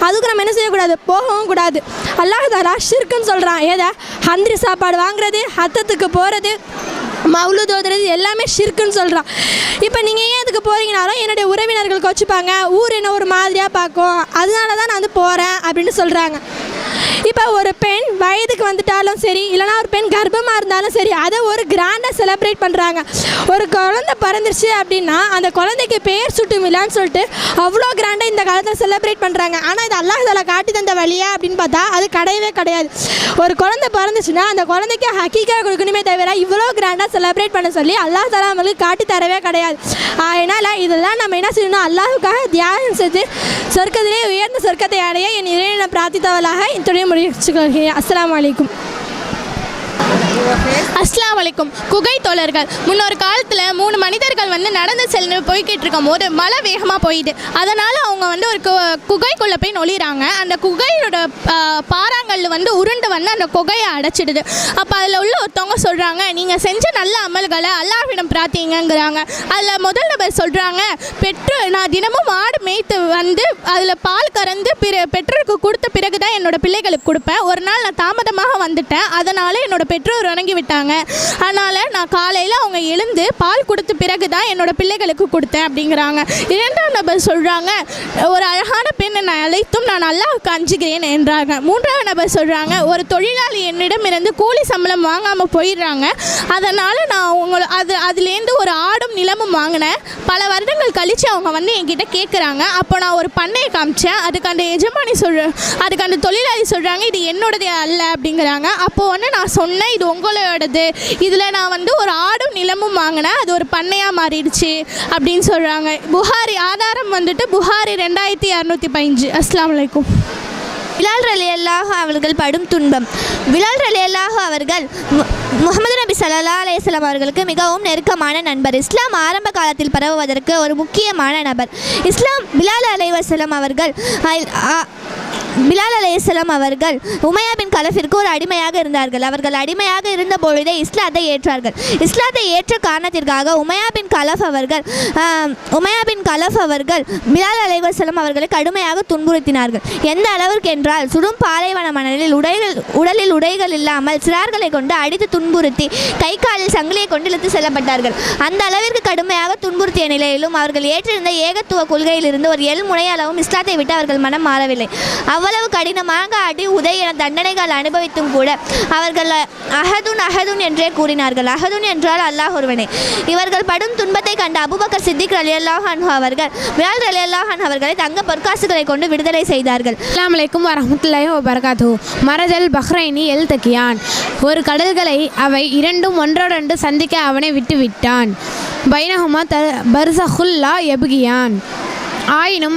அதுக்கு நம்ம என்ன செய்யக்கூடாது, போகவும் கூடாது. அல்லாஹ் தஆலா ஷிர்க்குன்னு சொல்கிறான். ஏதா ஹந்திரி சாப்பாடு வாங்குறது, ஹத்தத்துக்கு போகிறது, மவுலுது ஓதுறது எல்லாமே ஷிர்க்குன்னு சொல்கிறான். இப்போ நீங்கள் ஏன் அதுக்கு போகிறீங்கனாலும் என்னுடைய உறவினர்கள் வச்சுப்பாங்க, ஊர் என்ன ஒரு மாதிரியாக பார்க்கும், அதனால தான் நான் வந்து போகிறேன் அப்படின்னு சொல்கிறாங்க. இப்போ ஒரு பெண் வயதுக்கு வந்துட்டாலும் சரி, இல்லைனா ஒரு பெண் கர்ப்பமாக இருந்தாலும் சரி, அதை ஒரு கிராண்டாக செலிப்ரேட் பண்ணுறாங்க. ஒரு குழந்தை பிறந்துருச்சு அப்படின்னா அந்த குழந்தைக்கு பேர் சுட்டும் விழான்னு சொல்லிட்டு அவ்வளோ கிராண்டாக இந்த காலத்தில் செலிப்ரேட் பண்ணுறாங்க. ஆனால் இது அல்லாஹ் தஆலா காட்டி தந்த வழியா அப்படின்னு பார்த்தா அது கிடையவே கிடையாது. ஒரு குழந்தை பிறந்துச்சுன்னா அந்த குழந்தைக்கு ஹக்கீக்கா கொடுக்கணுமே தவிர இவ்வளோ கிராண்டாக செலிப்ரேட் பண்ண சொல்லி அல்லாஹ் தஆலா நம்மளுக்கு காட்டி தரவே கிடையாது. அதனால் இதெல்லாம் நம்ம என்ன செய்யணும், அல்லாஹுக்காக தியாகம் செய்து சொர்க்கத்திலே உயர்ந்த சொர்க்கத்தை அடைய என் இறைவனை பிரார்த்தித்தவளாக இத்துடைய முடிச்சுக்கொள்கிறேன். அஸ்ஸலாமு அலைக்கும். அஸ்ஸலாமு அலைக்கும். குகை தோழர்கள். முன்னொரு காலத்தில் 3 மனிதர்கள் வந்து நடந்து சென்று போய்கிட்டு இருக்கும் போது மழை வேகமாக போயிடுது. அதனால் அவங்க வந்து ஒரு குகைக்குள்ளே போய் நொழிகிறாங்க. அந்த குகையோட பாறாங்கல் வந்து உருண்டு வந்து அந்த குகையை அடைச்சிடுது. அப்போ அதில் உள்ள ஒருத்தவங்க சொல்கிறாங்க, நீங்கள் செஞ்ச நல்ல அமல்களை அல்லாஹ்விடம் பிரார்த்திங்கங்கிறாங்க. அதில் முதல் நபர் சொல்கிறாங்க, நான் தினமும் மாடு மேய்த்து வந்து அதில் பால் கறந்து பெற்றோருக்கு கொடுத்த பிறகு தான் என்னோட பிள்ளைகளுக்கு கொடுப்பேன். ஒரு நாள் நான் தாமதமாக வந்துட்டேன், அதனால் என்னோட பெற்றோர் இறங்கி விட்டாங்க. அதனால் நான் காலையில் அவங்க எழுந்து பால் கொடுத்த பிறகு தான் என்னோட பிள்ளைகளுக்கு கொடுத்தேன் அப்படிங்கிறாங்க. 2ஆம் நபர் சொல்கிறாங்க, ஒரு அழகான பெண்ணை நான் அழைத்தும் நான் அல்லாஹ்வுக்கு அஞ்சுகிறேன் என்றாங்க. 3ஆவது நபர் சொல்கிறாங்க, ஒரு தொழிலாளி என்னிடமிருந்து கூலி சம்பளம் வாங்காமல் போயிடுறாங்க, அதனால் நான் அதுலேருந்து ஒரு ஆடும் நிலமும் வாங்கினேன். பல வருடங்கள் கழித்து அவங்க வந்து என்கிட்ட கேட்குறாங்க. அப்போ நான் ஒரு பண்ணையை காமிச்சேன். அதுக்கு அந்த எஜமானி அதுக்கு அந்த தொழிலாளி சொல்கிறாங்க, இது என்னோடதே அல்ல அப்படிங்கிறாங்க. அப்போது வந்து நான் சொன்னேன், இது உங்களோடது, இதில் நான் வந்து ஒரு ஆடும் நிலமும் வாங்கினேன், அது ஒரு பண்ணையாக மாறிடுச்சு அப்படின்னு சொல்கிறாங்க. புகாரி ஆதாரம் வந்துட்டு புகாரி 2615. அஸ்ஸலாமு அலைக்கும். பிலால் ரலியல்லாஹு அவர்கள் படும் துன்பம். பிலால் ரலியல்லாஹு அவர்கள் முஹம்மது நபி ஸல்லல்லாஹு அலைஹி வஸல்லம் அவர்களுக்கு மிகவும் நெருக்கமான நண்பர். இஸ்லாம் ஆரம்ப காலத்தில் பரவுவதற்கு ஒரு முக்கியமான நபர். பிலால் அலைஹிஸ்ஸலாம் அவர்கள் உமையா பின் கலஃபிற்கு ஒரு அடிமையாக இருந்தார்கள். அவர்கள் அடிமையாக இருந்த பொழுதே இஸ்லாத்தை ஏற்றார்கள். இஸ்லாத்தை ஏற்ற காரணத்திற்காக உமையா பின் கலஃப் அவர்கள் பிலால் அலைஹிஸ்ஸலாம் அவர்களை கடுமையாக துன்புறுத்தினார்கள். எந்த அளவிற்கு என்றால், சுடும் பாலைவன மணலில் உடலில் உடைகள் இல்லாமல் சிறார்களை கொண்டு அடித்து துன்புறுத்தி கை காலில் சங்கிலியை கொண்டு இழுத்து செல்லப்பட்டார்கள். அந்த அளவிற்கு கடுமையாக துன்புறுத்திய நிலையிலும் அவர்கள் ஏற்றிருந்த ஏகத்துவ கொள்கையிலிருந்து ஒரு முனை அளவும் இஸ்லாத்தை விட்டு அவர்கள் மனம் மாறவில்லை. அவ்வளவு கடினமாக அடி உதை என தண்டனைகள் அனுபவித்தும் கூட அவர்கள் அஹதுன் என்றே கூறினார்கள். அஹதுன் என்றால் அல்லாஹ் ஒருவனே. இவர்கள் படும் துன்பத்தை கண்ட அபூபக்கர் சித்திக் ரலியல்லாஹு அன்ஹு அவர்கள் பிலால் ரலியல்லாஹு அன்ஹு அவர்களை தங்க பொற்காசுகளை கொண்டு விடுதலை செய்தார்கள். அஸ்ஸலாமு அலைக்கும் வரஹ்மத்துல்லாஹி வபரகாத்துஹு. மரஜல் பஹ்ரைனி எல்தகியான். ஒரு கடல்களை அவை இரண்டும் ஒன்றோடொன்று சந்திக்க அவனை விட்டு விட்டான். பைனஹுமா பர்ஸஹுல் லா யப்கியான். ஆயினும்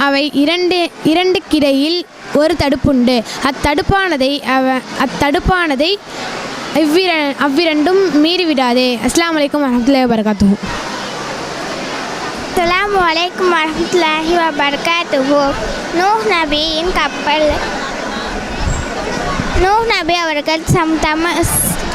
அவை இரண்டுக்கிடையில் ஒரு தடுப்புண்டு. அத்தடுப்பானதை அவ்விரண்டும் மீறிவிடாதே. அஸ்ஸலாமு அலைக்கும் வரஹ்மத்துல்லாஹி வபரகாத்துஹு. அஸ்ஸலாமு அலைக்கும் வரஹ்மத்துல்லாஹி வபரகாத்துஹு. நூஹ் நபியின் கப்பல் நூஹ் நபி அவர்கள்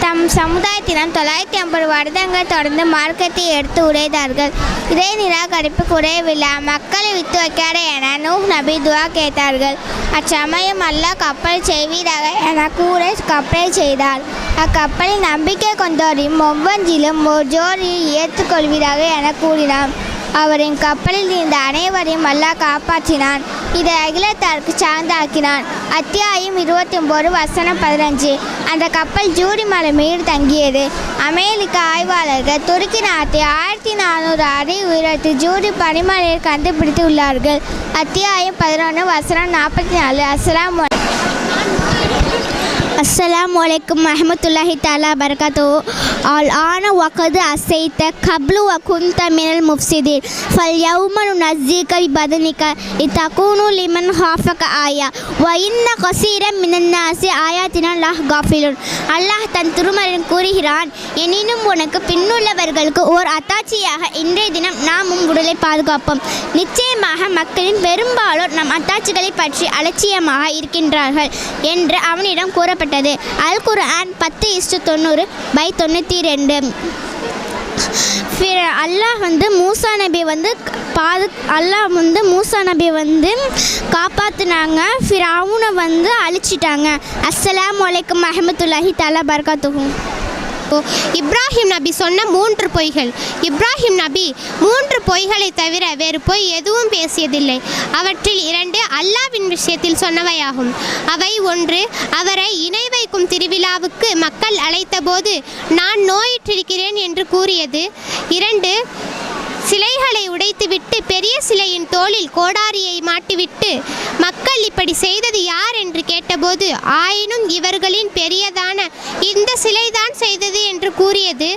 தம் சமுதாயத்தினர் 950 வருடங்கள் தொடர்ந்து மார்க்கத்தை எடுத்து உரைத்தார்கள். இதை நிராகரிப்பு குறையவில்லை. மக்களை விட்டு வைக்காத என நூஹ் நபி துவா கேட்டார்கள். அச்சமயம் அல்லாஹ் கப்பல் செய்வீராக என கூற கப்பலை செய்தார். அக்கப்பலில் நம்பிக்கை கொண்டோரையும் ஒவ்வொன்றிலும் ஒரு ஜோடியை ஏற்றுக்கொள்வீராக என கூறினார். அவரின் கப்பலில் இருந்த அனைவரையும் அல்லாஹ் காப்பாற்றினான். இதை அகிலத்தாருக்கு சார்ந்தாக்கினான். அத்தியாயம் 29 வசனம் 15. அந்த கப்பல் ஜூடி மலை மீது தங்கியது. அமெரிக்க ஆய்வாளர்கள் துருக்கி நாட்டை 1400 அடி உயரத்தில் ஜூடி பனிமலையை கண்டுபிடித்து உள்ளார்கள். அத்தியாயம் 11 வசனம் 44. அஸ்ஸலாமு அலைக்கும் வரஹ்மத்துல்லாஹி தஆலா பரகாத்துஹு. அல் ஆன வகது அஸைத கப்லு வ குன்த மினல் முஃப்ஸிதீன் ஃபல் யௌம நுனஸ்ஸிக பிபதனிக இத்தகூனு லிமன் ஹாஃபக ஆயா வ இன்ன கஸீரம் மினன் நாஸி ஆயாத்தினா லஹ் காஃபிலுன். அல்லாஹ் தன் திருமறையில் கூறுகிறான், எனினும் உனக்கு பின்னுள்ளவர்களுக்கு ஓர் அத்தாட்சியாக இன்றைய தினம் நாமும் உடலை பாதுகாப்போம். நிச்சயமாக மக்களின் பெரும்பாலோர் நம் அத்தாட்சிகளை பற்றி அலட்சியமாக இருக்கின்றார்கள் என்று அவனிடம் கூறப்பட்டது. அல் குர்ஆன் 10:90/92. அல்லாஹ் மூசா நபி காப்பாற்றினாங்க. ஃபிரௌனை அழிச்சிட்டாங்க. அஸ்ஸலாமு அலைக்கும் வரஹ்மத்துல்லாஹி தஆலா பரகாத்துஹு. இப்ராஹிம் நபி சொன்ன 3 பொய்கள். இப்ராஹிம் நபி 3 பொய்களை தவிர வேறு பொய் எதுவும் பேசியதில்லை. அவற்றில் 2 அல்லாஹ்வின் விஷயத்தில் சொன்னவையாகும். அவை 1, அவரை இணை வைக்கும் திருவிழாவுக்கு மக்கள் அழைத்தபோது நான் நோயிற்றிருக்கிறேன் என்று கூறியது. 2, சிலைகளை உடைத்துவிட்டு பெரிய சிலையின் தோளில் கோடாரியை மாட்டிவிட்டு மக்கள் இப்படி செய்தது யார் என்று கேட்டபோது ஆயினும் இவர்களின் பெரியதான இந்த சிலைதான் செய்தது என்று கூறியது.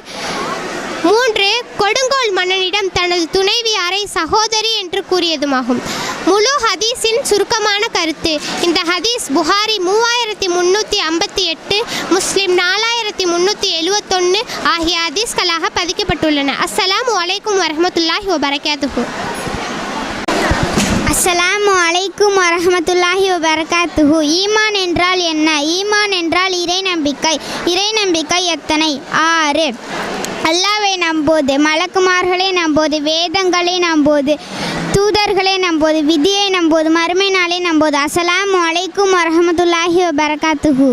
3, கொடுங்கோல் மன்னனிடம் தனது துணைவியாரை சகோதரி என்று கூறியதுமாகும். முழு ஹதீஸின் சுருக்கமான கருத்து. இந்த ஹதீஸ் புகாரி 3358, முஸ்லிம் 4371 ஆகிய ஹதீஸ்களாக பதிக்கப்பட்டுள்ளன. அஸ்ஸலாமு அலைக்கும் வரஹ்மத்துல்லாஹி வபரகாத்துஹு. அஸ்ஸலாமு அலைக்கும் வரஹ்மத்துல்லாஹி வபரகாத்துஹு. ஈமான் என்றால் என்ன? ஈமான் என்றால் இறை நம்பிக்கை. இறை நம்பிக்கை எத்தனை? 6. அல்லாஹ்வை நம்புவது, மலக்குமார்களை நம்புவது, வேதங்களை நம்புவது, தூதர்களை நம்புவது, விதியை நம்புவது, மறுமை நாளை நம்புவது. அஸ்ஸலாமு அலைக்கும் வரஹ்மத்துல்லாஹி வபரகாத்துஹு.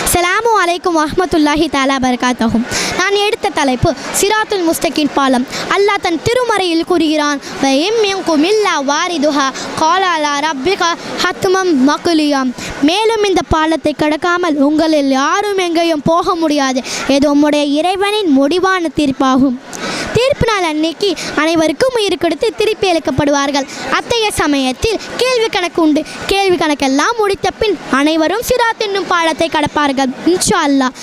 அஸ்ஸலாமு அலைக்கும் வரஹ்மத்துல்லாஹி தஆலா பரகாத்துஹு. நான் எடுத்த தலைப்பு சிராத்துல் முஸ்தகீம் பாலம். அல்லாஹ் தன் திருமறையில் கூறுகிறான், வ இம்மின்கும் இல்லா வாரிதுஹா காலா லா ரப்பிக ஹத்மம் மக்லியாம். மேலும் இந்த பாலத்தை கடக்காமல் உங்களில் யாரும் எங்கேயும் போக முடியாது. இது உம்முடைய இறைவனின் முடிவான தீர்ப்பாகும். தீர்ப்பு நாள் அன்னைக்கு அனைவருக்கும் உயிர் கொடுத்து திருப்பி அளிக்கப்படுவார்கள். அத்தகைய சமயத்தில் கேள்வி கணக்கு உண்டு. கேள்வி கணக்கெல்லாம் முடித்த பின் அனைவரும் சிராத் என்னும் பாலத்தை கடப்பார்கள். இன்ஷா அல்லாஹ்.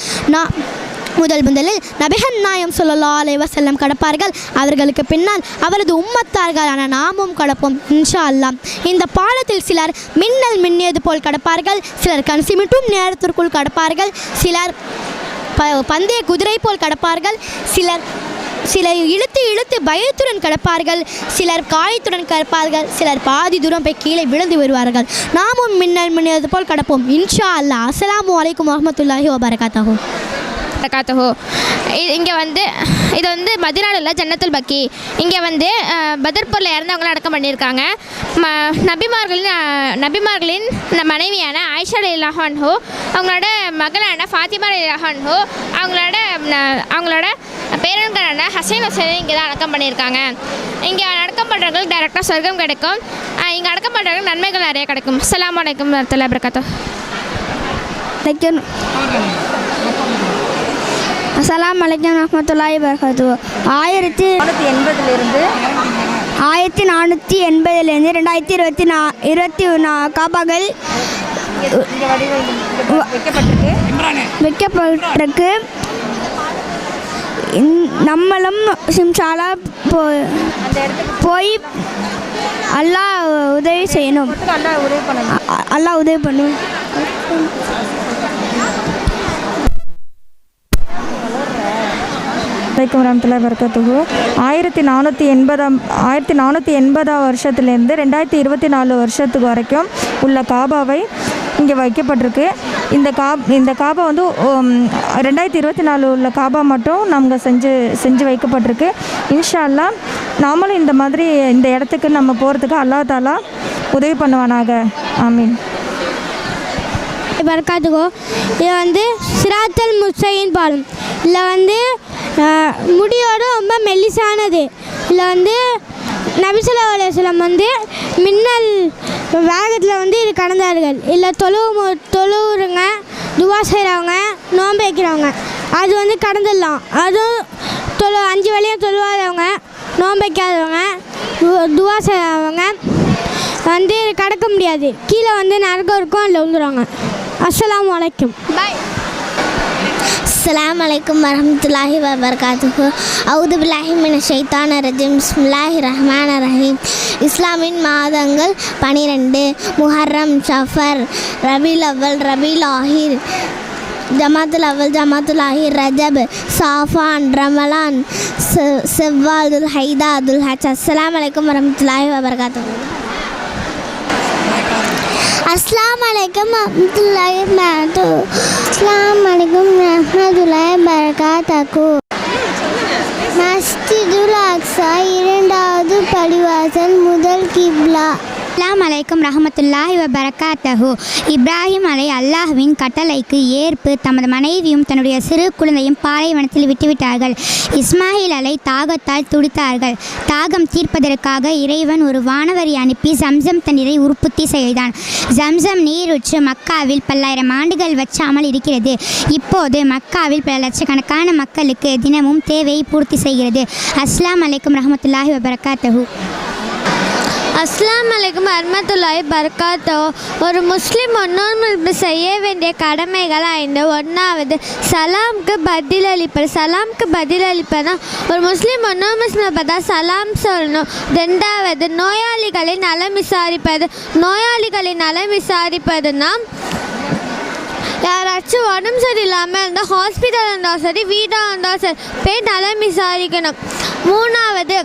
முதலில் நபிகள் நாயகம் ஸல்லல்லாஹு அலைஹி வஸல்லம் கடப்பார்கள். அவர்களுக்கு பின்னால் அவரது உம்மத்தார்களான நாமும் கடப்போம் இன்ஷா அல்லாஹ். இந்த பாலத்தில் சிலர் மின்னல் மின்னியது போல் கடப்பார்கள், சிலர் கண் சிமிட்டும் நேரத்திற்குள் கடப்பார்கள், சிலர் பந்தய குதிரை போல் கடப்பார்கள், சிலர் இழுத்து பயத்துடன் கடப்பார்கள், சிலர் காயத்துடன் கடப்பார்கள், சிலர் பாதி தூரம் போய் கீழே விழுந்து வருவார்கள். நாமும் மின்னல் மின்னியது போல் கடப்போம் இன்ஷா அல்லாஹ். அஸ்ஸலாமு அலைக்கும் வரஹ்மத்துல்லாஹி வபரகாத்துஹு. இங்கே இது மதீனாவில் உள்ள ஜன்னத்துல் பக்கி. இங்கே பதர்பூரில் இறந்தவங்களாம் அடக்கம் பண்ணியிருக்காங்க. நபிமார்களின் மனைவியான ஆயிஷா ரலியல்லாஹு அன்ஹு, அவங்களோட மகளான ஃபாத்திமா ரலியல்லாஹு அன்ஹு, அவங்களோட பேரன்களான ஹசைன் ஹுசைனை இங்கே தான் அடக்கம் பண்ணியிருக்காங்க. இங்கே அடக்கம் பண்ணுறவங்களுக்கு டைரெக்டாக சொர்க்கம் கிடைக்கும். இங்கே அடக்கம் பண்ணுறவங்களுக்கு நன்மைகள் நிறைய கிடைக்கும். அஸ்ஸலாமு அலைக்கும் வரஹ்மத்துல்லாஹி வபரகாத்துஹு. அஸ்ஸலாமு அலைக்கும் வரஹ்மத்துல்லாஹி வபரகாத்துஹு. 1480 2024 காபாக்கள் வைக்கப்பட்டிருக்கு. நம்மளும் சிம்சாலா போய் அல்லாஹ் உதவி செய்யணும். அல்லாஹ் உதவி பண்ணும். வலைக்கம் வரமத்துல்லாஹி வபரகாத்துஹு. 1480 வருஷத்துலேருந்து 2024 வருஷத்துக்கு வரைக்கும் உள்ள காபாவை இங்கே வைக்கப்பட்டிருக்கு. இந்த காபா வந்து 2024 உள்ள காபா மட்டும் நம்ம செஞ்சு வைக்கப்பட்டிருக்கு. இன்ஷா அல்லாஹ் நாமளும் இந்த மாதிரி இந்த இடத்துக்கு நம்ம போகிறதுக்கு அல்லாஹ் தாலா உதவி பண்ணுவானாக. ஆமீன். பரக்காத்துக்கோ இது வந்து சிராத்தல் முஸ்தகீம் பாலம். இதில் வந்து முடியோடு ரொம்ப மெல்லிசானது. இதில் வந்து நபி ஸல்லல்லாஹு அலைஹி வஸல்லம் வந்து மின்னல் வேகத்தில் வந்து இது கடந்தார்கள். இல்லை தொழுவுறங்க, துவா செய்கிறவங்க, நோன்பு வைக்கிறவங்க அது வந்து கடந்துடலாம். அதுவும் 5 வேளையும் தொழுவாதவங்க, நோன்பு வைக்காதவங்க, துவா செய்கிறவங்க வந்து கடக்க முடியாது. கீழே வந்து நரகம் இருக்கும், அதில் விழுந்துருவாங்க. அஸ்ஸலாமு அலைக்கும். பாய். அஸ்ஸலாமு அலைக்கும் வரஹ்மத்துல்லாஹி வபரகாத்துஹு. அவுது பில்லாஹி மினஷ் ஷைத்தானிர் ரஜீம். பிஸ்மில்லாஹிர் ரஹ்மானிர் ரஹீம். இஸ்லாமின் மாதங்கள் 12: முஹர்ரம், சஃபர், ரபீல் அவ்வல், ரபீல் ஆஹிர், ஜமாத்துல் அவ்வல், ஜமாத்துல் ஆஹிர், ரஜப், சாஃபான், ரமலான், செவ்வால், துல் ஹைதா, துல் ஹஜ். அஸ்ஸலாமு அலைக்கும் வரஹ்மத்துல்லாஹி வபரகாத்துஹு. அஸ்ஸலாமு அலைக்கும் வரஹ்மத்துல்லாஹி வபரகாத்துஹு. அஸ்ஸலாமு அலைக்கும் வரஹ்மத்துல்லாஹி வபரகாத்துஹு. மஸ்ஜிதுல் அக்ஸா 2வது பள்ளிவாசல், முதல் கிப்லா. அஸ்ஸலாமு அலைக்கும் ரஹமத்துல்லாஹி வபரகாத்தஹு. இப்ராஹிம் அலை அல்லாஹ்வின் கட்டளைக்கு ஏற்பு தமது மனைவியும் தன்னுடைய சிறு குழந்தையும் பாலைவனத்தில் விட்டுவிட்டார்கள். இஸ்மாயில் அலை தாகத்தால் துடித்தார்கள். தாகம் தீர்ப்பதற்காக இறைவன் ஒரு வானவரி அனுப்பி ஜம்சம் தண்ணீரை உற்பத்தி செய்தான். ஜம்சம் நீருற்று மக்காவில் பல்லாயிரம் ஆண்டுகள் வற்றாமல் இருக்கிறது. இப்போது மக்காவில் பல லட்சக்கணக்கான மக்களுக்கு தினமும் தேவையை பூர்த்தி செய்கிறது. அஸ்ஸலாமு அலைக்கும் ரஹமத்துல்லாஹி வபரகாத்தஹு. அஸ்ஸலாமு அலைக்கும் வரஹ்மத்துல்லாஹி வபரகாத்துஹு. ஒரு முஸ்லீம் இன்னொரு செய்ய வேண்டிய கடமைகள் 5. 1வது சலாமுக்கு பதிலளிப்பது. சலாமுக்கு பதிலளிப்பதுனா ஒரு முஸ்லீம் இன்னொரு முஸ்லீமை பார்த்தா சலாம் சொல்லணும். 2வது நோயாளிகளின் நலம் விசாரிப்பது. நோயாளிகளின் நலம் விசாரிப்பதுன்னா யாராச்சும் உடம்பு சரியில்லாமல் இருந்தால் ஹாஸ்பிட்டல் இருந்தாலும் சரி, வீடாக இருந்தாலும் சரி, போய் நலம் விசாரிக்கணும். 3வது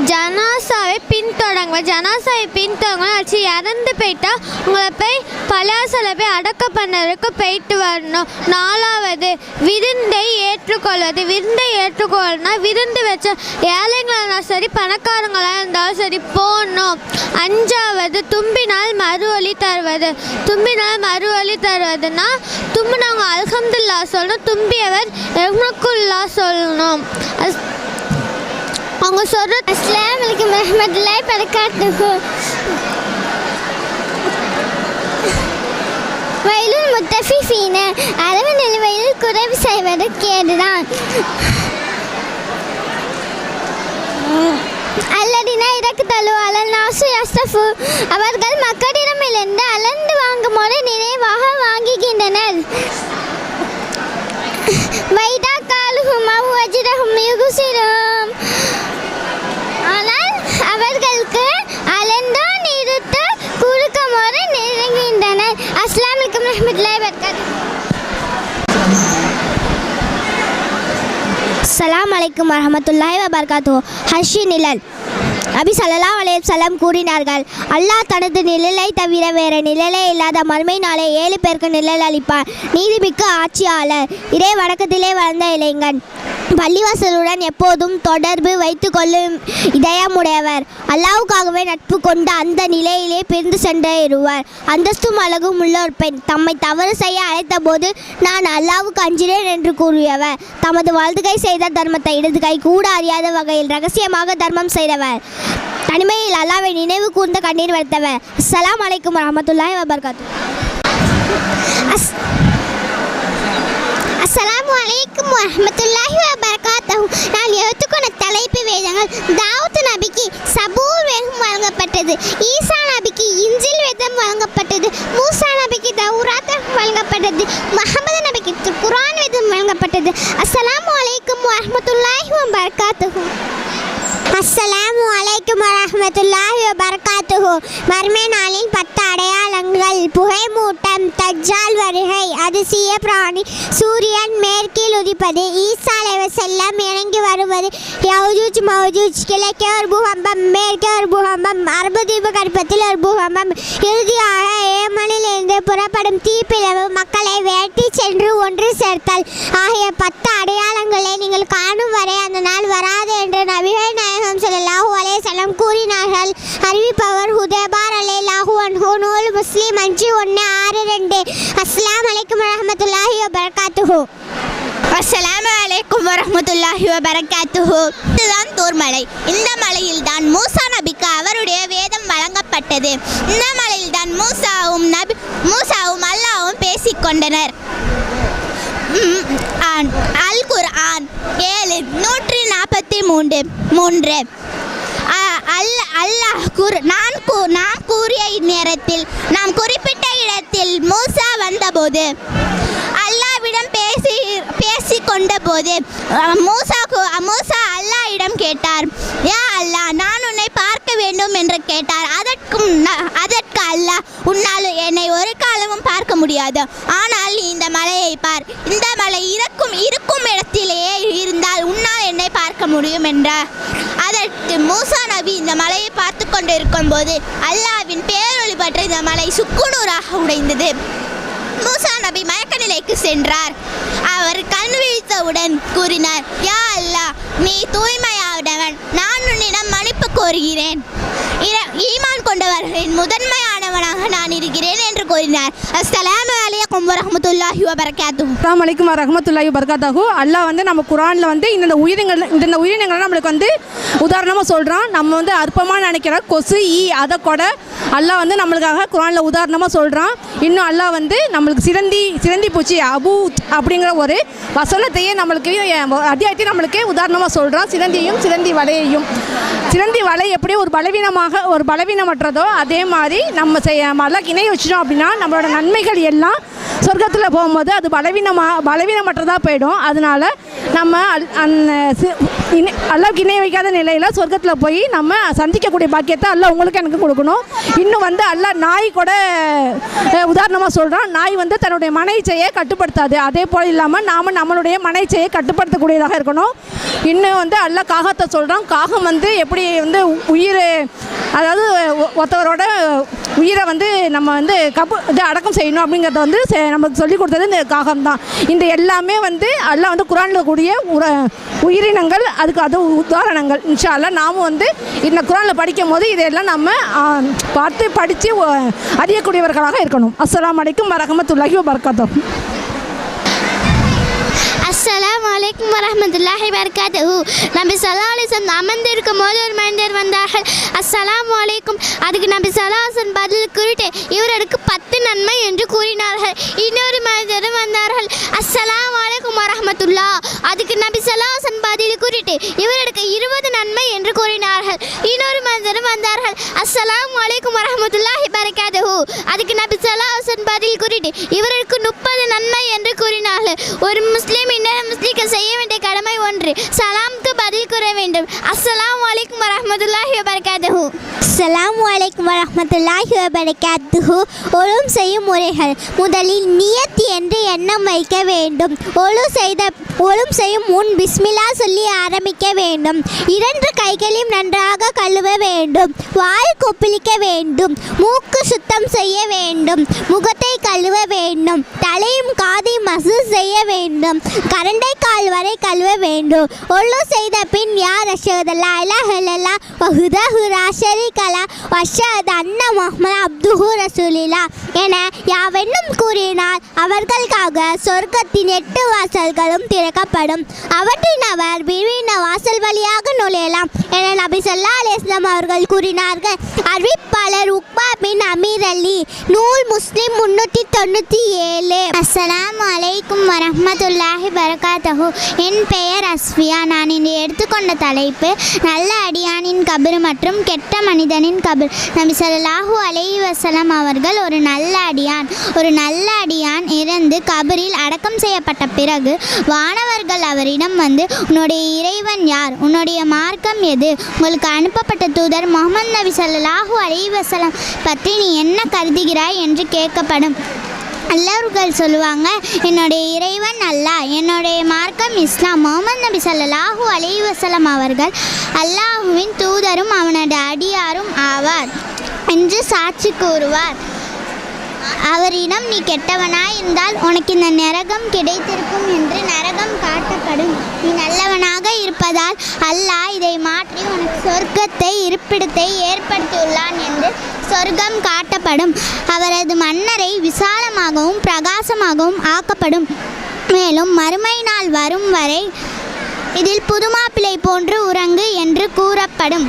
ஜனாசாவை பின்தொடங்க ஆச்சு இறந்து போயிட்டா உங்களை போய் பலாசலை போய் அடக்கம் பண்ணுறதுக்கு போயிட்டு வரணும். 4வது விருந்தை ஏற்றுக்கொள்வது. விருந்தை ஏற்றுக்கொள்ளனா விருந்து வச்ச ஏழைங்களாக இருந்தாலும் சரி, பணக்காரங்களாக இருந்தாலும் சரி போடணும். 5வது தும்பினால் மறுவழி தருவது. தும்பினால் மறுவழி தருவதுன்னா தும்பினவங்க அல்ஹம்துலில்லாஹ் சொல்லணும், தும்பியவர் ரஹ்மத்துல்லாஹ் சொல்லணும். அவங்க சொல்ற அஸ்ஸலாமு அலைக்கும் வரஹ்மத்துல்லாஹி வபரகாத்துஹு. வயலுல் முத்தஃபிஃபீன அளவு நிலுவையில் குறைவு செய்வது கேடுதான். அல்லதினா இறக்கு தழுவாள நாசு யஸ்தஃபு அவர்கள் மக்களிடமிருந்து அளந்து வாங்கும் போது நிறைவாக வாங்குகின்றனர். வைதா காலுஹும் வஜ்ரஹும் யுகுசிரும் ஆனால் அவர்களுக்கு அளந்தோ நிறுத்த குறுக்கமோடு நெருங்குகின்றனர். அஸ்ஸலாமு அலைக்கும் வரஹ்மத்துல்லாஹி வபரகாத்துஹு. அஸ்ஸலாமு அலைக்கும் வரஹ்மத்துல்லாஹி வபரகாத்துஹு. ஹர்ஷி நிழல். நபி ஸல்லல்லாஹு அலைஹி வஸல்லம் கூறினார்கள், அல்லாஹ் தனது நிழலை தவிர வேறு நிழலே இல்லாத மறுமை நாளை 7 பேருக்கு நிழல் அளிப்பார். நீதிமிக்க ஆட்சியாளர், இறை வணக்கத்திலே வளர்ந்த இளைஞன், பள்ளிவாசலுடன் எப்போதும் தொடர்பு வைத்து கொள்ளும் இதயமுடையவர், அல்லாஹ்வுக்காகவே நட்பு கொண்டு அந்த நிலையிலே பிரிந்து சென்றிருவார். அந்தஸ்தும் அழகும் உள்ள ஒரு பெண், தம்மை தவறு செய்ய அழைத்த போது நான் அல்லாஹ்வுக்கு அஞ்சினேன் என்று கூறியவர், தமது வலது கை செய்த தர்மத்தை இடது கை கூட அறியாத வகையில் ரகசியமாக தர்மம் செய்தவர், தனிமையில் அல்லாஹ்வை நினைவு கூர்ந்த கண்ணீர் வளர்த்தவர். அஸ்ஸலாமு அலைக்கும் வரஹ்மத்துல்லாஹி வபரகாத்துஹு. அஸ்ஸலாமு அலைக்கும் வரஹ்மத்துல்லாஹி வபரகாத்துஹு. நான் எடுத்துக்கொண்ட தலைப்பு வேதங்கள். தாவூத் நபிக்கு சபூர் வேதம் வழங்கப்பட்டது. ஈசா நபிக்கு இஞ்சில் வேதம் வழங்கப்பட்டது. மூசா நபிக்கு தௌராத் வழங்கப்பட்டது. முஹம்மது நபிக்கு குர்ஆன் வேதம் வழங்கப்பட்டது. அஸ்ஸலாமு அலைக்கும் வரஹ்மத்துல்லாஹி வபரகாத்துஹு. அஸ்ஸலாமு அலைக்கும் வரஹ்மத்துல்லாஹி வபரகாத்துஹு. வரகாத்துஹு. மர்மை நாளின் 10 அடையாளங்கள்: புகைமூட்டம், தஜ்ஜால் வருகை, அதிசய பிராணி, சூரியன் மேற்கில் உதிப்பது, ஈசா அலைஹிஸ்ஸலாம் இறங்கி வருவது, யௌஜூஜ் மௌஜூஜ், கிழக்கே ஒரு பூகம்பம், மேற்கே ஒரு பூகம்பம், அரபு தீப கற்பத்தில் ஒரு பூகம்பம், இறுதியாக ஏமனில் இருந்து புறப்படும் தீப்பிளவு, மக்களை வேட்டி சென்று ஒன்று சேர்த்தல் ஆகிய 10 அடையாளங்களை நீங்கள் காணும் வரை அந்த நாள் வராது என்று நபிகள் நாயகம் ஸல்லல்லாஹு அலைஹி வஸல்லம் கூறினார்கள். அறிவிப்பவர் ஹுதைபா ரலியல்லாஹு அன்ஹு. நூல் முஸ்லிம் 5/162. அஸ்ஸலாமு அலைக்கும் வரஹ்மத்துல்லாஹி வபரகாத்துஹு. அஸ்ஸலாமு அலைக்கும் வரஹ்மத்துல்லாஹி வபரகாத்துஹு. இதுதான் தூர்மலை. இந்த மலையில் தான் மூசா நபிக்கு அவருடைய வேதம் வழங்கப்பட்டது. இந்த மலையில் தான் மூசாவும் அல்லாஹ்வும் பேசிக்கொண்டனர். அல் குர்ஆன் 7:143. நாம் கூறிய நேரத்தில் நாம் குறிப்பிட்ட இடத்தில் மூசா வந்தபோது அல்லாஹ்விடம் பேசி கொண்டபோது மூசா அல்லாஹ்விடம் கேட்டார், யா அல்லாஹ், நான் உன்னை பார்க்க வேண்டும் என்று கேட்டார். அதற்கு அல்லாஹ், உன்னால் என்னை ஒரு காலமும் பார்க்க முடியாது, ஆனால் நீ இந்த மலையை பார். இந்த மலை இருக்கும் இடத்திலேயே இருந்தால் உன்னால் என்னை பார்க்க முடியும் என்றார். அதற்கு மூசா நபி இந்த மலையை பார்த்து கொண்டிருக்கும் போது அல்லாஹ்வின் பேரொளி பற்றி இந்த மலை சுக்குநூறாக உடைந்தது. மூசா நபி மயக்க நிலைக்கு சென்றார். அவர் கண் விழித்தவுடன் கூறினார், யா அல்லாஹ், நீ தூய்மையானவன், நான் உன்னிடம் மன்னிப்பு கோருகிறேன். ஈமான் கொண்டவர்களின் முதன்மையானவனாக நான் இருக்கிறேன் என்று கூறினார். அஸ்ஸலாமு அலைக்கும் வரஹ்மத்துல்லாஹி வபரகாத்துஹு. அஸ்ஸலாமு அலைக்கும் வரஹ்மத்துல்லாஹி வபரகாத்துஹு. அல்லாஹ் வந்து நம்ம குர்ஆனில் வந்து இந்த உயிரினங்கள் நம்மளுக்கு வந்து உதாரணமாக சொல்கிறான். நம்ம வந்து அற்பமாக நினைக்கிற கொசு, ஈ, அதை கூட அல்லாஹ் வந்து நம்மளுக்காக குர்ஆனில் உதாரணமாக சொல்கிறான். இன்னும் அல்லாஹ் வந்து நம்மளுக்கு சிலந்தி பூச்சி அபூத் அப்படிங்கிற ஒரு வசனத்தையே நம்மளுக்கு அத்தியாயத்தையும் நம்மளுக்கு உதாரணமாக சொல்கிறான். சிலந்தி வலை எப்படி ஒரு பலவீனமற்றதோ அதே மாதிரி நம்ம அல்லாஹ்க்கு இணை வச்சிட்டோம் அப்படின்னா நம்மளோட நன்மைகள் எல்லாம் சொர்க்கத்தில் போகும்போது அது பலவீனமற்றதாக போயிடும். அதனால நம்ம அல்லாஹ்க்கு இணை வைக்காத நிலையில் சொர்க்கத்தில் போய் நம்ம சந்திக்கக்கூடிய பாக்கியத்தை அல்லாஹ் உங்களுக்கு எனக்கு கொடுக்கணும். இன்னும் வந்து அல்லாஹ் நாய் கூட உதாரணமாக சொல்கிறான். நாய் வந்து தன்னுடைய மனைச்சையை கட்டுப்படுத்தாது. அதே போல் இல்லாமல் நாம் நம்மளுடைய மனைச்சையை கட்டுப்படுத்தக்கூடியதாக இருக்கணும். இன்னும் வந்து அல்லாஹ் காகத்தை சொல்கிறான். காகம் வந்து எப்படி வந்து அதாவது ஒருத்தவரோட உயிரை வந்து நம்ம வந்து அடக்கம் செய்யணும் அப்படிங்கிறத வந்து நமக்கு சொல்லிக் கொடுத்தது இந்த காகம் தான். இந்த எல்லாமே வந்து அல்லாஹ் வந்து குர்ஆனில் கூடிய உயிரினங்கள், அதுக்கு அது உதாரணங்கள். இன்ஷா அல்லாஹ் நாமும் வந்து இந்த குர்ஆனில் படிக்கும் போது இதையெல்லாம் நம்ம படித்து அறியக்கூடியவர்களாக இருக்கணும். அஸ்ஸலாமு அலைக்கும் வரஹ்மத்துல்லாஹி வபரகாத்துஹு. அஸ்ஸலாமு அலைக்கும் வரஹ்மத்துல்லாஹி வபரகாத்துஹு. நபி ஸல்லல்லாஹு அலைஹி வஸல்லம் அமர்ந்திருக்கும் போது ஒரு மனிதர் வந்தார்கள். அஸ்ஸலாமு அலைக்கும். அதுக்கு நபி ஸல்லல்லாஹு அலைஹி வஸல்லம் பதில் கூறிட்டு இவருக்கு 10 நன்மை என்று கூறினார்கள். இன்னொரு மனிதரும் வந்தார்கள். அஸ்ஸலாமு அலைக்கும் வரஹ்மத்துல்லாஹ். அதுக்கு நபி ஸல்லல்லாஹு அலைஹி வஸல்லம் பதில் கூறிட்டு இவருக்கு 20 நன்மை என்று கூறினார்கள். இன்னொரு மனிதரும் வந்தார்கள். அஸ்ஸலாமு அலைக்கும் வரஹ்மத்துல்லாஹி வபரகாத்துஹு. அதுக்கு நபி ஸல்லல்லாஹு அலைஹி வஸல்லம் பதில் கூறிட்டு இவருக்கு 30 நன்மை என்று கூறினார்கள். ஒரு முஸ்லிம் இன்னொரு முஸ்லிம்க்கு செய்ய வேண்டிய கடமை ஒன்று, சலாம்க்கு பதில் கூற வேண்டும். அஸ்ஸலாமு அலைக்கும் வரஹ்மத்துல்லாஹி வபரகாத்துஹு. அஸ்ஸலாமு அலைக்கும் வரஹ்மத்துல்லாஹி வபரகாத்துஹு. ஒழும் செய்யும் முறைகள்: முதலில் நியத் என்று எண்ணம் வைக்க வேண்டும். ஒழும் செய்யும் முன் பிஸ்மில்லா சொல்லி ஆரம்பிக்க வேண்டும். 2 கைகளையும் நன்றாக கழுவ வேண்டும். வாய் கொப்பளிக்க வேண்டும். மூக்கு சுத்தம் செய்ய வேண்டும். முகத்தை கழுவ வேண்டும். தலையும் காதையும் மசூஸ் செய்ய வேண்டும். கரண்டை கால் வரை கழுவ வேண்டும். ஒழு செய்த பின் யார் அஷ்ஹது அல்லா இலாஹ இல்லல்லாஹ் வஹ்தஹு லா ஷரீக லஹு வ அஷ்ஹது அன்ன முஹம்மது அப்துஹு ரசூலுல்லாஹ் என யாவென்னும் கூறினார் அவர்களுக்காக சொர்க்கத்தின் 8 வாசல்களும் திறக்கப்படும். அவற்றின் அவர் விரிவின வாசல் வழியாக நுழையலாம் என நபி ஸல்லல்லாஹு அலைஹி வஸல்லம் அவர்கள் கூறினார்கள். அறிவிப்பாளர் உக்பா பின் அமீர் அலி. நூல் முஸ்லிம் 397. அஸ்ஸலாமு அலைக்கும் வரஹ்மத்துல்லாஹி வபரகாத்துஹு. என் பெயர் அஸ்ஃபியா. நான் இன்று எடுத்துக்கொண்ட தலைப்பு நல்ல அடியானின் கபர் மற்றும் கெட்ட மனிதனின் கபர். நபி ஸல்லல்லாஹு அலைஹி வஸல்லம் அவர்கள் ஒரு நல்ல அடியான் இறந்து கபரில் அடக்கம் செய்யப்பட்ட பிறகு வானவர்கள் அவரிடம் வந்து, உன்னுடைய இறைவன் யார், உன்னுடைய மார்க்கம் எது, உங்களுக்கு உங்களுக்கு அனுப்பப்பட்ட தூதர் முகமது நபி ஸல்லல்லாஹு அலைஹி வஸல்லம் பற்றி நீ என்ன கருதுகிறாய் என்று கேட்கப்படும். அல்லாஹ்கள் சொல்லுவாங்க, என்னுடைய இறைவன் அல்லாஹ், என்னுடைய மார்க்கம் இஸ்லாம், முகமது நபி ஸல்லல்லாஹு அலைஹி வஸல்லம் அவர்கள் அல்லாஹுவின் தூதரும் அவனோட அடியாரும் ஆவார் என்று சாட்சி கூறுவார். அவரிடம் நீ கெட்டவனாய் இருந்தால் உனக்கு இந்த நரகம் கிடைத்திருக்கும் என்று நரகம் காட்டப்படும். நீ நல்லவனாக இருப்பதால் அல்லாஹ் இதை மாற்றி உனக்கு சொர்க்கத்தை இருப்பிடத்தை ஏற்படுத்தியுள்ளான் என்று சொர்க்கம் காட்டப்படும். அவரது மன்னரை விசாலமாகவும் பிரகாசமாகவும் ஆக்கப்படும். மேலும் மறுமை நாள் வரும் வரை இதில் புதுமாப்பிள்ளை போன்று உறங்கு என்று கூறப்படும்.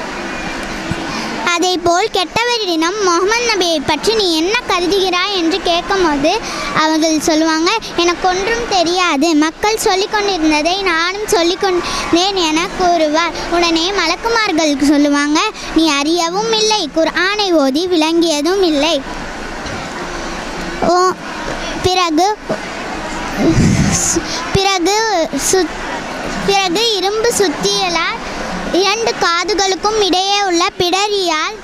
அதேபோல் கெட்டவரிடம் முகமது நபியை பற்றி நீ என்ன கருதுகிறாய் என்று கேட்கும்போது அவர்கள் சொல்லுவாங்க, எனக்கு ஒன்றும் தெரியாது, மக்கள் சொல்லிக் கொண்டிருந்ததை நானும் சொல்லிக்கொண்டேன் என கூறுவார். உடனே மலக்குமார்கள் சொல்லுவாங்க, நீ அறியவும் இல்லை, குர்ஆனை ஓதி விளங்கியதும் இல்லை. பிறகு இரும்பு சுத்தியலால் 2 காதுகளுக்கும் இடையே உள்ள பிடரியால்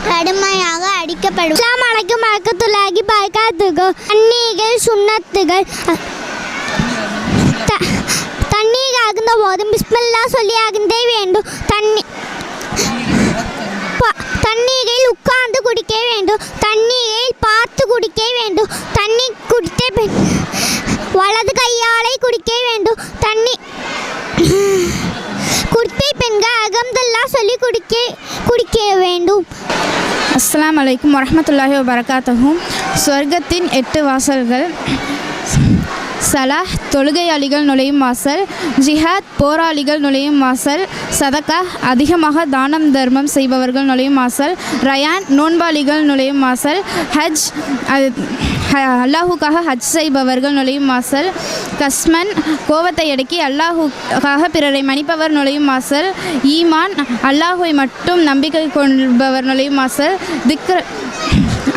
கடுமையாக அடிக்கப்படும். அஸ்ஸலாமு அலைக்கும் வரஹ்மத்துல்லாஹி வபரகாத்துஹு. தண்ணீர்கள் சுன்னத்துகள். தண்ணீர் அகுந்த போதும் பிஸ்மில்லா சொல்லி அகுந்தே வேண்டும். தண்ணீரில் உட்கார்ந்து குடிக்க வேண்டும். தண்ணீரில் பார்த்து குடிக்க வேண்டும். தண்ணீர் குடித்த பின் வலது கையாலை குடிக்க வேண்டும். குடிப்பை பெண்கள் அகம்தல்லா சொல்லி குடிக்க வேண்டும். அஸ்ஸலாமு அலைக்கும் வரஹ்மத்துல்லாஹி வபரகாத்துஹு. சொர்க்கத்தின் 8 வாசல்கள். சலாஹ் தொழுகையாளிகள் நுழையும் வாசல், ஜிஹாத் போராளிகள் நுழையும் வாசல், சதகா அதிகமாக தானம் தர்மம் செய்பவர்கள் நுழையும் வாசல், ரயான் நோன்பாளிகள் நுழையும் வாசல், ஹஜ் அல்லாஹுக்காக ஹஜ் செய்பவர்கள் நுழையும் வாசல், கஸ்மன் கோபத்தை அடக்கி அல்லாஹுக்காக பிறரை மன்னிப்பவர் நுழையும் வாசல், ஈமான் அல்லாஹுவை மட்டும் நம்பிக்கை கொள்பவர் நுழையும் வாசல், திக்ர்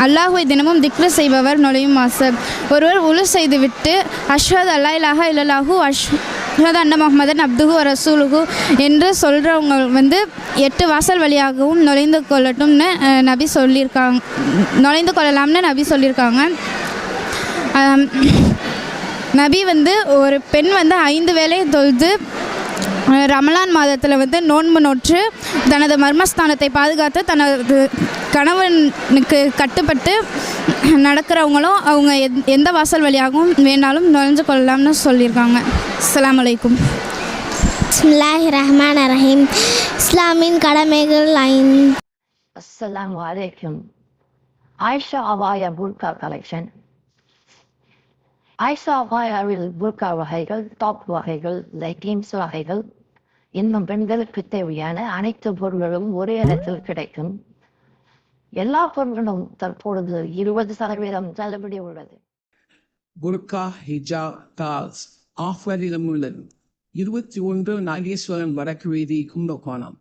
அல்லாஹுவை தினமும் திக்ரு செய்பவர் நுழையும் வாசல். ஒருவர் உலு செய்துவிட்டு அஷ்ஹது அல்லா இலாஹா இல்லல்லாஹு அஷ்ஹது அன்ன முஹம்மதன் அப்துஹு வ ரசூலுஹு என்று சொல்கிறவங்க 8 வாசல் வழியாகவும் நுழைந்து கொள்ளட்டும்னு நுழைந்து கொள்ளலாம்னு நபி சொல்லியிருக்காங்க. நபி ஒரு பெண் 5 வேளை தொழுது ரமலான் மாதத்தில் நோன்பு நோற்று தனது மர்மஸ்தானத்தை பாதுகாத்து தனது கணவனுக்கு கட்டுப்பட்டு நடக்கிறவங்களும் அவங்க எந்த வாசல் வழியாகவும் வேணாலும் நுழைஞ்சு கொள்ளலாம்னு சொல்லியிருக்காங்க. அஸ்ஸலாமு அலைக்கும். பிஸ்மில்லாஹிர் ரஹ்மானிர் ரஹீம். இஸ்லாமின் கடமைகள் 5. அஸ்ஸலாமு அலைக்கும். ஆயிஷா அபாயா புர்கா கலெக்ஷன். ஆயிஷா அபாயாவில் புர்கா வகைகள், டாப் வகைகள், லெகின்ஸ் வகைகள், இன்னும் பெண்களுக்கு தேவையான அனைத்து பொருட்களும் ஒரே இடத்தில் கிடைக்கும். எல்லா பொருட்களும் தற்பொழுது 20% தள்ளுபடி உள்ளது. புர்கா, ஹிஜாப், டால்ஸ் ஆஃபரிலும் உள்ளது. 21 நாகேஸ்வரன் வடக்கு வீதி, கும்பகோணம்.